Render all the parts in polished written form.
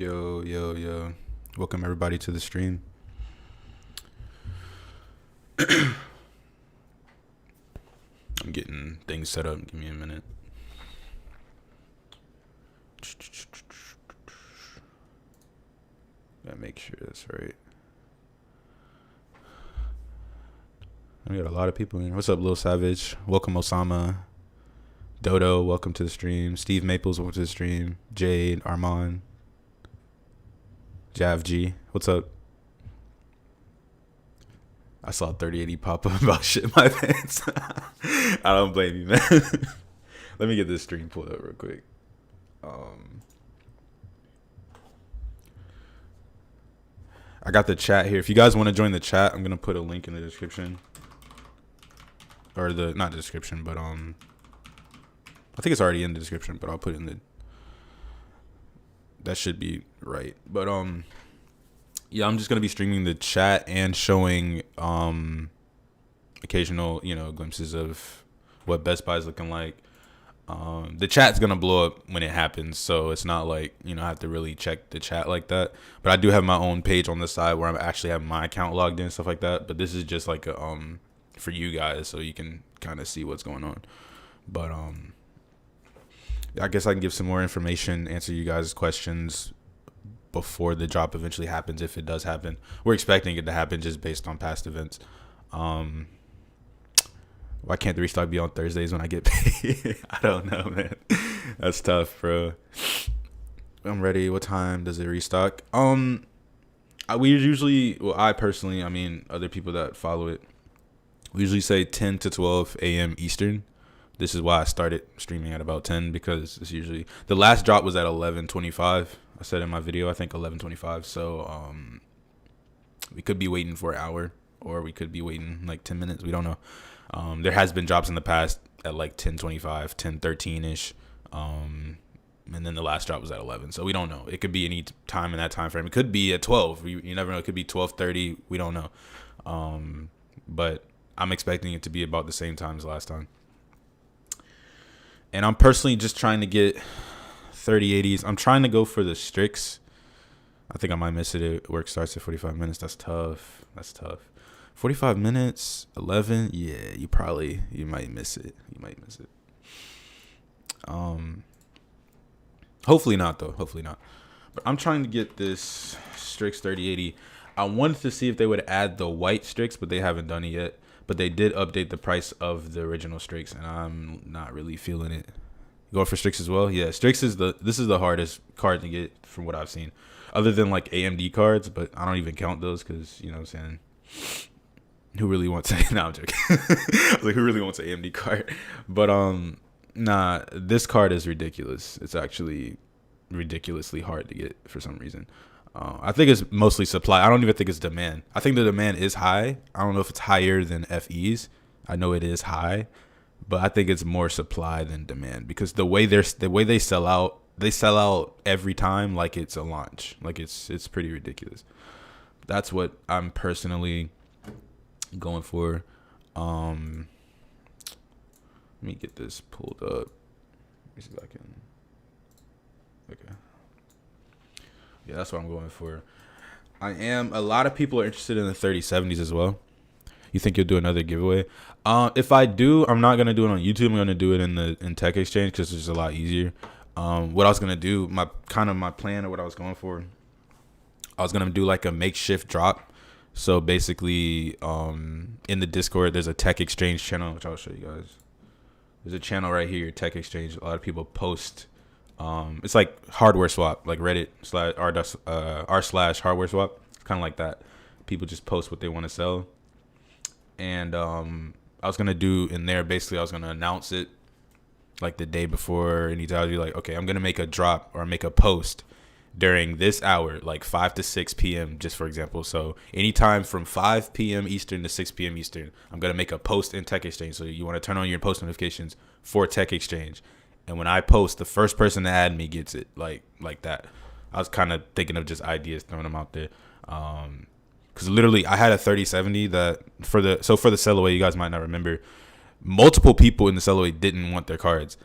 Yo, yo, yo. Welcome everybody to the stream. I'm getting things set up. Give me a minute. Gotta make sure that's right. We got a lot of people in here. What's up, Lil Savage? Welcome, Osama. Dodo, welcome to the stream. Steve Maples, welcome to the stream. Jade, Armand. Jav G, what's up? I saw 3080 pop up about shit in my pants. I don't blame you, man. Let me get this stream pulled up real quick. I got the chat here. If you guys want to join the chat, I'm gonna put a link in the description, or the not the description, but I think it's already in the description, but I'll put it in the. That should be right, but yeah, I'm just gonna be streaming the chat and showing occasional, glimpses of what Best Buy is looking like. The chat's gonna blow up when it happens, so it's not like I have to really check the chat like that. But I do have my own page on the side where I'm actually have my account logged in and stuff like that. But this is just like a for you guys, so you can kind of see what's going on. But I guess I can give some more information, answer you guys' questions before the drop eventually happens, if it does happen. We're expecting it to happen just based on past events. Why can't the restock be on Thursdays when I get paid? I don't know, man. That's tough, bro. I'm ready. What time does it restock? We usually, I personally, other people that follow it, we usually say 10 to 12 a.m. Eastern. This is why I started streaming at about 10, because it's usually the last drop was at 11:25. I said in my video, I think 11:25. So we could be waiting for an hour, or we could be waiting like 10 minutes. We don't know. There has been drops in the past at like 10:25, 10:13 ish, and then the last drop was at 11. So we don't know. It could be any time in that time frame. It could be at 12. You never know. It could be 12:30. We don't know. But I'm expecting it to be about the same time as last time. And I'm personally just trying to get 3080s. I'm trying to go for the Strix. I think I might miss it. Work starts at 45 minutes. That's tough. 45 minutes, 11. Yeah, you might miss it. Hopefully not, though. But I'm trying to get this Strix 3080. I wanted to see if they would add the white Strix, but they haven't done it yet. But they did update the price of the original Strix, and I'm not really feeling it. You going for Strix as well? Yeah, Strix is the hardest card to get from what I've seen, other than like AMD cards. But I don't even count those because you know what I'm saying. Who really wants a? No, I'm joking. I was like, who really wants an AMD card? But nah, this card is ridiculous. It's actually ridiculously hard to get for some reason. I think it's mostly supply. I don't even think it's demand. I think the demand is high. I don't know if it's higher than FEs. I know it is high, but I think it's more supply than demand, because the way they sell out every time like it's a launch. Like it's pretty ridiculous. That's what I'm personally going for. Let me get this pulled up. Let me see if I can. Okay. Yeah, that's what I'm going for. A lot of people are interested in the 3070s as well. You think you'll do another giveaway? If I do, I'm not gonna do it on YouTube. I'm gonna do it in Tech Exchange, because it's just a lot easier. What I was gonna do, my plan, or what I was going for, I was gonna do like a makeshift drop. So basically, in the Discord, there's a Tech Exchange channel, which I'll show you guys. There's a channel right here, Tech Exchange. A lot of people post. It's like hardware swap, like Reddit r/hardware swap. It's kind of like that. People just post what they want to sell. And I was gonna do in there, basically I was gonna announce it like the day before, and he tells you like, okay, I'm gonna make a drop or make a post during this hour, like 5 to 6 p.m. just for example. So anytime from 5 p.m. Eastern to 6 p.m. Eastern, I'm gonna make a post in Tech Exchange. So you want to turn on your post notifications for Tech Exchange. And when I post, the first person to add me gets it, like that. I was kind of thinking of just ideas, throwing them out there. Because literally, I had a 3070 that for the sell-away, you guys might not remember, multiple people in the sell-away didn't want their cards.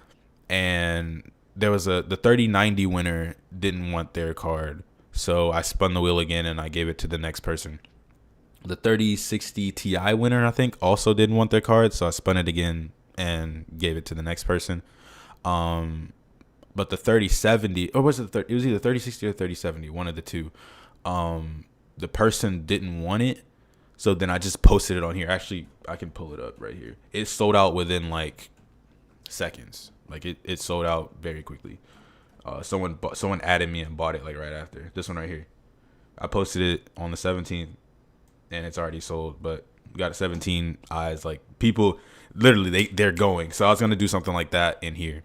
And there was the 3090 winner didn't want their card, so I spun the wheel again and I gave it to the next person. The 3060 Ti winner, I think, also didn't want their card, so I spun it again and gave it to the next person. But the 3070, or was it it was either 3060 or 3070, one of the two. The person didn't want it, so then I just posted it on here. Actually, I can pull it up right here. It sold out within like seconds. Like it sold out very quickly. Someone added me and bought it like right after. This one right here. I posted it on the 17th, and it's already sold. But we got 17 eyes. Like people, literally, they're going. So I was gonna do something like that in here.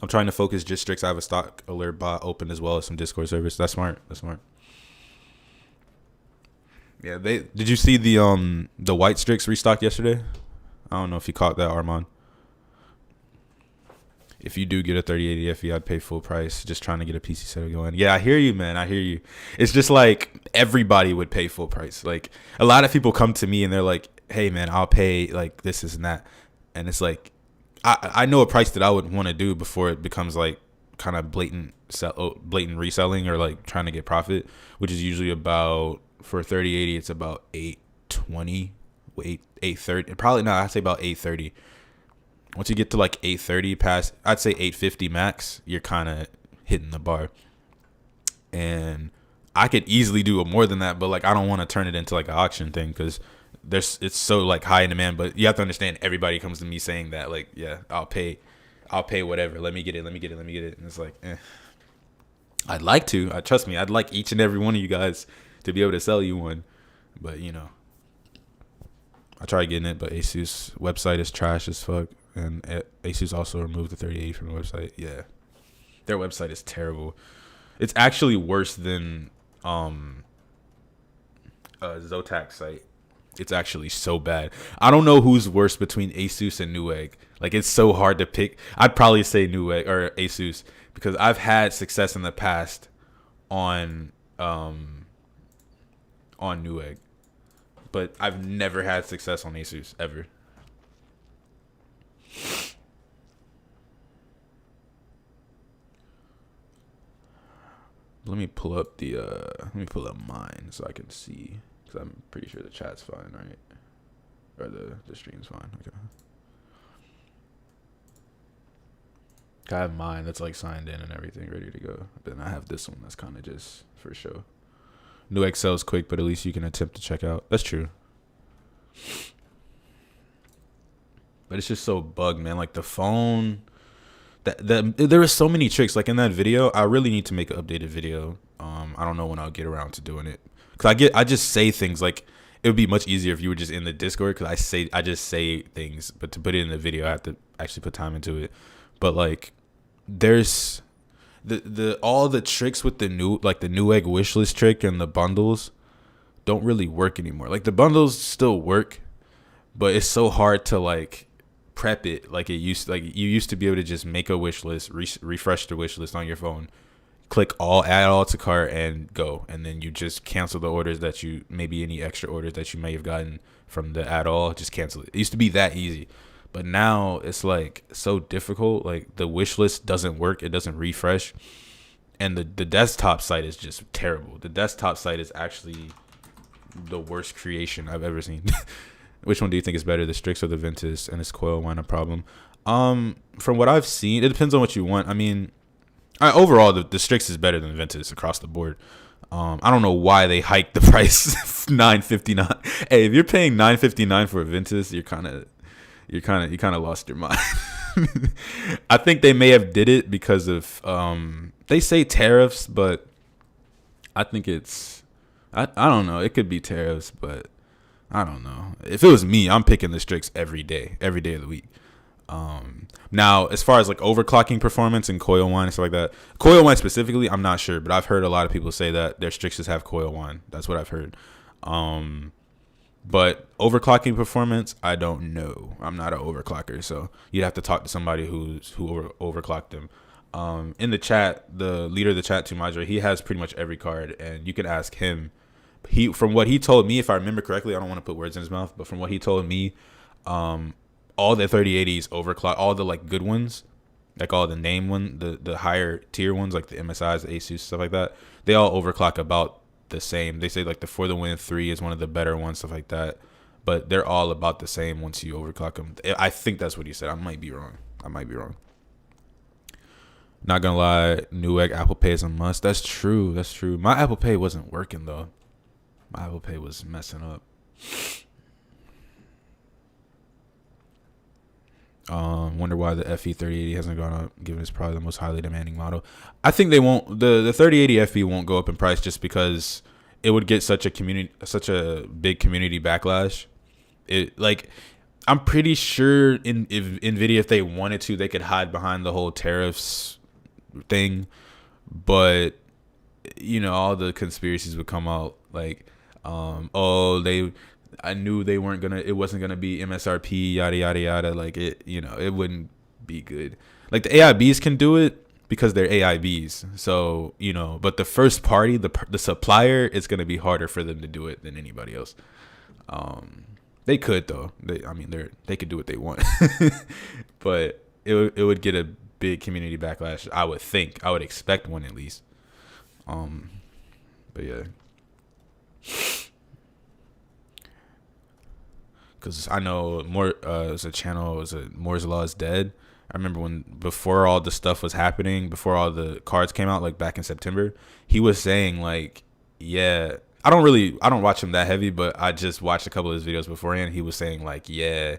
I'm trying to focus just Strix. I have a stock alert bot open as well as some Discord service. That's smart. That's smart. Yeah, did you see the white Strix restock yesterday? I don't know if you caught that, Armand. If you do get a 3080 FE, I'd pay full price. Just trying to get a PC setup going. Yeah, I hear you, man. I hear you. It's just like everybody would pay full price. Like a lot of people come to me and they're like, "Hey, man, I'll pay like this and that," and it's like I know a price that I would want to do before it becomes like kind of blatant reselling or like trying to get profit, which is usually about, for 3080 it's about 820, 830, probably not. I'd say about 830. Once you get to like 830 past, I'd say 850 max, you're kind of hitting the bar. And I could easily do more than that, but like I don't want to turn it into like an auction thing because it's so like high in demand. But you have to understand, everybody comes to me saying that like, yeah, I'll pay whatever. Let me get it. And it's like, I'd like to. Trust me, I'd like each and every one of you guys to be able to sell you one, but you know, I tried getting it, but Asus website is trash as fuck, and Asus also removed the 3080 from the website. Yeah, their website is terrible. It's actually worse than Zotac's site. It's actually so bad. I don't know who's worse between Asus and Newegg. Like, it's so hard to pick. I'd probably say Newegg or Asus because I've had success in the past on Newegg, but I've never had success on Asus ever. Let me pull up mine so I can see, because I'm pretty sure the chat's fine, right? Or the stream's fine. Okay. I have mine that's like signed in and everything ready to go. Then I have this one that's kind of just for show. Newegg sells quick, but at least you can attempt to check out. That's true. But it's just so bugged, man. Like the phone, there are so many tricks. Like in that video, I really need to make an updated video. I don't know when I'll get around to doing it, because I just say things. Like it would be much easier if you were just in the Discord, because I just say things, but to put it in the video, I have to actually put time into it. But like, there's all the tricks with the Newegg wishlist trick and the bundles don't really work anymore. Like the bundles still work, but it's so hard to like prep it like it used. Like you used to be able to just make a wish list, refresh the wish list on your phone, click add all to cart, and go, and then you just cancel the orders that maybe any extra orders that you may have gotten from the add all, just cancel it. It used to be that easy. But now it's like so difficult. Like the wish list doesn't work. It doesn't refresh. And the desktop site is just terrible. The desktop site is actually the worst creation I've ever seen. Which one do you think is better, the Strix or the Ventus? And is coil wine a problem? From what I've seen, it depends on what you want. I mean, overall, the Strix is better than the Ventus across the board. I don't know why they hiked the price $959. Hey, if you're paying $959 for a Ventus, you kind of lost your mind. I think they may have did it because of they say tariffs, but I think it's I don't know. It could be tariffs, but I don't know. If it was me, I'm picking the Strix every day of the week. Now, as far as like overclocking performance and coil wine and stuff like that, coil wine specifically, I'm not sure, but I've heard a lot of people say that their Strixes have coil wine. That's what I've heard. But overclocking performance, I don't know. I'm not an overclocker, so you'd have to talk to somebody who overclocked them. In the chat, the leader of the chat, Tumadra, he has pretty much every card, and you can ask him. From what he told me, if I remember correctly, I don't want to put words in his mouth, but from what he told me, all the 3080s overclock, all the like good ones, like all the name one, the higher tier ones, like the MSIs, the Asus, stuff like that, they all overclock about the same. They say like the For the Win 3 is one of the better ones, stuff like that. But they're all about the same once you overclock them. I think that's what he said. I might be wrong. Not gonna lie, Newegg Apple Pay is a must. That's true. My Apple Pay wasn't working though. My Apple Pay was messing up. Wonder why the FE 3080 hasn't gone up, given it's probably the most highly demanding model. I think they won't. The 3080 FE won't go up in price just because it would get such a big community backlash. I'm pretty sure if Nvidia, if they wanted to, they could hide behind the whole tariffs thing, but all the conspiracies would come out like, I knew it wasn't gonna be MSRP, yada yada yada. Like it wouldn't be good. Like the AIBs can do it because they're AIBs. So but the first party, the supplier, it's gonna be harder for them to do it than anybody else. They could though. They could do what they want, but it would get a big community backlash. I would think. I would expect one at least. But yeah. Because I know there's a channel, Moore's Law is Dead. I remember before all the stuff was happening, before all the cards came out, like back in September, he was saying like, yeah, I don't watch him that heavy, but I just watched a couple of his videos beforehand. He was saying like, yeah,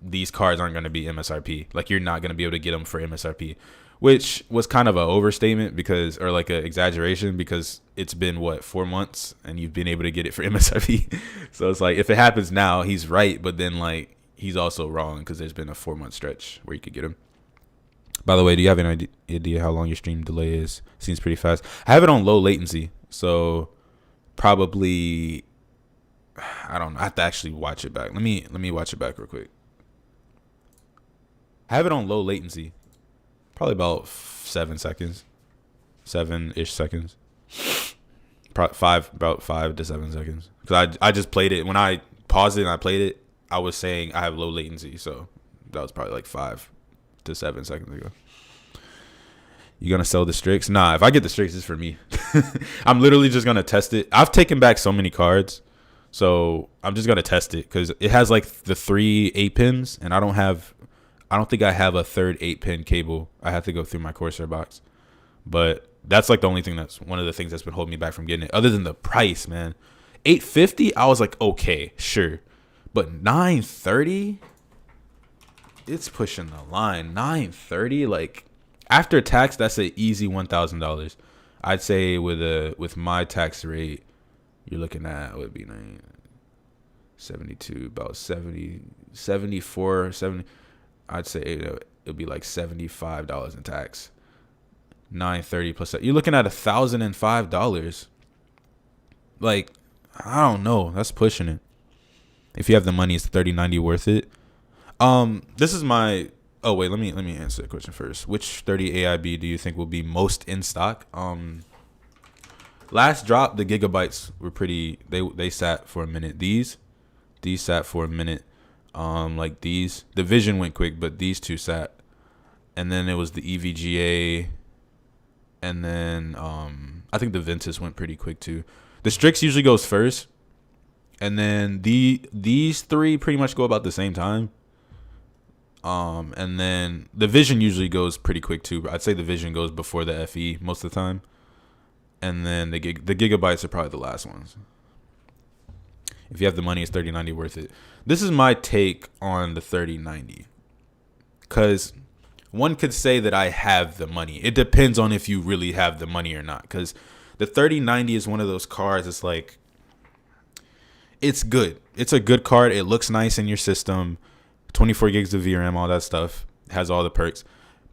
these cards aren't going to be MSRP. Like you're not going to be able to get them for MSRP, which was kind of an overstatement or like an exaggeration, because it's been 4 months and you've been able to get it for MSRP. So it's like, if it happens now, he's right, but then like he's also wrong because there's been a 4-month stretch where you could get him. By the way, do you have any idea how long your stream delay is? Seems pretty fast. I have it on low latency, so probably, I don't know. I have to actually watch it back. Let me watch it back real quick. I have it on low latency. Probably about 7 seconds. 7-ish seconds. About 5 to 7 seconds. Because I just played it. When I paused it and I played it, I was saying I have low latency. So that was probably like 5 to 7 seconds ago. You gonna sell the Strix? Nah, if I get the Strix, it's for me. I'm literally just gonna test it. I've taken back so many cards, so I'm just gonna test it because it has like the 3 8-pins, and I don't think I have a third 8-pin cable. I have to go through my Corsair box, but that's like the only thing that's one of the things that's been holding me back from getting it. Other than the price, man, $850. I was like, okay, sure, but $930. It's pushing the line. $930, like after tax, that's an easy $1,000. I'd say with my tax rate, you're looking at would be 72, about 70, 74, 70. I'd say it'll be like $75 in tax. $930 plus that. You're looking at $1,005. Like, I don't know. That's pushing it. If you have the money, is the 3090 worth it? This is my. Oh wait, let me answer the question first. Which 30 AIB do you think will be most in stock? Last drop, the gigabytes were pretty. They sat for a minute. These sat for a minute. Like these, the Vision went quick, but these two sat, and then it was the EVGA, and then I think the Ventus went pretty quick too. The Strix usually goes first, and then these 3 pretty much go about the same time. And then the Vision usually goes pretty quick too. I'd say the Vision goes before the FE most of the time, and then the gigabytes are probably the last ones. If you have the money, is 3090 worth it? This is my take on the 3090. Because one could say that I have the money. It depends on if you really have the money or not. Because the 3090 is one of those cards. It's like, it's good. It's a good card. It looks nice in your system. 24 gigs of VRAM, all that stuff. It has all the perks.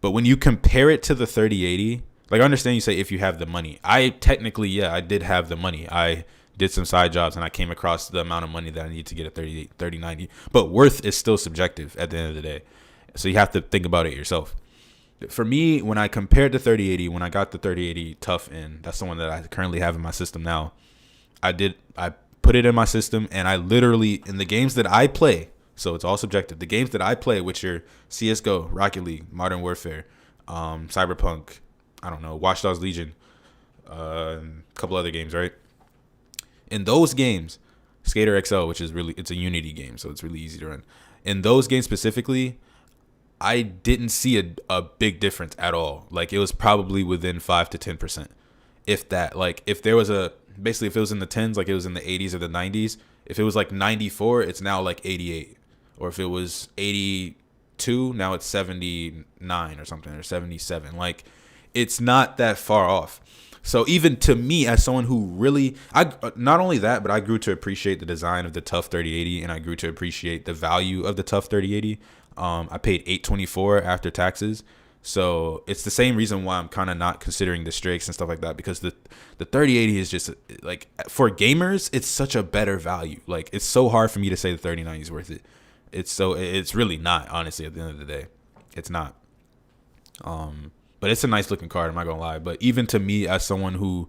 But when you compare it to the 3080, like I understand you say if you have the money. I did have the money. I did some side jobs and I came across the amount of money that I need to get a 3090. But worth is still subjective at the end of the day. So you have to think about it yourself. For me, when I compared to 3080, when I got the 3080 Tough in, that's the one that I currently have in my system now. I put it in my system and I literally, in the games that I play, So it's all subjective. The games that I play, which are CS:GO, Rocket League, Modern Warfare, Cyberpunk, I don't know, Watch Dogs Legion, a couple other games, right? In those games, Skater XL, which is really, it's a Unity game, so it's really easy to run. In those games specifically, I didn't see a big difference at all. Like, it was probably within 5 to 10%, if that. Like, if there was basically if it was in the 10s, like it was in the 80s or the 90s, if it was like 94, it's now like 88. Or if it was 82, now it's 79 or something, or 77. Like, it's not that far off. So even to me, as someone who really, not only that, but I grew to appreciate the design of the Tough 3080, and I grew to appreciate the value of the Tough 3080. I paid $824 after taxes, so it's the same reason why I'm kind of not considering the Strix and stuff like that, because the 3080 is just like, for gamers, it's such a better value. Like, it's so hard for me to say the 3090 is worth it. It's really not, honestly. At the end of the day, it's not. But it's a nice looking card, I'm not gonna lie. But even to me, as someone who,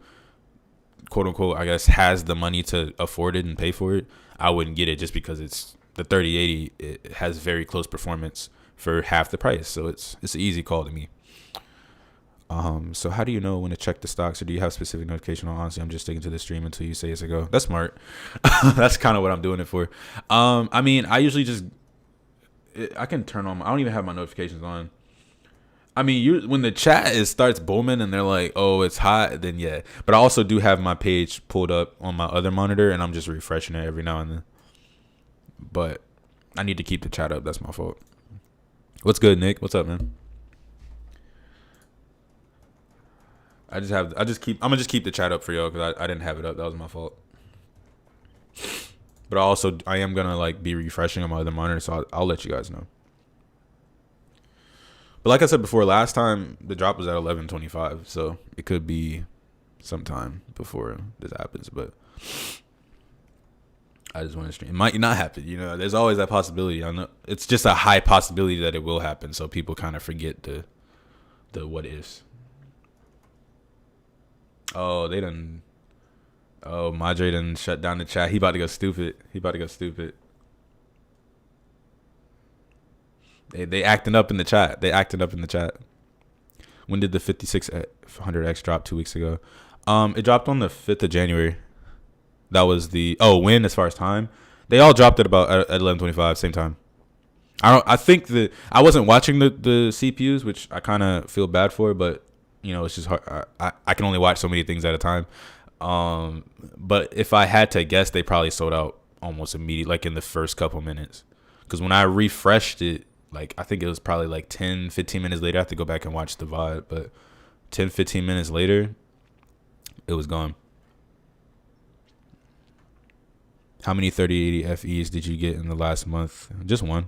quote unquote, I guess, has the money to afford it and pay for it, I wouldn't get it just because it's the 3080. It has very close performance for half the price, so it's an easy call to me. So how do you know when to check the stocks, or do you have specific notification on? Honestly, I'm just sticking to the stream until you say it's a go. That's smart. That's kind of what I'm doing it for. I mean, I usually just, I can turn on. I don't even have my notifications on. I mean, when the chat starts booming and they're like, "Oh, it's hot," then yeah. But I also do have my page pulled up on my other monitor, and I'm just refreshing it every now and then. But I need to keep the chat up. That's my fault. What's good, Nick? What's up, man? I'm gonna just keep the chat up for y'all because I didn't have it up. That was my fault. But I am gonna like be refreshing on my other monitor, so I'll let you guys know. But like I said before, last time the drop was at 11:25, so it could be sometime before this happens. But I just want to stream. It might not happen, you know. There's always that possibility. I know it's just a high possibility that it will happen, so people kind of forget the what ifs. Oh, they done. Oh, Madre done shut down the chat. He about to go stupid. They acting up in the chat. When did the 5600X drop? 2 weeks ago. It dropped on the 5th of January. That was when, as far as time, they all dropped at about at 11:25, same time. I think that I wasn't watching the CPUs, which I kind of feel bad for, but you know, it's just hard. I can only watch so many things at a time. But if I had to guess, they probably sold out almost immediately, like in the first couple minutes. Because when I refreshed it, like, I think it was probably like 10, 15 minutes later. I have to go back and watch the VOD, but 10, 15 minutes later, it was gone. How many 3080 FEs did you get in the last month? Just one.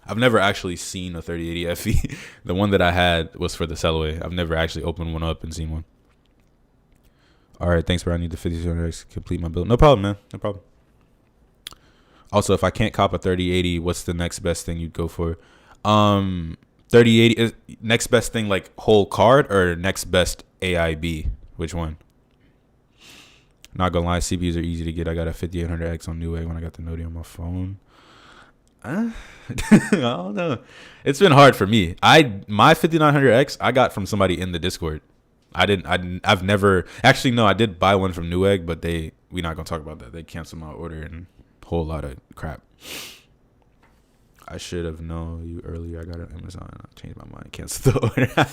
I've never actually seen a 3080 FE. The one that I had was for the sellaway. I've never actually opened one up and seen one. All right, thanks, bro. I need the 5600X to complete my build. No problem, man. No problem. Also, if I can't cop a 3080, what's the next best thing you'd go for? 3080 is next best thing, like whole card, or next best AIB? Which one? Not gonna lie, CPUs are easy to get. I got a 5800X on Newegg when I got the Noti on my phone. I don't know. It's been hard for me. My 5900X I got from somebody in the Discord. I've never actually, no, I did buy one from Newegg, but we're not gonna talk about that. They canceled my order and a whole lot of crap. I should have known you earlier. I got it on Amazon. I changed my mind. Canceled the order.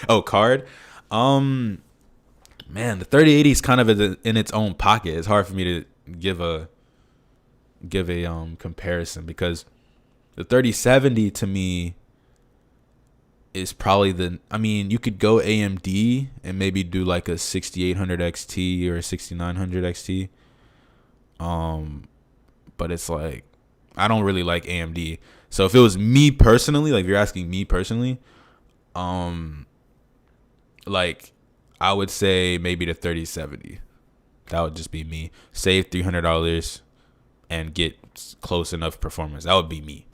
Oh, card. Man, the 3080 is kind of in its own pocket. It's hard for me to give a comparison, because the 3070 to me is probably you could go AMD and maybe do like a 6800 XT or a 6900 XT. But it's like, I don't really like AMD. So if it was me personally, like if you're asking me personally, like I would say maybe the 3070. That would just be me. Save $300 and get close enough performance. That would be me.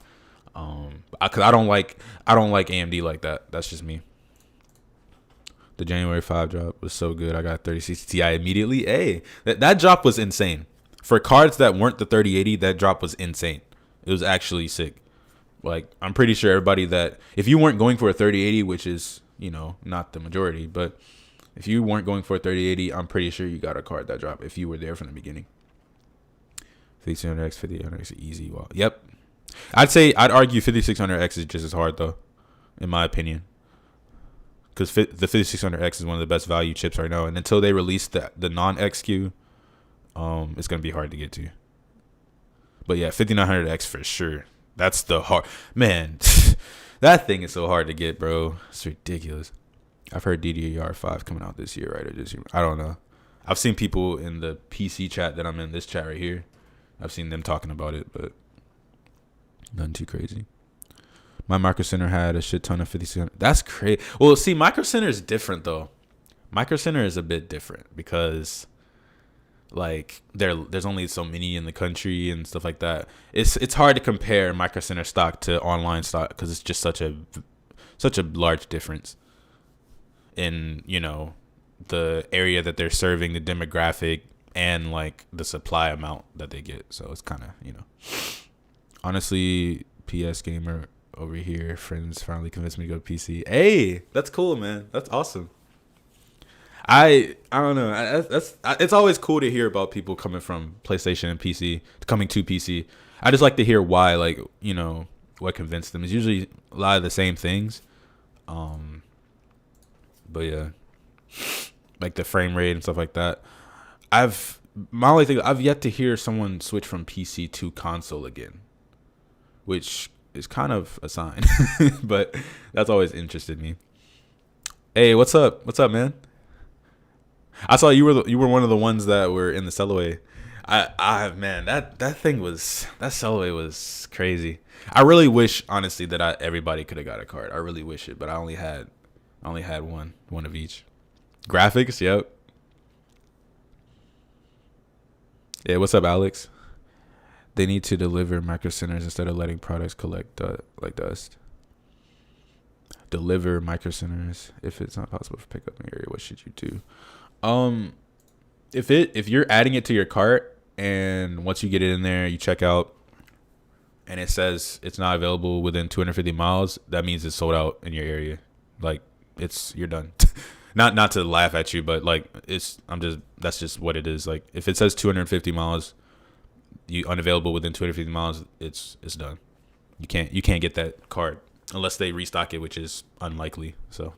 Cause I don't like AMD like that. That's just me. The January 5 drop was so good. I got 3060 Ti immediately. Hey, that drop was insane. For cards that weren't the 3080, that drop was insane. It was actually sick. Like, I'm pretty sure everybody that, if you weren't going for a 3080, which is, not the majority, but if you weren't going for a 3080, I'm pretty sure you got a card that dropped if you were there from the beginning. 5600X, 5800X, easy. Well, yep. I'd argue 5600X is just as hard, though, in my opinion. Because the 5600X is one of the best value chips right now. And until they release the non-XQ, it's going to be hard to get to. But yeah, 5900X for sure. That's the hard. Man, that thing is so hard to get, bro. It's ridiculous. I've heard DDR5 coming out this year, right? Or this year. I don't know. I've seen people in the PC chat that I'm in, this chat right here. I've seen them talking about it, but nothing too crazy. My Micro Center had a shit ton of 5600. That's crazy. Well, see, Micro Center is different, though. Micro Center is a bit different because, like, there's only so many in the country and stuff like that. It's hard to compare Micro Center stock to online stock because it's just such a large difference in, the area that they're serving, the demographic, and like the supply amount that they get. So it's kind of, honestly, PS gamer over here, friends finally convinced me to go to PC. Hey, that's cool, man. That's awesome. I don't know. It's always cool to hear about people coming from PlayStation and PC coming to PC. I just like to hear why, like, what convinced them. It's usually a lot of the same things. But yeah, like the frame rate and stuff like that. My only thing, I've yet to hear someone switch from PC to console again, which is kind of a sign, but that's always interested me. Hey, what's up? What's up, man? I saw you were one of the ones that were in the sellaway. Man, that sellaway was crazy. I really wish, honestly, that everybody could have got a card. I really wish it, but I only had one of each. Graphics, yep. Yeah, what's up, Alex? They need to deliver micro centers instead of letting products collect like dust. Deliver micro centers. If it's not possible for pickup in your area, what should you do? If you're adding it to your cart and once you get it in there, you check out and it says it's not available within 250 miles, that means it's sold out in your area. Like, you're done. Not to laugh at you, but like that's just what it is. Like, if it says 250 miles, you unavailable within 250 miles, it's done. You can't get that card unless they restock it, which is unlikely. So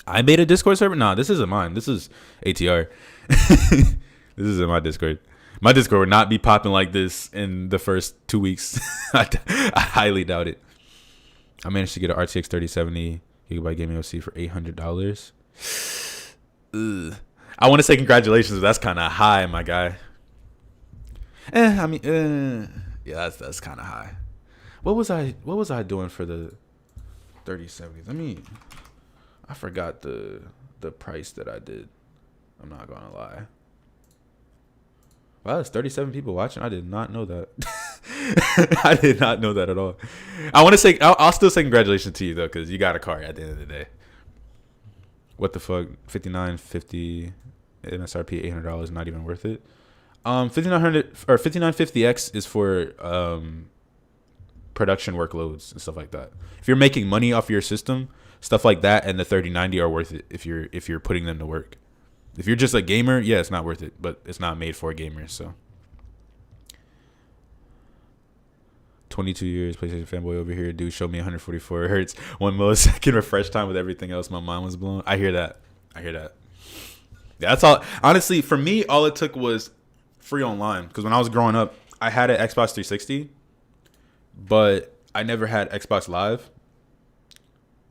I made a Discord server. Nah, this isn't mine. This is ATR. This isn't my Discord. My Discord would not be popping like this in the first 2 weeks. I highly doubt it. I managed to get an RTX 3070 gigabyte gaming OC for $800. I want to say congratulations, but that's kind of high, my guy. Yeah, that's kind of high. What was I doing for the 3070? I forgot the price that I did. I'm not gonna lie. Wow, there's 37 people watching. I did not know that. I did not know that at all. I want to say, I'll still say congratulations to you though, because you got a car at the end of the day. What the fuck? $59.50 MSRP, $800, not even worth it. 5900 or 5950X is for production workloads and stuff like that. If you're making money off your system, stuff like that, and the 3090 are worth it if you're putting them to work. If you're just a gamer, yeah, it's not worth it, but it's not made for gamers. So 22 years PlayStation fanboy over here. Dude, show me 144 hertz, 1 millisecond refresh time with everything else. My mind was blown. I hear that. Yeah, that's all. Honestly, for me, all it took was free online, because when I was growing up, I had an Xbox 360, but I never had Xbox Live,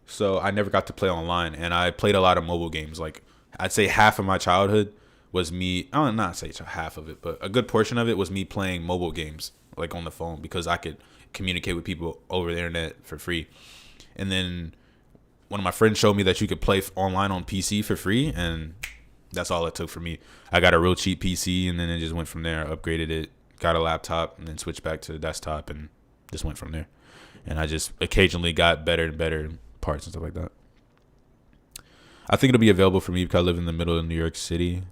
so I never got to play online. And I played a lot of mobile games. Like, I'd say half of my childhood was me. I don't not say half of it, but a good portion of it was me playing mobile games, like on the phone, because I could communicate with people over the internet for free. And then one of my friends showed me that you could play online on PC for free, and that's all it took for me. I got a real cheap PC, and then it just went from there. I upgraded it, got a laptop, and then switched back to the desktop, and just went from there. And I just occasionally got better and better parts and stuff like that. I think it'll be available for me because I live in the middle of New York City.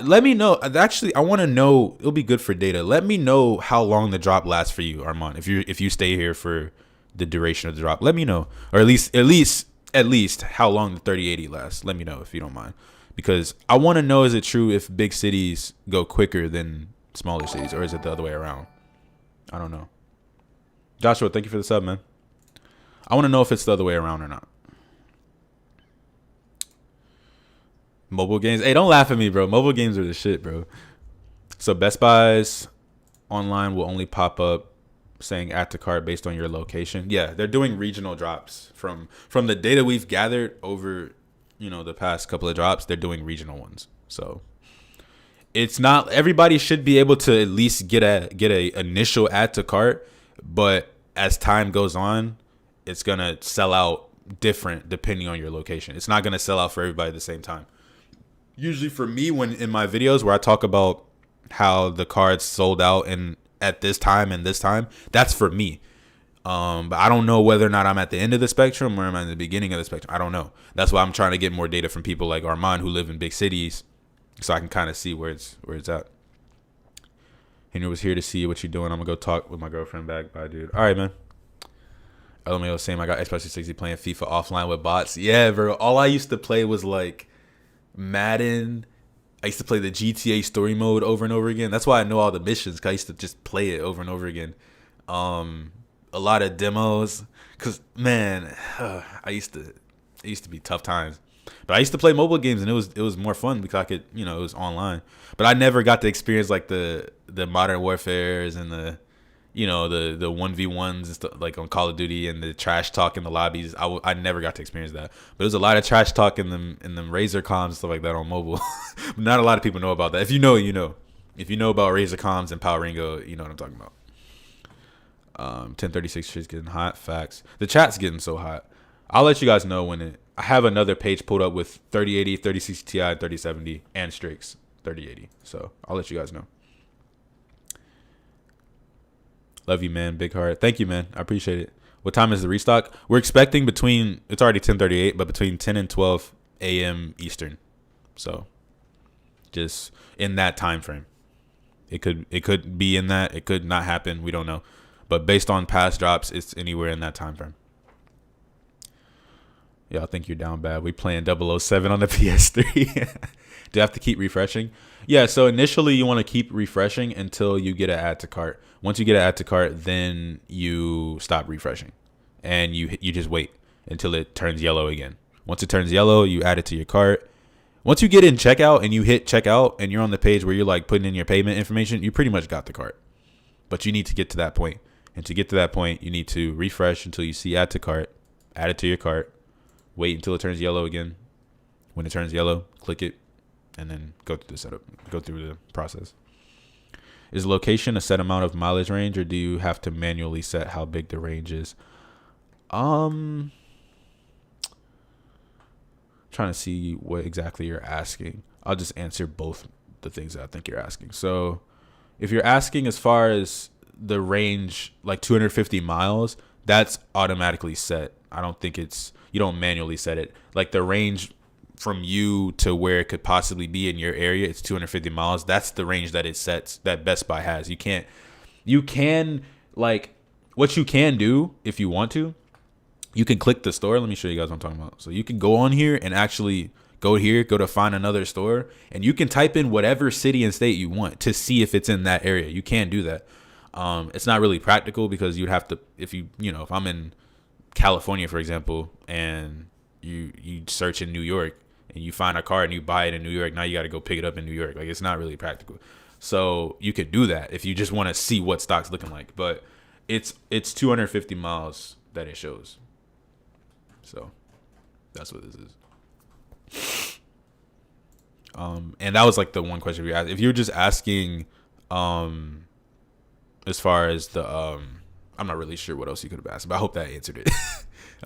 Let me know. Actually, I want to know. It'll be good for data. Let me know how long the drop lasts for you, Armand. If you stay here for the duration of the drop, let me know. Or at least how long the 3080 lasts. Let me know if you don't mind, because I want to know, is it true if big cities go quicker than smaller cities, or is it the other way around? I don't know. Joshua, thank you for the sub, man. I want to know if it's the other way around or not. Mobile games. Hey, don't laugh at me, bro. Mobile games are the shit, bro. So Best Buy's online will only pop up saying add to cart based on your location. Yeah, they're doing regional drops from the data we've gathered over, the past couple of drops. They're doing regional ones. So it's not everybody should be able to at least get a initial add to cart, but as time goes on, it's gonna sell out different depending on your location. It's not gonna sell out for everybody at the same time. Usually for me, when in my videos where I talk about how the cards sold out and at this time and this time, that's for me. But I don't know whether or not I'm at the end of the spectrum or I'm at the beginning of the spectrum. I don't know. That's why I'm trying to get more data from people like Armand who live in big cities, so I can kind of see where it's at. Henry was here to see what you're doing. I'm gonna go talk with my girlfriend back. Bye, dude. All right, man. LMAO saying I got Xbox 360 playing FIFA offline with bots. Yeah, bro. All I used to play was like Madden. I used to play the GTA story mode over and over again. That's why I know all the missions, because I used to just play it over and over again. A lot of demos, because man, it used to be tough times. But I used to play mobile games, and it was more fun because I could, it was online. But I never got to experience like the Modern Warfares and the 1v1s and stuff like on Call of Duty, and the trash talk in the lobbies. I never got to experience that. But there's a lot of trash talk in them Razer comms and stuff like that on mobile. Not a lot of people know about that. If you know, you know. If you know about Razer comms and Power Ringo, you know what I'm talking about. 1036 shit's getting hot. Facts. The chat's getting so hot. I'll let you guys know when I have another page pulled up with 3080, 3060 Ti, 3070, and Strix 3080. So I'll let you guys know. Love you, man. Big heart. Thank you, man. I appreciate it. What time is the restock? We're expecting it's already 10:38, but between 10 and 12 a.m. Eastern. So just in that time frame. It could be in that. It could not happen. We don't know. But based on past drops, it's anywhere in that time frame. Yeah, I think you're down bad. We playing 007 on the PS3. Do you have to keep refreshing? Yeah, so initially you want to keep refreshing until you get an add to cart. Once you get an add to cart, then you stop refreshing. And you just wait until it turns yellow again. Once it turns yellow, you add it to your cart. Once you get in checkout and you hit checkout and you're on the page where you're like putting in your payment information, you pretty much got the cart. But you need to get to that point. And to get to that point, you need to refresh until you see add to cart, add it to your cart, wait until it turns yellow again. When it turns yellow, click it, and then go through the setup, go through the process. Is location a set amount of mileage range, or do you have to manually set how big the range is? Trying to see what exactly you're asking. I'll just answer both the things that I think you're asking. So if you're asking as far as the range, like 250 miles, that's automatically set. I don't think you don't manually set it. Like the range from you to where it could possibly be in your area, it's 250 miles. That's the range that it sets, that Best Buy has. You can like, what you can do if you want to, you can click the store. Let me show you guys what I'm talking about. So you can go on here and actually go to find another store, and you can type in whatever city and state you want to see if it's in that area. You can do that. It's not really practical because you'd have to, if I'm in California, for example, and you search in New York and you find a car and you buy it in New York, now you got to go pick it up in New York. Like, it's not really practical. So you could do that if you just want to see what stock's looking like, but it's 250 miles that it shows. So that's what this is. And that was like the one question we asked. If you're just asking, as far as the, I'm not really sure what else you could have asked, but I hope that answered it.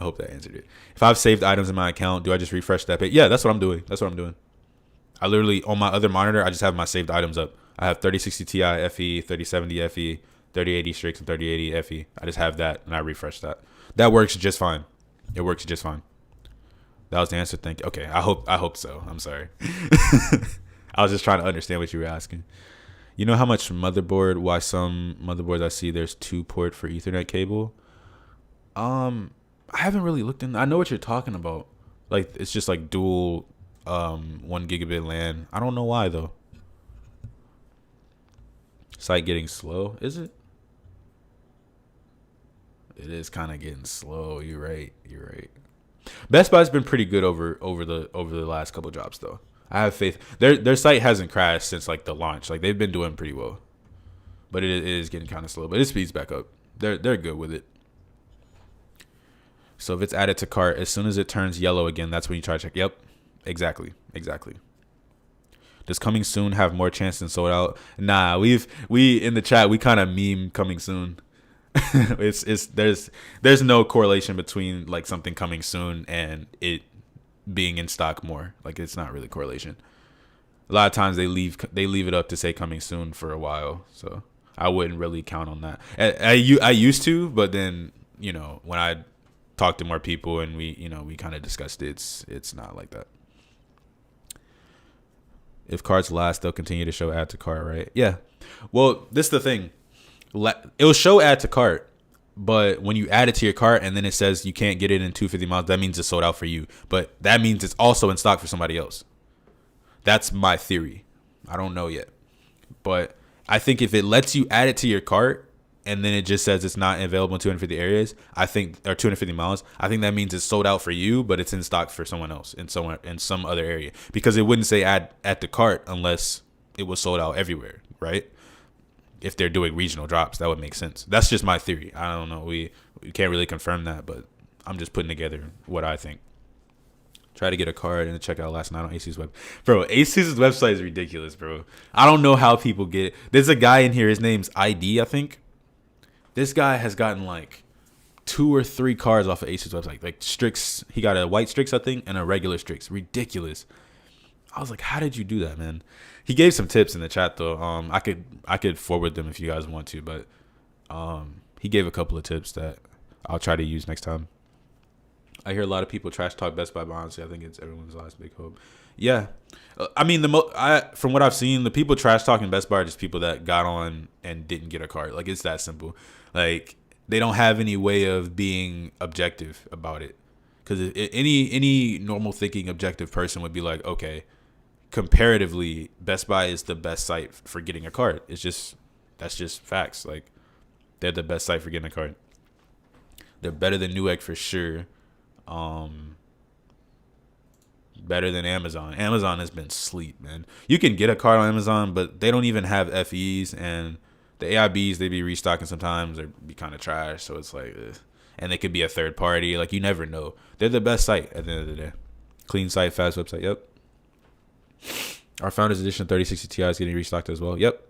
I hope that answered it. If I've saved items in my account, do I just refresh that page? Yeah, that's what I'm doing. I literally, on my other monitor, I just have my saved items up. I have 3060 Ti FE, 3070 FE, 3080 Strix, and 3080 FE. I just have that, and I refresh that. That works just fine. It works just fine. That was the answer. Thank you. Okay, I hope so. I'm sorry. I was just trying to understand what you were asking. You know how much motherboard? Why some motherboards I see there's 2-port for Ethernet cable? I haven't really looked in. I know what you're talking about. Like it's just like dual 1 gigabit LAN. I don't know why though. Site getting slow, is it? It is kind of getting slow. You're right. Best Buy's been pretty good over the last couple drops though. I have faith. Their site hasn't crashed since like the launch. Like they've been doing pretty well, but it is getting kind of slow. But it speeds back up. They're good with it. So if it's added to cart, as soon as it turns yellow again, that's when you try to check. Yep, exactly. Does coming soon have more chance than sold out? Nah, we in the chat we kind of meme coming soon. There's no correlation between like something coming soon and it being in stock more. Like it's not really correlation. A lot of times they leave it up to say coming soon for a while, so I wouldn't really count on that. I used to, but then when I talked to more people and we kind of discussed it, it's not like that. If carts last, they'll continue to show add to cart, right? Yeah. Well, this is the thing. It'll show add to cart, but when you add it to your cart and then it says you can't get it in 250 miles, that means it's sold out for you. But that means it's also in stock for somebody else. That's my theory. I don't know yet. But I think if it lets you add it to your cart and then it just says it's not available in 250 areas, or 250 miles, I think that means it's sold out for you, but it's in stock for someone else in some other area. Because it wouldn't say add to cart unless it was sold out everywhere, right? If they're doing regional drops, that would make sense. That's just my theory. I don't know. We can't really confirm that, but I'm just putting together what I think. Try to get a card and a checkout last night on AC's web. Bro, AC's website is ridiculous, bro. I don't know how people get it. There's a guy in here. His name's ID, I think. This guy has gotten like 2 or 3 cards off of AC's website. Like Strix. He got a white Strix, I think, and a regular Strix. Ridiculous. I was like, how did you do that, man? He gave some tips in the chat though. I could forward them if you guys want to, but he gave a couple of tips that I'll try to use next time. I hear a lot of people trash talk Best Buy, but honestly, I think it's everyone's last big hope. Yeah, I mean from what I've seen, the people trash talking Best Buy are just people that got on and didn't get a card. Like it's that simple. Like they don't have any way of being objective about it, because any normal thinking objective person would be like, okay, comparatively, Best Buy is the best site for getting a card. That's just facts. Like they're the best site for getting a card. They're better than Newegg for sure. Better than Amazon. Amazon has been sleep, man. You can get a card on Amazon, but they don't even have FEs, and the AIBs they be restocking sometimes or be kind of trash. So it's like, and they could be a third party. Like you never know. They're the best site at the end of the day. Clean site, fast website. Yep. Our Founders Edition 3060 Ti is getting restocked as well. Yep.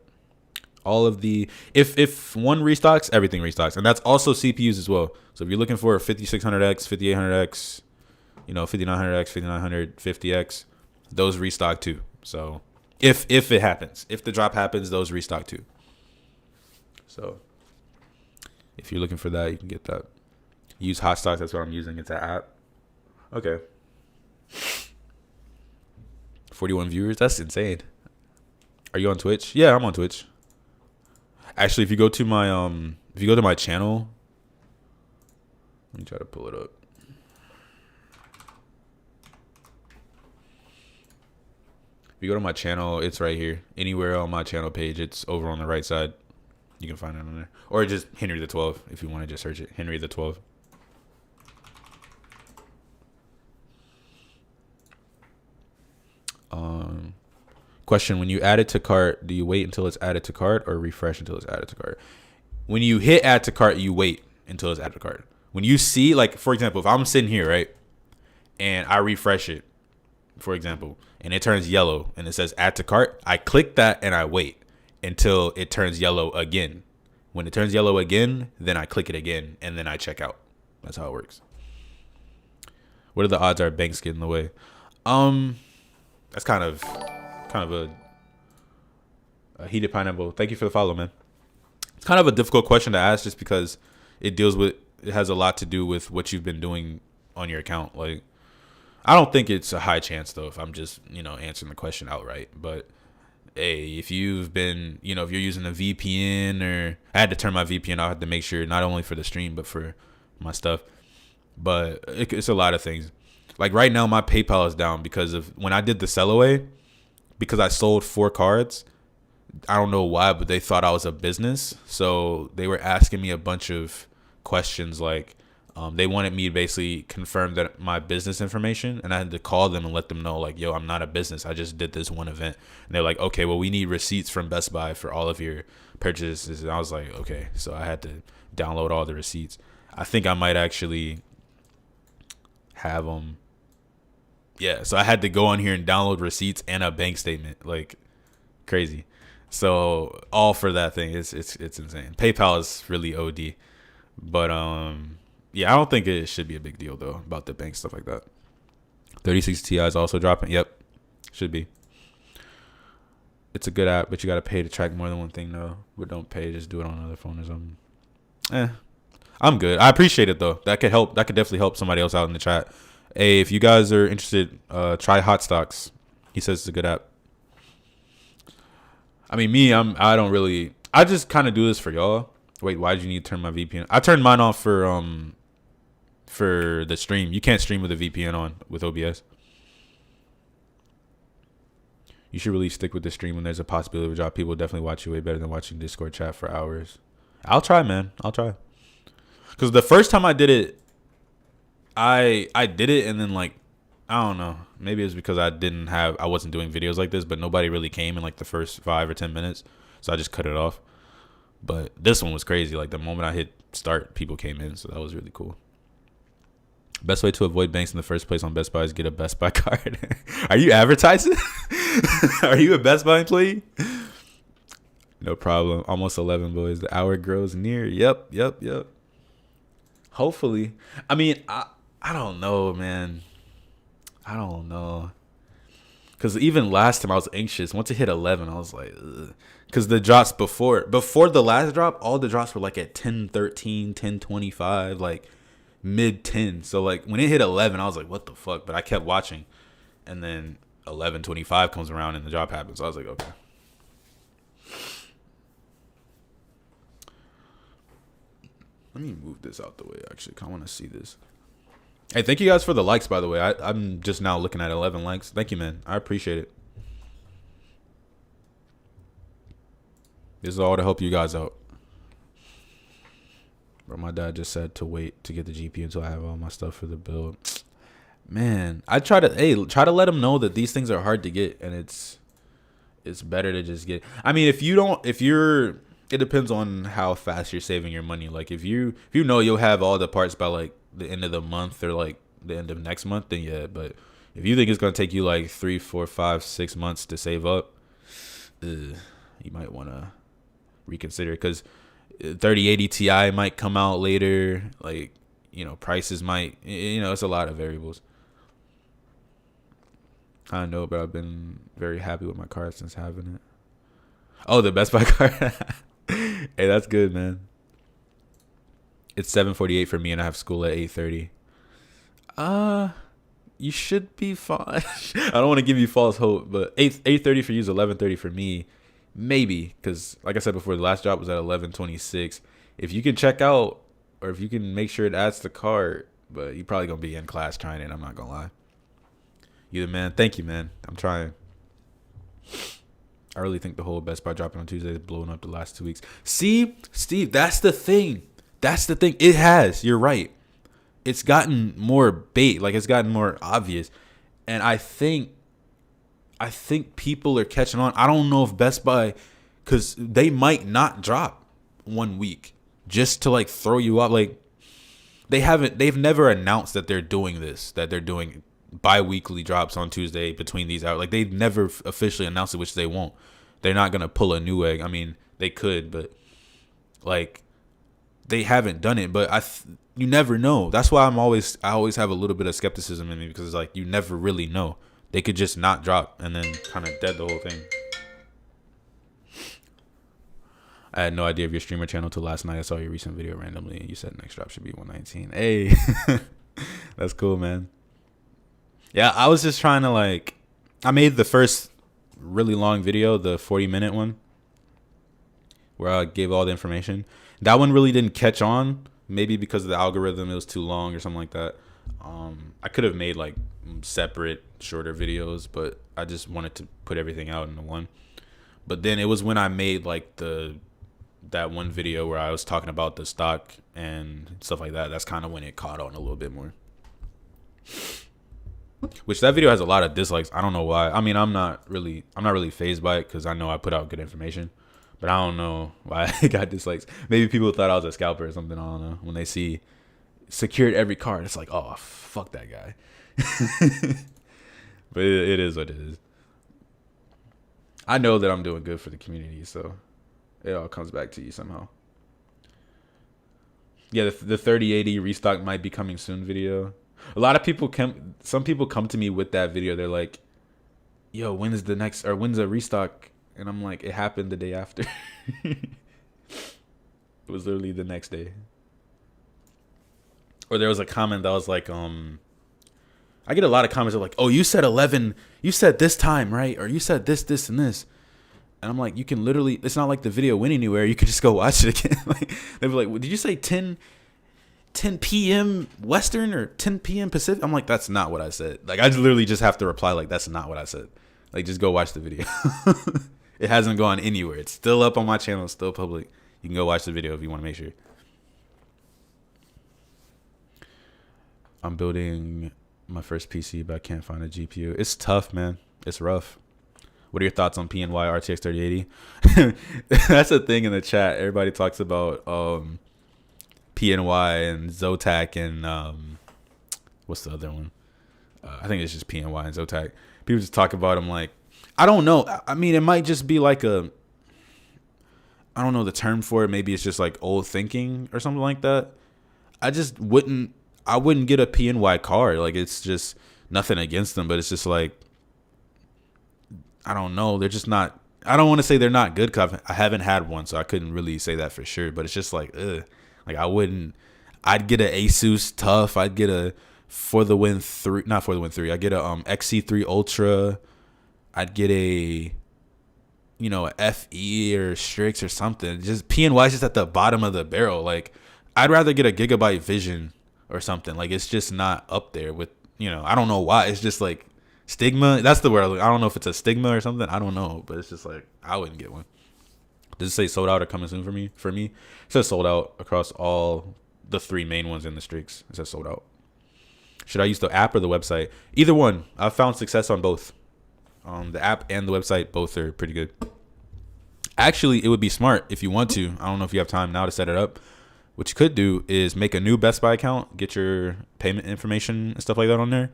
All of the if one restocks, everything restocks, and that's also CPUs as well. So if you're looking for a 5600X, 5800X, 5900X, 5900, 50X, those restock too. So if it happens, if the drop happens, those restock too. So if you're looking for that, you can get that. Use Hot Stocks. That's what I'm using. It's an app. Okay. 41 viewers. That's insane. Are you on Twitch? Yeah, I'm on Twitch. Actually, if you go to my channel, let me try to pull it up. If you go to my channel, it's right here. Anywhere on my channel page, it's over on the right side. You can find it on there. Or just Henry the 12 if you want to just search it. Henry the 12. Question: when you add it to cart, do you wait until it's added to cart or refresh until it's added to cart? When you hit add to cart, you wait until it's added to cart. When you see, like, for example, if I'm sitting here, right, and I refresh it, for example, and it turns yellow and it says add to cart, I click that and I wait until it turns yellow again. When it turns yellow again, then I click it again and then I check out. That's how it works. What are the odds our banks get in the way? That's kind of a heated pineapple. Thank you for the follow, man. It's kind of a difficult question to ask just because it has a lot to do with what you've been doing on your account. Like, I don't think it's a high chance though if I'm just, answering the question outright, but hey, if you've been, if you're using a VPN, or I had to turn my VPN off. I had to make sure, not only for the stream but for my stuff. But it's a lot of things. Like right now, my PayPal is down because of when I did the sell away, because I sold 4 cards. I don't know why, but they thought I was a business. So they were asking me a bunch of questions. Like they wanted me to basically confirm that my business information, and I had to call them and let them know, like, yo, I'm not a business. I just did this one event. And they're like, okay, well, we need receipts from Best Buy for all of your purchases. And I was like, okay. So I had to download all the receipts. I think I might actually have them. Yeah, so I had to go on here and download receipts and a bank statement. Like, crazy. So all for that thing. It's insane. PayPal is really OD. But yeah, I don't think it should be a big deal though about the bank stuff like that. 36 Ti is also dropping. Yep, should be. It's a good app, but you gotta pay to track more than one thing though. But don't pay, just do it on another phone or something. I'm good. I appreciate it though. That could help. That could definitely help somebody else out in the chat. Hey, if you guys are interested, try Hot Stocks. He says it's a good app. I mean, I don't really. I just kind of do this for y'all. Wait, why did you need to turn my VPN? I turned mine off for the stream. You can't stream with a VPN on with OBS. You should really stick with the stream when there's a possibility of a drop. People definitely watch you way better than watching Discord chat for hours. I'll try, man. I'll try. Because the first time I did it, I did it, and then like, I don't know. Maybe it was because I wasn't doing videos like this, but nobody really came in like the first 5 or 10 minutes. So I just cut it off. But this one was crazy. Like the moment I hit start, people came in. So that was really cool. Best way to avoid banks in the first place on Best Buy is get a Best Buy card. Are you advertising? Are you a Best Buy employee? No problem. Almost 11, boys. The hour grows near. Yep. Hopefully. I mean, I don't know, man. I don't know. Because even last time I was anxious. Once it hit 11, I was like, ugh. Because the drops before the last drop, all the drops were like at 10:13, 10:25, like mid 10. So like when it hit 11, I was like, what the fuck? But I kept watching. And then 11:25 comes around and the drop happens. So I was like, okay. Let me move this out the way, actually. I want to see this. Hey, thank you guys for the likes, by the way. I'm just now looking at 11 likes. Thank you, man. I appreciate it. This is all to help you guys out. Bro, my dad just said to wait to get the GPU until I have all my stuff for the build. Man, I try to let him know that these things are hard to get, and it's better to just get. I mean, it depends on how fast you're saving your money. Like if you know you'll have all the parts by like the end of the month or like the end of next month, then yeah. But if you think it's gonna take you like 3, 4, 5, 6 months to save up, you might wanna reconsider, because 3080 Ti might come out later. Like, prices might, it's a lot of variables. I know, but I've been very happy with my card since having it. Oh, the Best Buy card. Hey, that's good, man. It's 7:48 for me, and I have school at 8:30. You should be fine. I don't want to give you false hope, but 8:30 for you is 11:30 for me. Maybe, because like I said before, the last drop was at 11:26. If you can check out, or if you can make sure it adds the card, but you're probably gonna be in class trying it. I'm not gonna lie. Either, man. Thank you, man. I'm trying. I really think the whole Best Buy dropping on Tuesday is blowing up the last 2 weeks. See, Steve, that's the thing. It has. You're right. It's gotten more bait. Like, it's gotten more obvious. And I think people are catching on. I don't know if Best Buy, because they might not drop 1 week just to like throw you off. Like, they've never announced that they're doing this, that they're doing bi-weekly drops on Tuesday between these hours. Like, they've never officially announced it, which they won't. They're not gonna pull a new egg. I mean, they could, but like, they haven't done it. But you never know. That's why I always have a little bit of skepticism in me, because it's like, you never really know. They could just not drop and then kind of dead the whole thing. I had no idea of your streamer channel till last night. I saw your recent video randomly, and you said next drop should be 119. Hey, that's cool, man. Yeah, I was just trying to I made the first really long video, the 40-minute one, where I gave all the information. That one really didn't catch on. Maybe because of the algorithm, it was too long or something like that. I could have made like separate, shorter videos, but I just wanted to put everything out into one. But then it was when I made like that one video where I was talking about the stock and stuff like that. That's kind of when it caught on a little bit more. Which that video has a lot of dislikes. I don't know why. I mean, I'm not really fazed by it because I know I put out good information. But I don't know why it got dislikes. Maybe people thought I was a scalper or something. I don't know. When they see secured every card, it's like, oh, fuck that guy. But it is what it is. I know that I'm doing good for the community, so it all comes back to you somehow. Yeah, the 3080 restock might be coming soon video. A lot of people some people come to me with that video. They're like, yo, when's the restock? And I'm like, it happened the day after. It was literally the next day. Or there was a comment that was like, I get a lot of comments that are like, oh, you said 11, you said this time, right? Or you said this, and this. And I'm like, you can literally, it's not like the video went anywhere. You could just go watch it again. Like, they'd be like, well, did you say 10 p.m. Western or 10 p.m. Pacific? I'm like, that's not what I said. Like, I literally just have to reply like, that's not what I said. Like, just go watch the video. It hasn't gone anywhere. It's still up on my channel. It's still public. You can go watch the video if you want to make sure. I'm building my first PC, but I can't find a GPU. It's tough, man. It's rough. What are your thoughts on PNY RTX 3080? That's a thing in the chat. Everybody talks about PNY and Zotac and what's the other one? I think it's just PNY and Zotac. People just talk about them like, I don't know. I mean, it might just be like I don't know the term for it. Maybe it's just like old thinking or something like that. I wouldn't get a PNY card. Like, it's just nothing against them, but it's just like, I don't know. They're just not, I don't want to say they're not good because I haven't had one, so I couldn't really say that for sure. But it's just like, ugh. Like, I'd get an Asus Tough. I'd get a For the Win 3. I'd get a XC3 Ultra. I'd get a FE or Strix or something. Just PNY is just at the bottom of the barrel. Like, I'd rather get a Gigabyte Vision or something. Like, it's just not up there with, I don't know why. It's just like stigma. That's the word. I don't know if it's a stigma or something. I don't know, but it's just like, I wouldn't get one. Does it say sold out or coming soon for me? It says sold out across all the 3 main ones in the streaks. It says sold out. Should I use the app or the website? Either one. I've found success on both. The app and the website, both are pretty good. Actually, it would be smart if you want to. I don't know if you have time now to set it up. What you could do is make a new Best Buy account, get your payment information and stuff like that on there.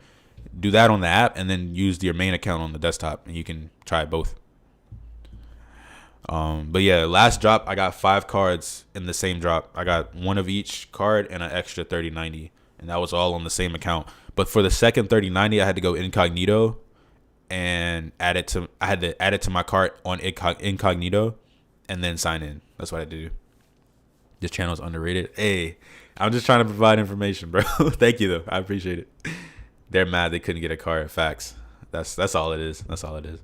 Do that on the app, and then use your main account on the desktop, and you can try both. But yeah, last drop, I got 5 cards in the same drop. I got one of each card and an extra 3090, and that was all on the same account. But for the second 3090, I had to go incognito and add it to my cart on incognito and then sign in. That's what I had to do. This channel is underrated. Hey, I'm just trying to provide information, bro. Thank you though. I appreciate it. They're mad they couldn't get a card. Facts. That's all it is. That's all it is.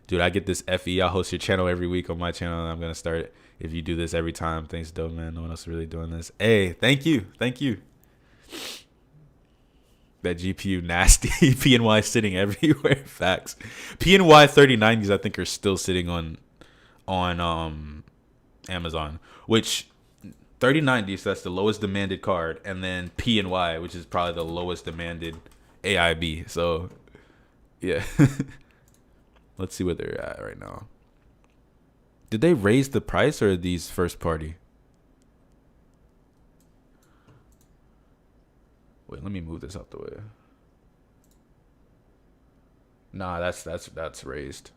Dude, I get this FE. I'll host your channel every week on my channel. And I'm going to start it if you do this every time. Thanks, dope, man. No one else is really doing this. Hey, thank you. Thank you. That GPU nasty. PNY sitting everywhere. Facts. PNY 3090s, I think, are still sitting on Amazon, which 3090s, that's the lowest demanded card. And then PNY, which is probably the lowest demanded AIB. So, yeah. Let's see where they're at right now. Did they raise the price or are these first party? Wait, let me move this out the way. Nah, that's raised.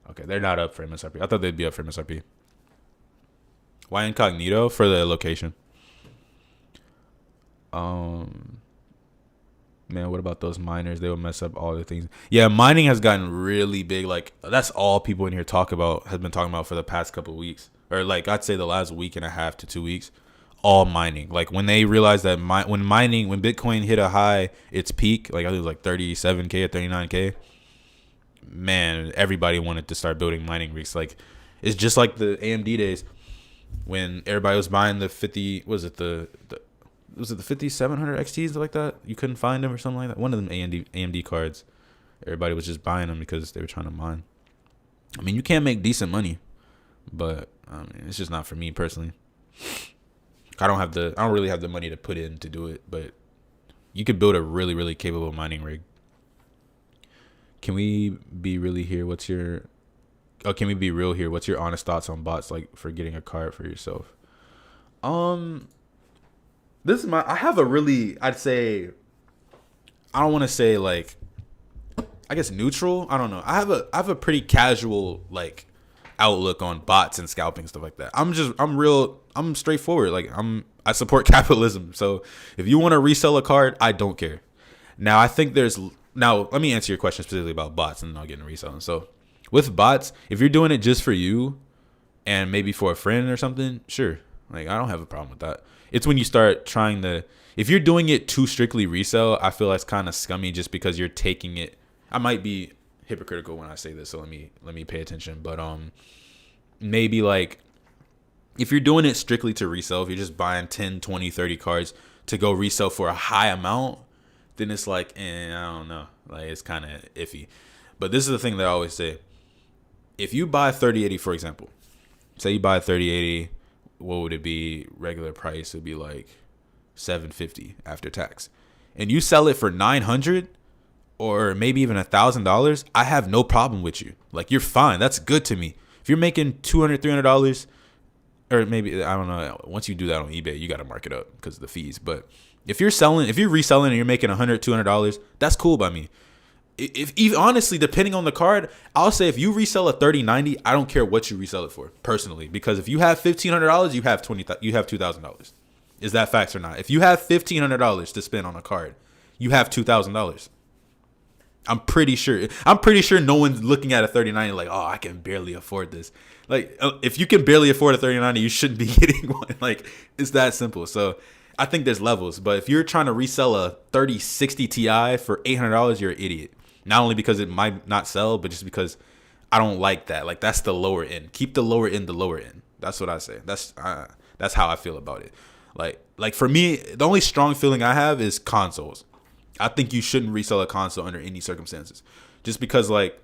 Okay, they're not up for MSRP. I thought they'd be up for MSRP. Why incognito? For the location. Man, what about those miners? They will mess up all the things. Yeah, mining has gotten really big. Like, that's all people in here have been talking about for the past couple of weeks. Or, like, I'd say the last week and a half to 2 weeks. All mining. Like, when they realized that when Bitcoin hit a high, its peak, like, I think it was like 37K or 39K. man, everybody wanted to start building mining rigs. Like, it's just like the AMD days when everybody was buying the 50. Was it the 5700 XTs like that? You couldn't find them or something like that. One of them AMD cards. Everybody was just buying them because they were trying to mine. I mean, you can make decent money, but I mean, it's just not for me personally. I don't really have the money to put in to do it, but you could build a really, really capable mining rig. Can we be really here? Can we be real here? What's your honest thoughts on bots, like for getting a card for yourself? I have a really, I'd say, I don't want to say like, I guess neutral. I don't know. I have a pretty casual like outlook on bots and scalping, stuff like that. I'm straightforward. Like I support capitalism. So if you want to resell a card, I don't care. Now let me answer your question specifically about bots, and then I'll get into reselling. So with bots, if you're doing it just for you and maybe for a friend or something, sure. Like, I don't have a problem with that. It's when you start if you're doing it too strictly resell, I feel that's kind of scummy just because you're taking it. I might be hypocritical when I say this, so let me pay attention. But maybe like if you're doing it strictly to resell, if you're just buying 10, 20, 30 cards to go resell for a high amount, then it's like, I don't know. Like, it's kind of iffy. But this is the thing that I always say. If you buy 3080, for example, say you buy 3080, what would it be? Regular price would be like $750 after tax. And you sell it for $900 or maybe even $1,000, I have no problem with you. Like, you're fine. That's good to me. If you're making $200, $300, or maybe, I don't know, once you do that on eBay, you got to mark it up because of the fees. But if you're reselling and you're making $100, $200, that's cool by me. If honestly, depending on the card, I'll say if you resell a 3090, I don't care what you resell it for personally, because if you have $1,500, you have $2,000. Is that facts or not? If you have $1,500 to spend on a card, you have $2,000. I'm pretty sure no one's looking at a 3090 like, oh, I can barely afford this. Like, if you can barely afford a 3090, you shouldn't be getting one. Like, it's that simple. So I think there's levels, but if you're trying to resell a 3060 Ti for $800, you're an idiot. Not only because it might not sell, but just because I don't like that. Like, that's the lower end. Keep the lower end the lower end. That's what I say. That's how I feel about it. Like for me, the only strong feeling I have is consoles. I think you shouldn't resell a console under any circumstances, just because like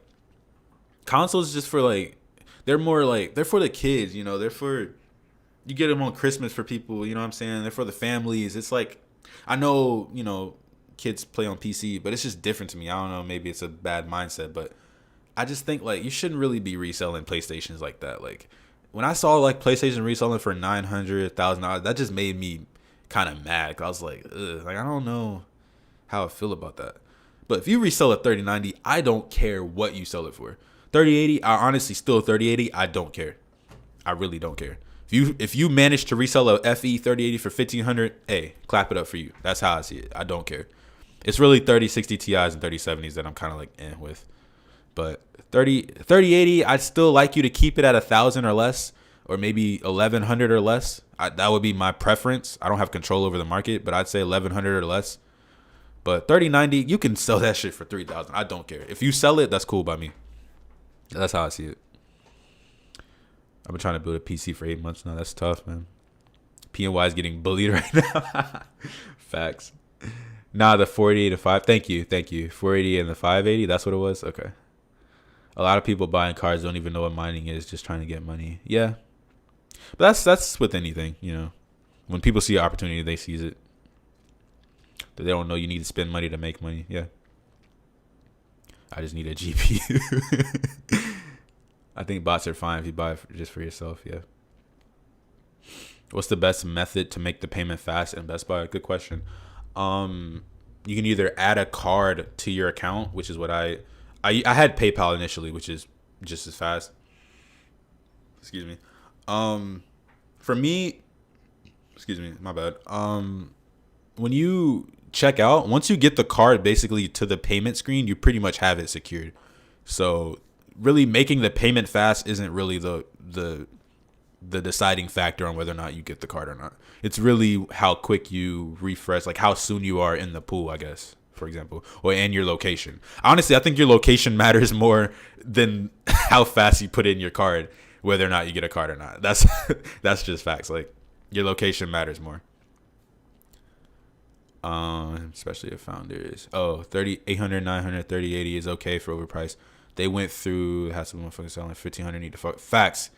consoles just for like they're for the kids. You know, you get them on Christmas for people. You know what I'm saying? They're for the families. It's like, I know, you know, kids play on PC, but it's just different to me. I don't know, maybe it's a bad mindset, but I just think like you shouldn't really be reselling PlayStations like that. Like, when I saw like PlayStation reselling for $900, $1,000, that just made me kind of mad. 'Cause I was like, ugh, like, I don't know how I feel about that. But if you resell a 3090, I don't care what you sell it for. 3080, I honestly still 3080, I don't care. I really don't care. If you manage to resell a FE 3080 for $1,500, hey, clap it up for you. That's how I see it. I don't care. It's really 3060 Ti's and 3070s that I'm kind of like with. But 3080, I'd still like you to keep it at 1,000 or less, or maybe 1,100 or less. That would be my preference. I don't have control over the market, but I'd say 1,100 or less. But 3090, you can sell that shit for 3,000. I don't care. If you sell it, that's cool by me. That's how I see it. I've been trying to build a PC for 8 months now. That's tough, man. PNY is getting bullied right now. Facts. Nah, the 480 to 5. Thank you. 480 and the 580. That's what it was. Okay. A lot of people buying cards don't even know what mining is, just trying to get money. Yeah. But that's with anything, you know. When people see an opportunity, they seize it. They don't know you need to spend money to make money. Yeah. I just need a GPU. I think bots are fine if you buy it just for yourself. Yeah. What's the best method to make the payment fast in Best Buy? Good question. You can either add a card to your account, which is what I had PayPal initially, which is just as fast. Excuse me. For me, excuse me, my bad. When you check out, once you get the card basically to the payment screen, you pretty much have it secured. So really making the payment fast isn't really the deciding factor on whether or not you get the card or not. It's really how quick you refresh, like how soon you are in the pool, I guess, for example, or and your location. Honestly, I think your location matters more than how fast you put in your card, whether or not you get a card or not. That's that's just facts. Like your location matters more. Especially if founders. 800, 900, 3080 is okay for overpriced. They went through has some motherfuckers selling 1500 need to fuck facts.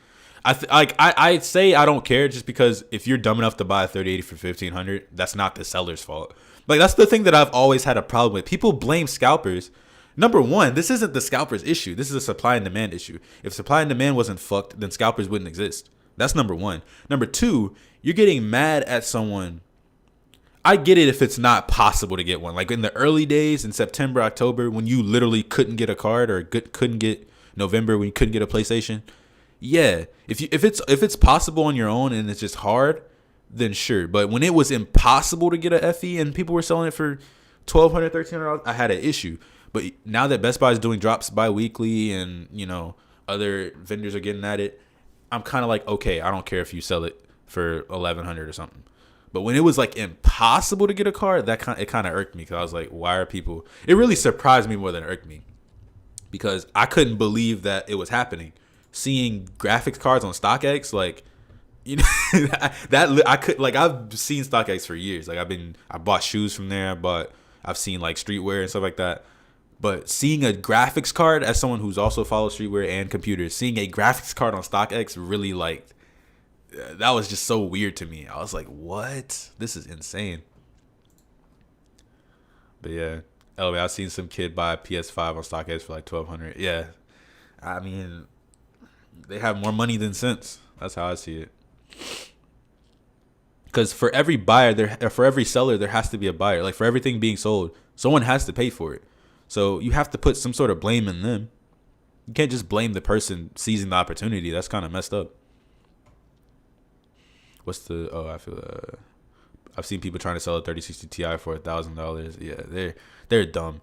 I say I don't care just because if you're dumb enough to buy a 3080 for 1500, that's not the seller's fault. Like that's the thing that I've always had a problem with. People blame scalpers. Number one, this isn't the scalper's issue. This is a supply and demand issue. If supply and demand wasn't fucked, then scalpers wouldn't exist. That's number one. Number two, you're getting mad at someone. I get it if it's not possible to get one. Like in the early days in September, October, when you literally couldn't get a card, or couldn't get November when you couldn't get a PlayStation. Yeah, if it's possible on your own and it's just hard, then sure. But when it was impossible to get a FE and people were selling it for $1,200, $1,300, I had an issue. But now that Best Buy is doing drops bi-weekly and, you know, other vendors are getting at it, I'm kind of like, okay, I don't care if you sell it for $1,100 or something. But when it was like impossible to get a card, it kind of irked me because I was like, why are people? It really surprised me more than it irked me because I couldn't believe that it was happening. Seeing graphics cards on StockX, like, you know, I've seen StockX for years. Like I bought shoes from there. I've seen like streetwear and stuff like that. But seeing a graphics card, as someone who's also followed streetwear and computers, seeing a graphics card on StockX really like, that was just so weird to me. I was like, what? This is insane. But yeah, anyway, I've seen some kid buy a PS5 on StockX for like $1,200. Yeah, I mean, they have more money than sense. That's how I see it. Because for every buyer, for every seller, there has to be a buyer. Like for everything being sold, someone has to pay for it. So you have to put some sort of blame in them. You can't just blame the person seizing the opportunity. That's kind of messed up. I've seen people trying to sell a 3060 Ti for $1,000. Yeah, they're dumb.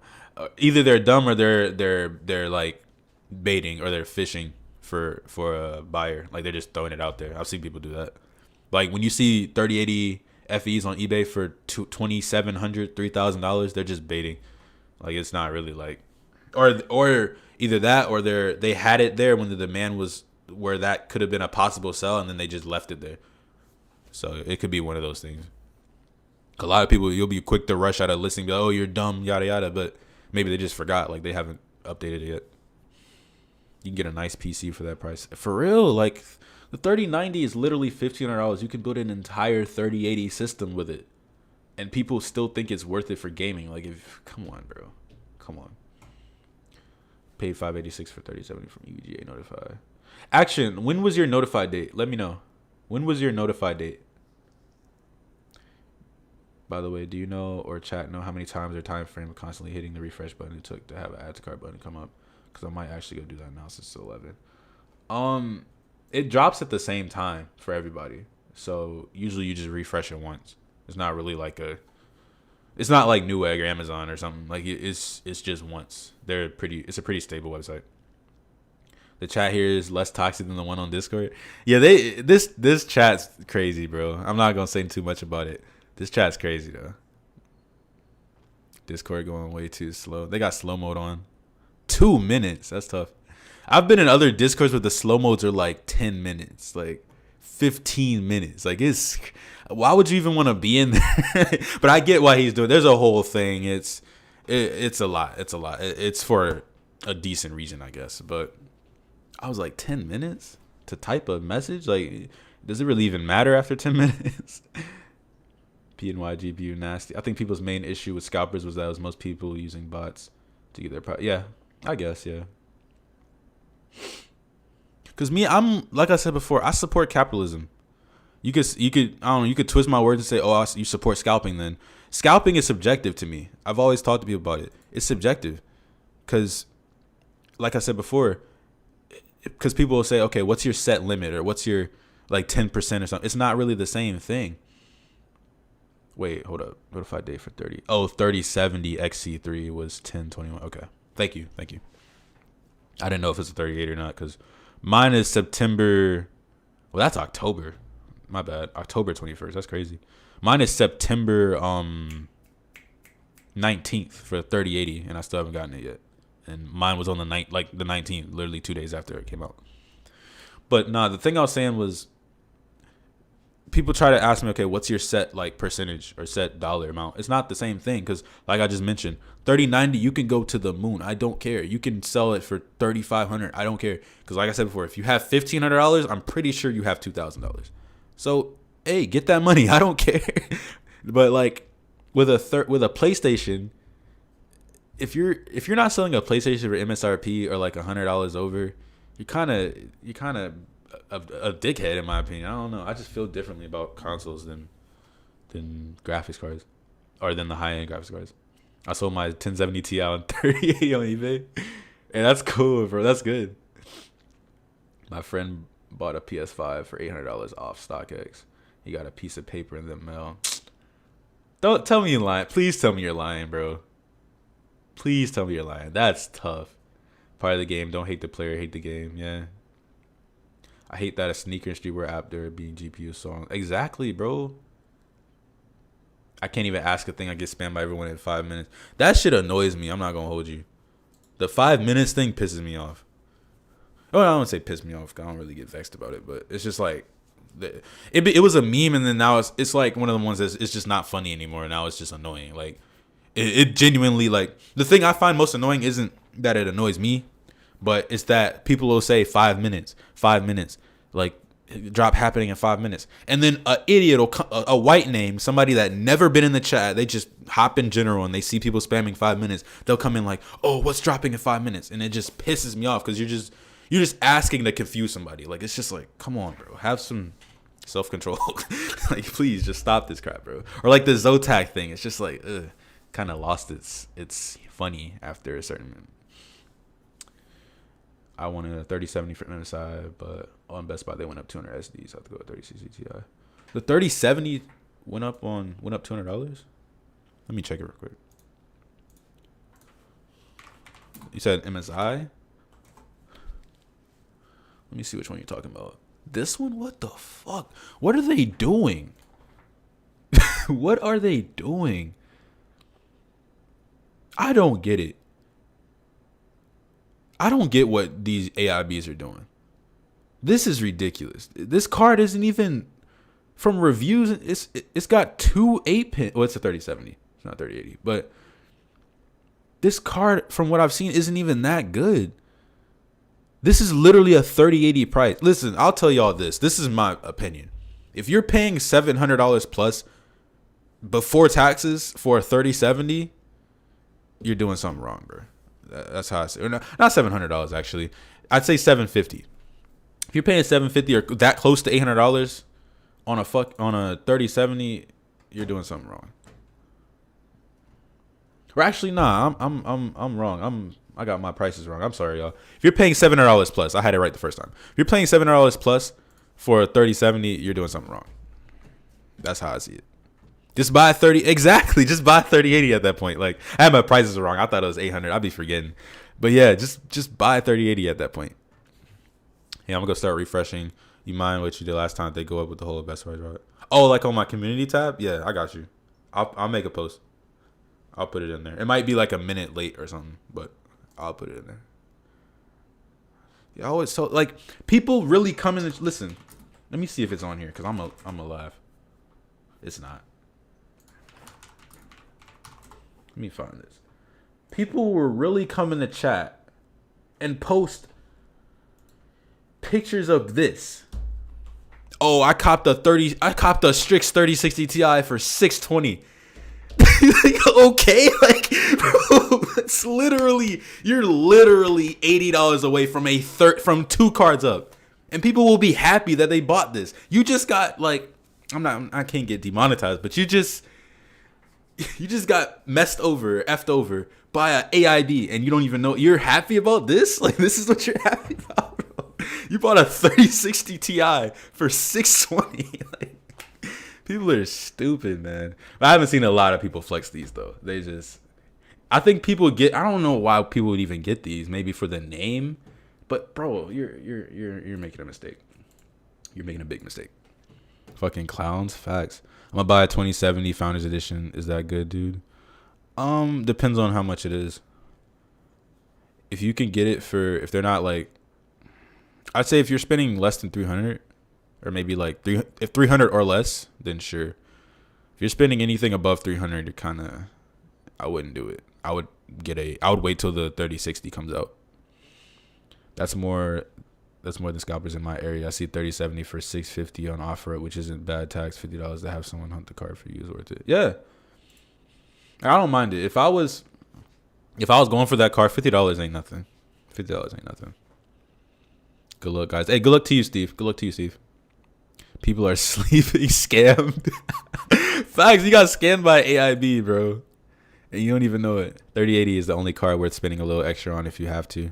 Either they're dumb or they're like baiting or they're fishing for a buyer. Like they're just throwing it out there. I've seen people do that. Like when you see 3080 FEs on eBay for $2,700, $3,000, they're just baiting. Like it's not really like, or either that or they had it there when the demand was where that could have been a possible sell, and then they just left it there. So it could be one of those things. A lot of people, you'll be quick to rush out a listing, be like, oh, you're dumb, yada yada, but maybe they just forgot, like they haven't updated it yet. You can get a nice PC for that price. For real, like the 3090 is literally $1,500. You can build an entire 3080 system with it, and people still think it's worth it for gaming. Like, come on, bro, come on. Paid $586 for 3070 from EVGA Notify. Action. When was your notify date? Let me know. When was your notify date? By the way, do you know or chat know how many times or time frame of constantly hitting the refresh button it took to have an add to cart button come up? Because I might actually go do that now since it's 11. It drops at the same time for everybody. So usually you just refresh it once. It's not really like it's not like Newegg or Amazon or something. Like it's just once. It's a pretty stable website. The chat here is less toxic than the one on Discord. Yeah, this chat's crazy, bro. I'm not gonna say too much about it. This chat's crazy though. Discord going way too slow. They got slow mode on. 2 minutes. That's tough. I've been in other Discords where the slow modes are like 10 minutes, like 15 minutes. Like why would you even want to be in there? But I get why he's doing. There's a whole thing. It's a lot. It's a lot. It's for a decent reason, I guess. But I was like, 10 minutes to type a message? Like, does it really even matter after 10 minutes? PNY GPU nasty. I think people's main issue with scalpers was that it was most people using bots to get their product. Yeah, I guess, yeah. Because I'm like I said before, I support capitalism. You could I don't know, you could twist my words and say, oh, you support scalping then. Scalping is subjective to me. I've always talked to people about it. It's subjective. Because, like I said before, because people will say, okay, what's your set limit or what's your like 10% or something? It's not really the same thing. Wait, hold up. Notified date for 30. Oh, 3070 XC3 was 1021. Okay. Thank you. I didn't know if it's a 38 or not because mine is September. Well, that's October. My bad. October 21st. That's crazy. Mine is September 19th for 3080, and I still haven't gotten it yet. And mine was on the 19th, literally 2 days after it came out. But nah, the thing I was saying was, people try to ask me, okay, what's your set like percentage or set dollar amount? It's not the same thing, because like I just mentioned, 3090, you can go to the moon. I don't care. You can sell it for 3,500. I don't care, because like I said before, if you have $1,500, I'm pretty sure you have $2,000. So hey, get that money. I don't care. But like with a PlayStation, if you're not selling a PlayStation for MSRP or like $100 over, you're kind of a dickhead, in my opinion. I don't know. I just feel differently about consoles than graphics cards, or than the high end graphics cards. I sold my 1070 Ti on 3080 on eBay, and that's cool, bro. That's good. My friend bought a PS5 for $800 off StockX. He got a piece of paper in the mail. Don't tell me you're lying. Please tell me you're lying, bro. Please tell me you're lying. That's tough. Part of the game. Don't hate the player, hate the game. Yeah. I hate that a sneaker and streetwear app there being GPU song. Exactly, bro. I can't even ask a thing. I get spammed by everyone in 5 minutes. That shit annoys me. I'm not gonna hold you. The 5 minutes thing pisses me off. Oh, I don't say piss me off, 'cause I don't really get vexed about it, but it's just like it was a meme, and then now it's like one of the ones that's it's just not funny anymore. Now it's just annoying. Like it genuinely, like, the thing I find most annoying isn't that it annoys me, but it's that people will say 5 minutes, like drop happening in 5 minutes, and then a idiot will a white name, somebody that never been in the chat, they just hop in general and they see people spamming 5 minutes, they'll come in like, oh, what's dropping in 5 minutes, and it just pisses me off, because you're just asking to confuse somebody. Like, it's just like, come on, bro, have some self-control. Like, please just stop this crap, bro. Or like the Zotac thing, it's just like, kind of lost its funny after a certain. I wanted a 3070 for MSI, but on Best Buy they went up 200 SDs. So I have to go with 3060 Ti. The 3070 went up $200. Let me check it real quick. You said MSI? Let me see which one you're talking about. This one? What the fuck? What are they doing? What are they doing? I don't get it. I don't get what these AIBs are doing. This is ridiculous. This card isn't even, from reviews, it's got two 8-pin. Well, it's a 3070. It's not 3080. But this card, from what I've seen, isn't even that good. This is literally a 3080 price. Listen, I'll tell y'all this. This is my opinion. If you're paying $700 plus before taxes for a 3070, you're doing something wrong, bro. That's how I say it. Not $700 actually. I'd say $750. If you're paying $750 or that close to $800 on a 3070, you're doing something wrong. Or actually, nah, I'm wrong. I got my prices wrong. I'm sorry, y'all. If you're paying $700 plus, I had it right the first time. If you're paying $700 plus for a 3070, you're doing something wrong. That's how I see it. Just buy 30. Exactly. Just buy 3080 at that point. Like, I had my prices wrong. I thought it was 800. I'd be forgetting. But yeah, just buy 3080 at that point. Yeah, I'm gonna go start refreshing. You mind what you did last time? They go up with the whole Best Buy, right? Oh, like on my community tab? Yeah, I got you. I'll make a post. I'll put it in there. It might be like a minute late or something, but I'll put it in there. Yeah, I always told, like, people really come in and listen. Let me see if it's on here, because I'm alive. It's not. Let me find this. People will really come in the chat and post pictures of this. Oh, I copped a Strix 3060 Ti for $620. Like, okay, like, bro, it's literally, you're literally $80 away from from 2 cards up, and people will be happy that they bought this. You just got, like, I can't get demonetized, but you just got effed over by an AIB, and you don't even know. You're happy about this? Like, this is what you're happy about, bro? You bought a 3060 Ti for $620. Like, people are stupid, man. I haven't seen a lot of people flex these though. I think people I don't know why people would even get these. Maybe for the name, but bro, you're making a mistake. You're making a big mistake. Fucking clowns. Facts. I'm gonna buy a 2070 Founders Edition. Is that good, dude? Depends on how much it is. If you can get it for, if they're not like, I'd say if you're spending less than 300, or maybe like if 300 or less, then sure. If you're spending anything above 300, you're kind of, I wouldn't do it. I would wait till the 3060 comes out. That's more than scalpers in my area. I see 3070 for 650 on offer, which isn't bad tax. $50 to have someone hunt the card for you is worth it. Yeah, I don't mind it. If I was going for that car, $50 ain't nothing. $50 ain't nothing. Good luck, guys. Hey, good luck to you, Steve. Good luck to you, Steve. People are sleeping, scammed. Facts, you got scammed by AIB, bro. And you don't even know it. 3080 is the only car worth spending a little extra on if you have to.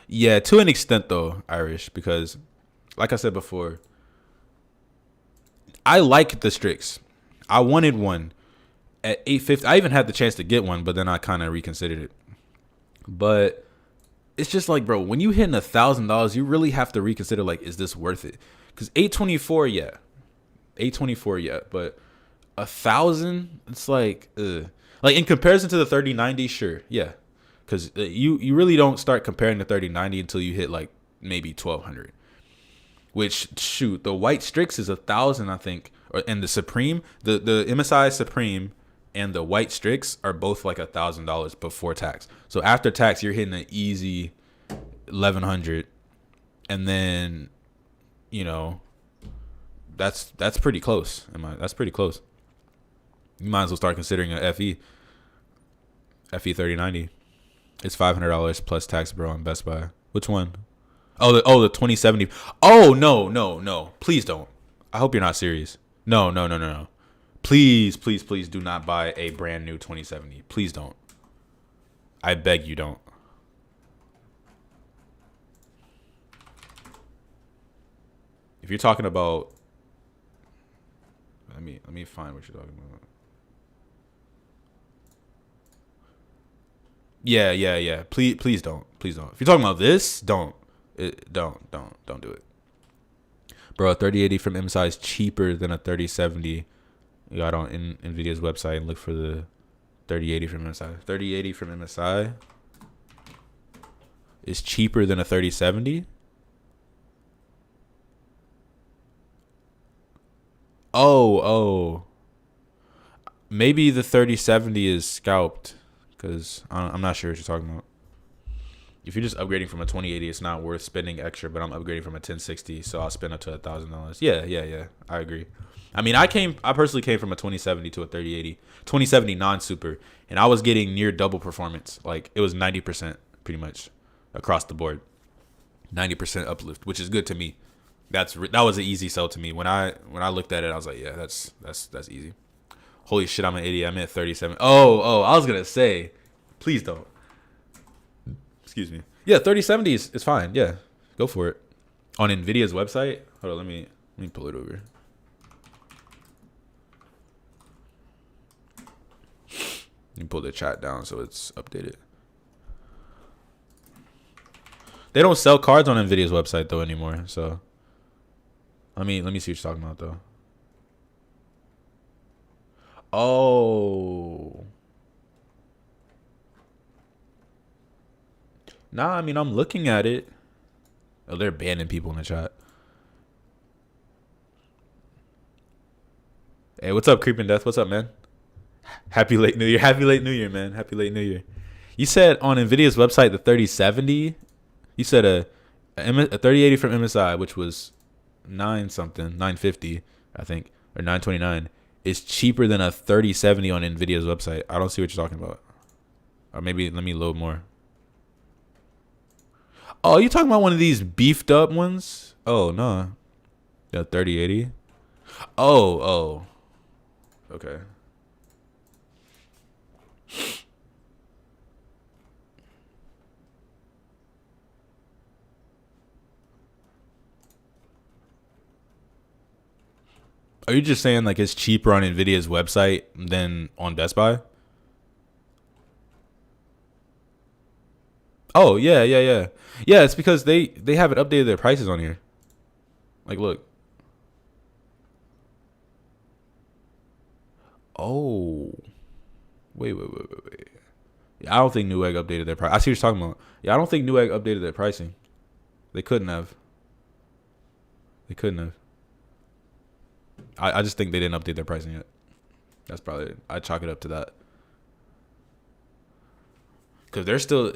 Yeah, to an extent though, Irish, because like I said before, I like the Strix. I wanted one at 850. I even had the chance to get one, but then I kind of reconsidered it. But it's just like, bro, when you hit $1,000, you really have to reconsider, like, is this worth it? Because 824, yeah, but 1,000, it's like, like in comparison to the 3090, sure, yeah, because you really don't start comparing the 3090 until you hit like maybe 1,200. Which, shoot, the white Strix is 1,000, I think, and the Supreme, the MSI Supreme and the white Strix are both like $1,000 before tax. So after tax, you're hitting an easy 1,100, and then, you know, that's pretty close. That's pretty close. You might as well start considering a FE 3090. It's $500 plus tax, bro, on Best Buy. Which one? Oh, the 2070. Oh, no. Please don't. I hope you're not serious. No. Please do not buy a brand new 2070. Please don't. I beg you don't. If you're talking about, let me find what you're talking about. Yeah. Please don't. If you're talking about this, don't do it. Bro, a 3080 from MSI is cheaper than a 3070. You got on Nvidia's website and look for the 3080 from MSI. 3080 from MSI is cheaper than a 3070. Oh. Maybe the 3070 is scalped, because I'm not sure what you're talking about. If you're just upgrading from a 2080, it's not worth spending extra, but I'm upgrading from a 1060, so I'll spend up to $1,000. Yeah. I agree. I mean, I personally came from a 2070 to a 3080. 2070 non-super, and I was getting near double performance. Like, it was 90% pretty much across the board. 90% uplift, which is good to me. That was an easy sell to me. When I looked at it, I was like, yeah, that's easy. Holy shit, I'm an idiot. I'm at 37. Oh, I was gonna say, please don't. Excuse me. Yeah, 3070 is fine. Yeah, go for it. On Nvidia's website. Hold on, let me pull it over. Let me pull the chat down so it's updated. They don't sell cards on Nvidia's website though anymore. So let me see what you're talking about though. Oh. Nah, I mean, I'm looking at it. Oh, they're banning people in the chat. Hey, what's up, Creeping Death? What's up, man? Happy late New Year. Happy late New Year, man. Happy late New Year. You said on Nvidia's website the 3070. You said a 3080 from MSI, which was 950, I think, or 929, is cheaper than a 3070 on Nvidia's website. I don't see what you're talking about. Or maybe let me load more. Oh, you talking about one of these beefed up ones? Oh, no. The 3080? Oh. Okay. Are you just saying like it's cheaper on Nvidia's website than on Best Buy? Oh, yeah. Yeah, it's because they haven't updated their prices on here. Like, look. Oh. Wait. Yeah, I don't think Newegg updated their price. I see what you're talking about. Yeah, I don't think Newegg updated their pricing. They couldn't have. I just think they didn't update their pricing yet. That's probably it. I chalk it up to that. Because they're still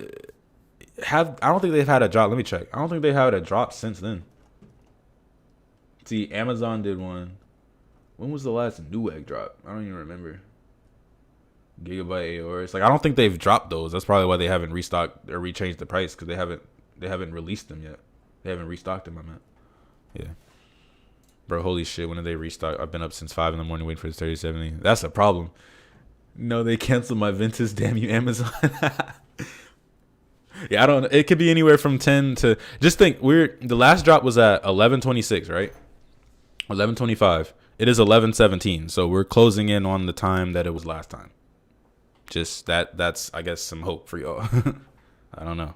I don't think they've had a drop. Let me check. I don't think they had a drop since then. See, Amazon did one. When was the last Newegg drop? I don't even remember. Gigabyte Aorus. Like, I don't think they've dropped those. That's probably why they haven't restocked or rechanged the price, because they haven't released them yet. They haven't restocked them, I meant. Yeah. Bro, holy shit, when did they restock? I've been up since 5 in the morning waiting for the 3070. That's a problem. No, they canceled my Ventus, damn you, Amazon. Yeah, I don't know. It could be anywhere from 10 to, just think, the last drop was at 11:26, right? 11:25. It is 11:17, so we're closing in on the time that it was last time. Just that's I guess some hope for y'all. I don't know.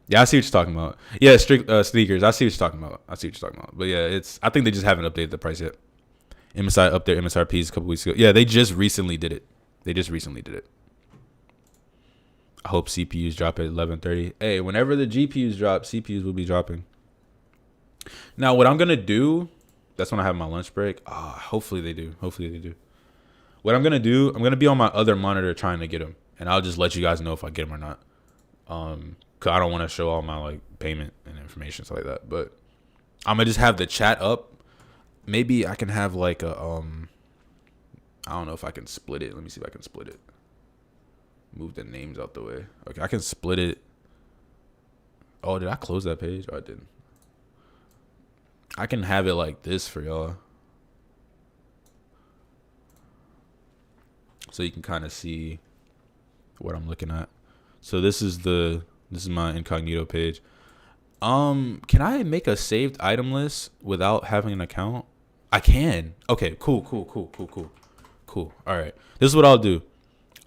Yeah, I see what you're talking about. Yeah, sneakers. I see what you're talking about. But yeah, I think they just haven't updated the price yet. MSI up their MSRPs a couple weeks ago. Yeah, they just recently did it. I hope CPUs drop at 11:30. Hey, whenever the GPUs drop, CPUs will be dropping. Now, what I'm gonna do, that's when I have my lunch break. Hopefully they do. What I'm gonna do, I'm gonna be on my other monitor trying to get them, and I'll just let you guys know if I get them or not. Cause I don't want to show all my like payment and information, stuff like that. But I'm gonna just have the chat up. Maybe I can have like a I don't know if I can split it. Let me see if I can split it. Move the names out the way. Okay, I can split it. Oh, did I close that page? Oh, I didn't. I can have it like this for y'all, so you can kind of see what I'm looking at. So this is my incognito page. Can I make a saved item list without having an account? I can. Okay, cool. All right. This is what I'll do.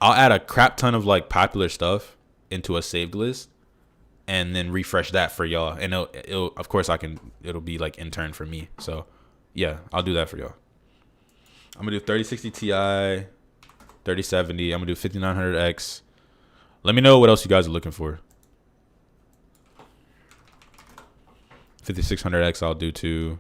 I'll add a crap ton of like popular stuff into a saved list and then refresh that for y'all. And it'll of course it'll be like in turn for me. So yeah, I'll do that for y'all. I'm gonna do 3060 Ti, 3070. I'm gonna do 5900X. Let me know what else you guys are looking for. 5600X I'll do too.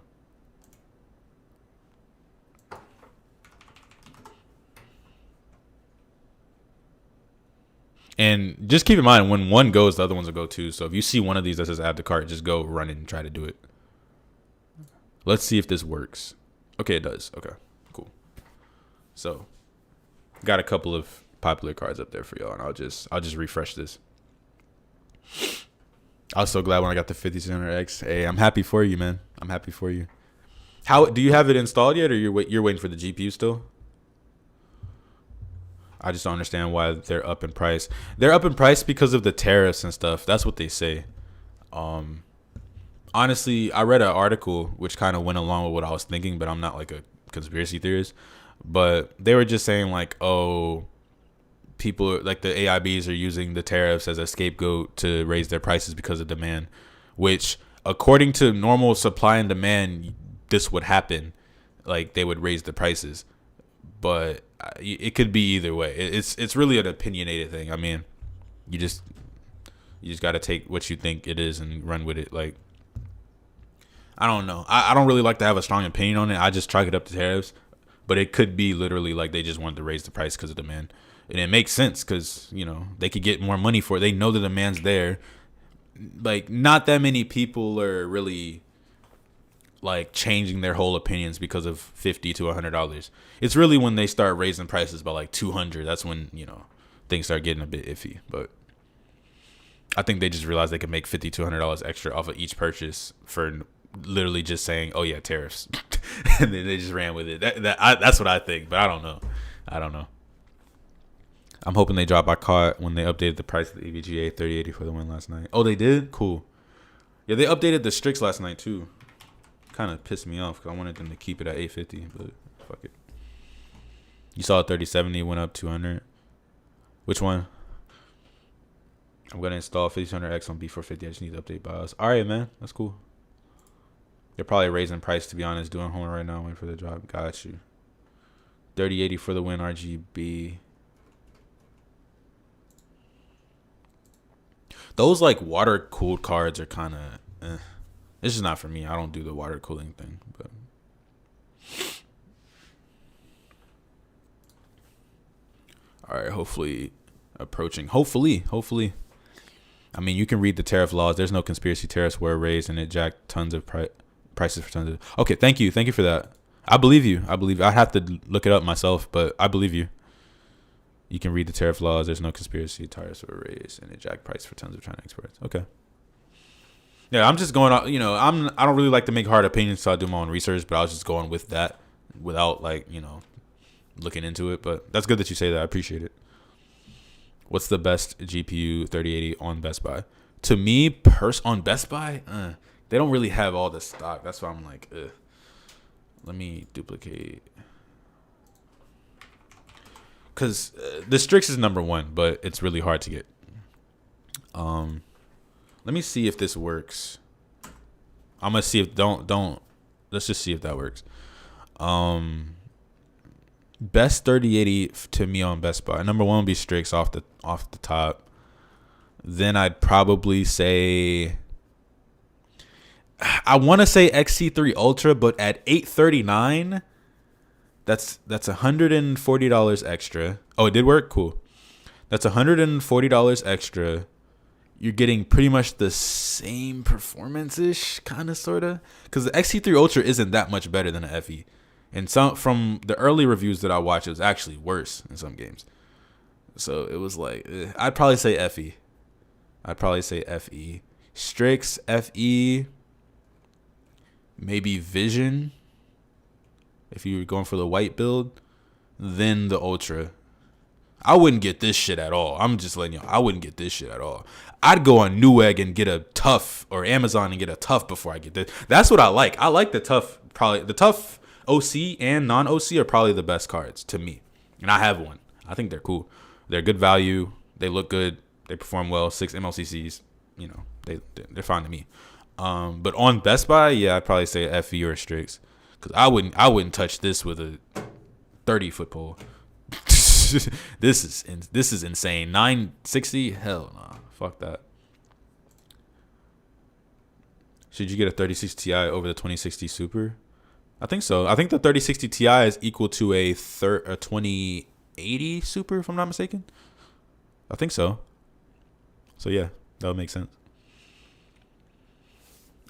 And just keep in mind, when one goes, the other ones will go too. So if you see one of these that says add to cart, just go run and try to do it. Let's see if this works. Okay, it does. Okay, cool. So got a couple of popular cards up there for y'all, and I'll just refresh this. I was so glad when I got the 5600X. Hey, I'm happy for you, man. I'm happy for you. How do you have it installed yet, or you're waiting for the GPU still? I just don't understand why they're up in price. They're up in price because of the tariffs and stuff. That's what they say. Honestly, I read an article which kind of went along with what I was thinking, but I'm not like a conspiracy theorist. But they were just saying like, oh, people like the AIBs are using the tariffs as a scapegoat to raise their prices because of demand, which according to normal supply and demand, this would happen. Like they would raise the prices, but it could be either way. It's really an opinionated thing. I mean, you just got to take what you think it is and run with it. Like, I don't know. I don't really like to have a strong opinion on it. I just chalk it up to tariffs, but it could be literally like they just wanted to raise the price because of demand. And it makes sense because, you know, they could get more money for it. They know the demand's there. Like, not that many people are really like changing their whole opinions because of $50 to $100. It's really when they start raising prices by like 200. That's when, you know, things start getting a bit iffy. But I think they just realized they could make $50 to $100 extra off of each purchase for literally just saying, "Oh yeah, tariffs," and then they just ran with it. That's what I think, but I don't know. I'm hoping they drop. I caught when they updated the price of the EVGA 3080 for the win last night. Oh, they did? Cool. Yeah, they updated the Strix last night too. Kind of pissed me off because I wanted them to keep it at 850, but fuck it. You saw 3070 went up 200. Which one? I'm gonna install 5600X on B450. I just need to update BIOS. All right, man, that's cool. They're probably raising price, to be honest. Doing home right now, waiting for the drop. Got you. 3080 for the win, RGB. Those like water cooled cards are kind of. It's just not for me. I don't do the water cooling thing. But all right, hopefully approaching. Hopefully. I mean, you can read the tariff laws. There's no conspiracy. Tariffs were raised and it jacked tons of prices for tons of. Okay, thank you for that. I believe you. I have to look it up myself, but I believe you. You can read the tariff laws. There's no conspiracy. Tariffs were raised and it jacked price for tons of China exports. Okay. Yeah, I'm just going out. I don't really like to make hard opinions, so I do my own research. But I was just going with that, without looking into it. But that's good that you say that. I appreciate it. What's the best GPU 3080 on Best Buy? To me, on Best Buy, they don't really have all the stock. That's why I'm like, ugh. Let me duplicate. Because the Strix is number one, but it's really hard to get. Let me see if this works. I'm gonna see if don't. Let's just see if that works. Best 3080 to me on Best Buy. Number one would be Strix off the top. Then I'd probably say, I want to say XC3 Ultra, but at $839, that's $140 extra. Oh, it did work? Cool. That's $140 extra. You're getting pretty much the same performance-ish, kind of, sort of. Because the XC3 Ultra isn't that much better than an FE. And from the early reviews that I watched, it was actually worse in some games. So it was like, I'd probably say FE. Strix, FE, maybe Vision. If you were going for the white build, then the Ultra. I wouldn't get this shit at all. I'm just letting you know, I wouldn't get this shit at all. I'd go on Newegg and get a tough, or Amazon and get a tough before I get this. That's what I like. I like the tough, probably the tough OC and non-OC are probably the best cards to me. And I have one. I think they're cool. They're good value. They look good. They perform well. 6 MLCCs. They're fine to me. But on Best Buy, yeah, I'd probably say FE or Strix. Because I wouldn't touch this with a 30-foot pole. This is insane. 960? Hell no. Fuck that. Should you get a 3060 Ti over the 2060 Super? I think so. I think the 3060 Ti is equal to a 2080 Super, if I'm not mistaken. I think so. So yeah, that would make sense.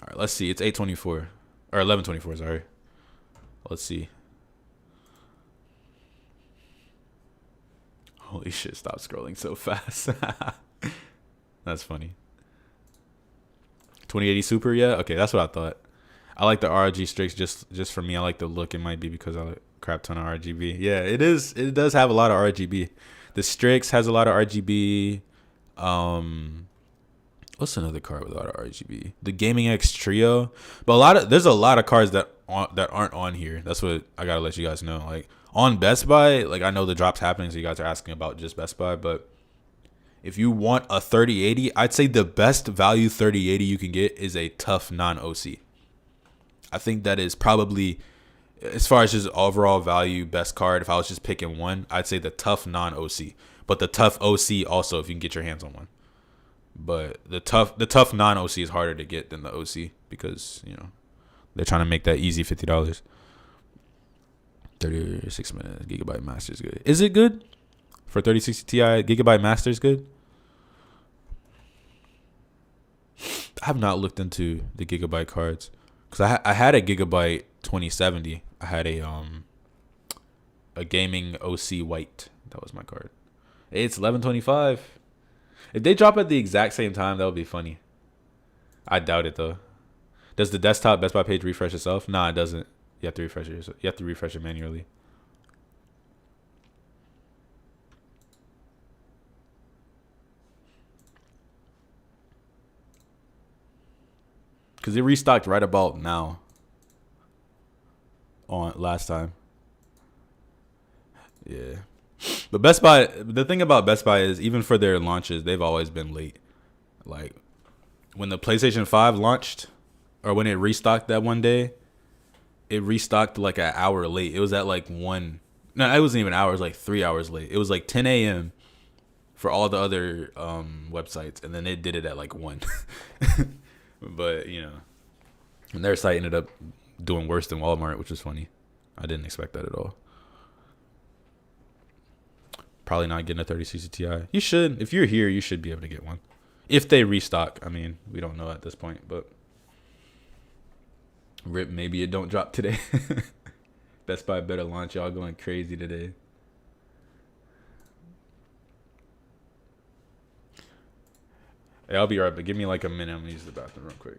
All right, let's see. It's 824 or 1124. Sorry. Let's see. Holy shit! Stop scrolling so fast. That's funny. 2080 Super, yeah. Okay, that's what I thought. I like the RGB Strix just for me. I like the look. It might be because I like a crap ton of RGB. Yeah, it is. It does have a lot of RGB. The Strix has a lot of RGB. What's another card with a lot of RGB? The Gaming X Trio. But there's a lot of cards that aren't on here. That's what I gotta let you guys know. Like on Best Buy, like I know the drop's happening, so you guys are asking about just Best Buy, but if you want a 3080, I'd say the best value 3080 you can get is a tough non-OC. I think that is probably, as far as just overall value, best card. If I was just picking one, I'd say the tough non-OC. But the tough OC also, if you can get your hands on one. But the tough non-OC is harder to get than the OC because, they're trying to make that easy $50. 36 minutes, Gigabyte Master is good. Is it good? For 3060 Ti, Gigabyte Master is good? I have not looked into the Gigabyte cards. Because I had a Gigabyte 2070. I had a gaming OC white. That was my card. It's 1125. If they drop at the exact same time, that would be funny. I doubt it though. Does the desktop Best Buy page refresh itself? Nah, it doesn't. You have to refresh it. You have to refresh it manually. Because it restocked right about now. On last time. Yeah. But Best Buy, the thing about Best Buy is even for their launches, they've always been late. Like when the PlayStation 5 launched, or when it restocked that one day, it restocked like an hour late. It was at like 1. No, it wasn't even an hour. It was like 3 hours late. It was like 10 a.m. for all the other websites, and then they did it at like 1. But and their site ended up doing worse than Walmart, which was funny. I didn't expect that at all. Probably not getting a 3060 Ti. You should. If you're here, you should be able to get one. If they restock. I mean, we don't know at this point, but rip, maybe it don't drop today. Best Buy better launch. Y'all going crazy today. Hey, I'll be right back. Give me like a minute. I'm gonna use the bathroom real quick.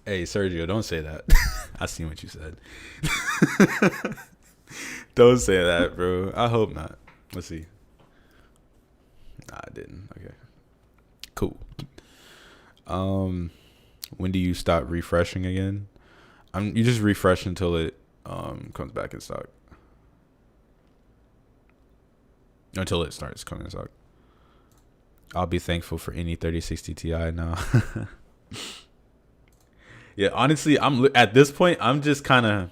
Hey, Sergio, don't say that. I seen what you said. Don't say that, bro. I hope not. Let's see. Nah, I didn't. Okay. Cool. When do you stop refreshing again? You just refresh until it comes back in stock. Until it starts coming in stock. I'll be thankful for any 3060 Ti now. Yeah, honestly, at this point, I'm just kind of,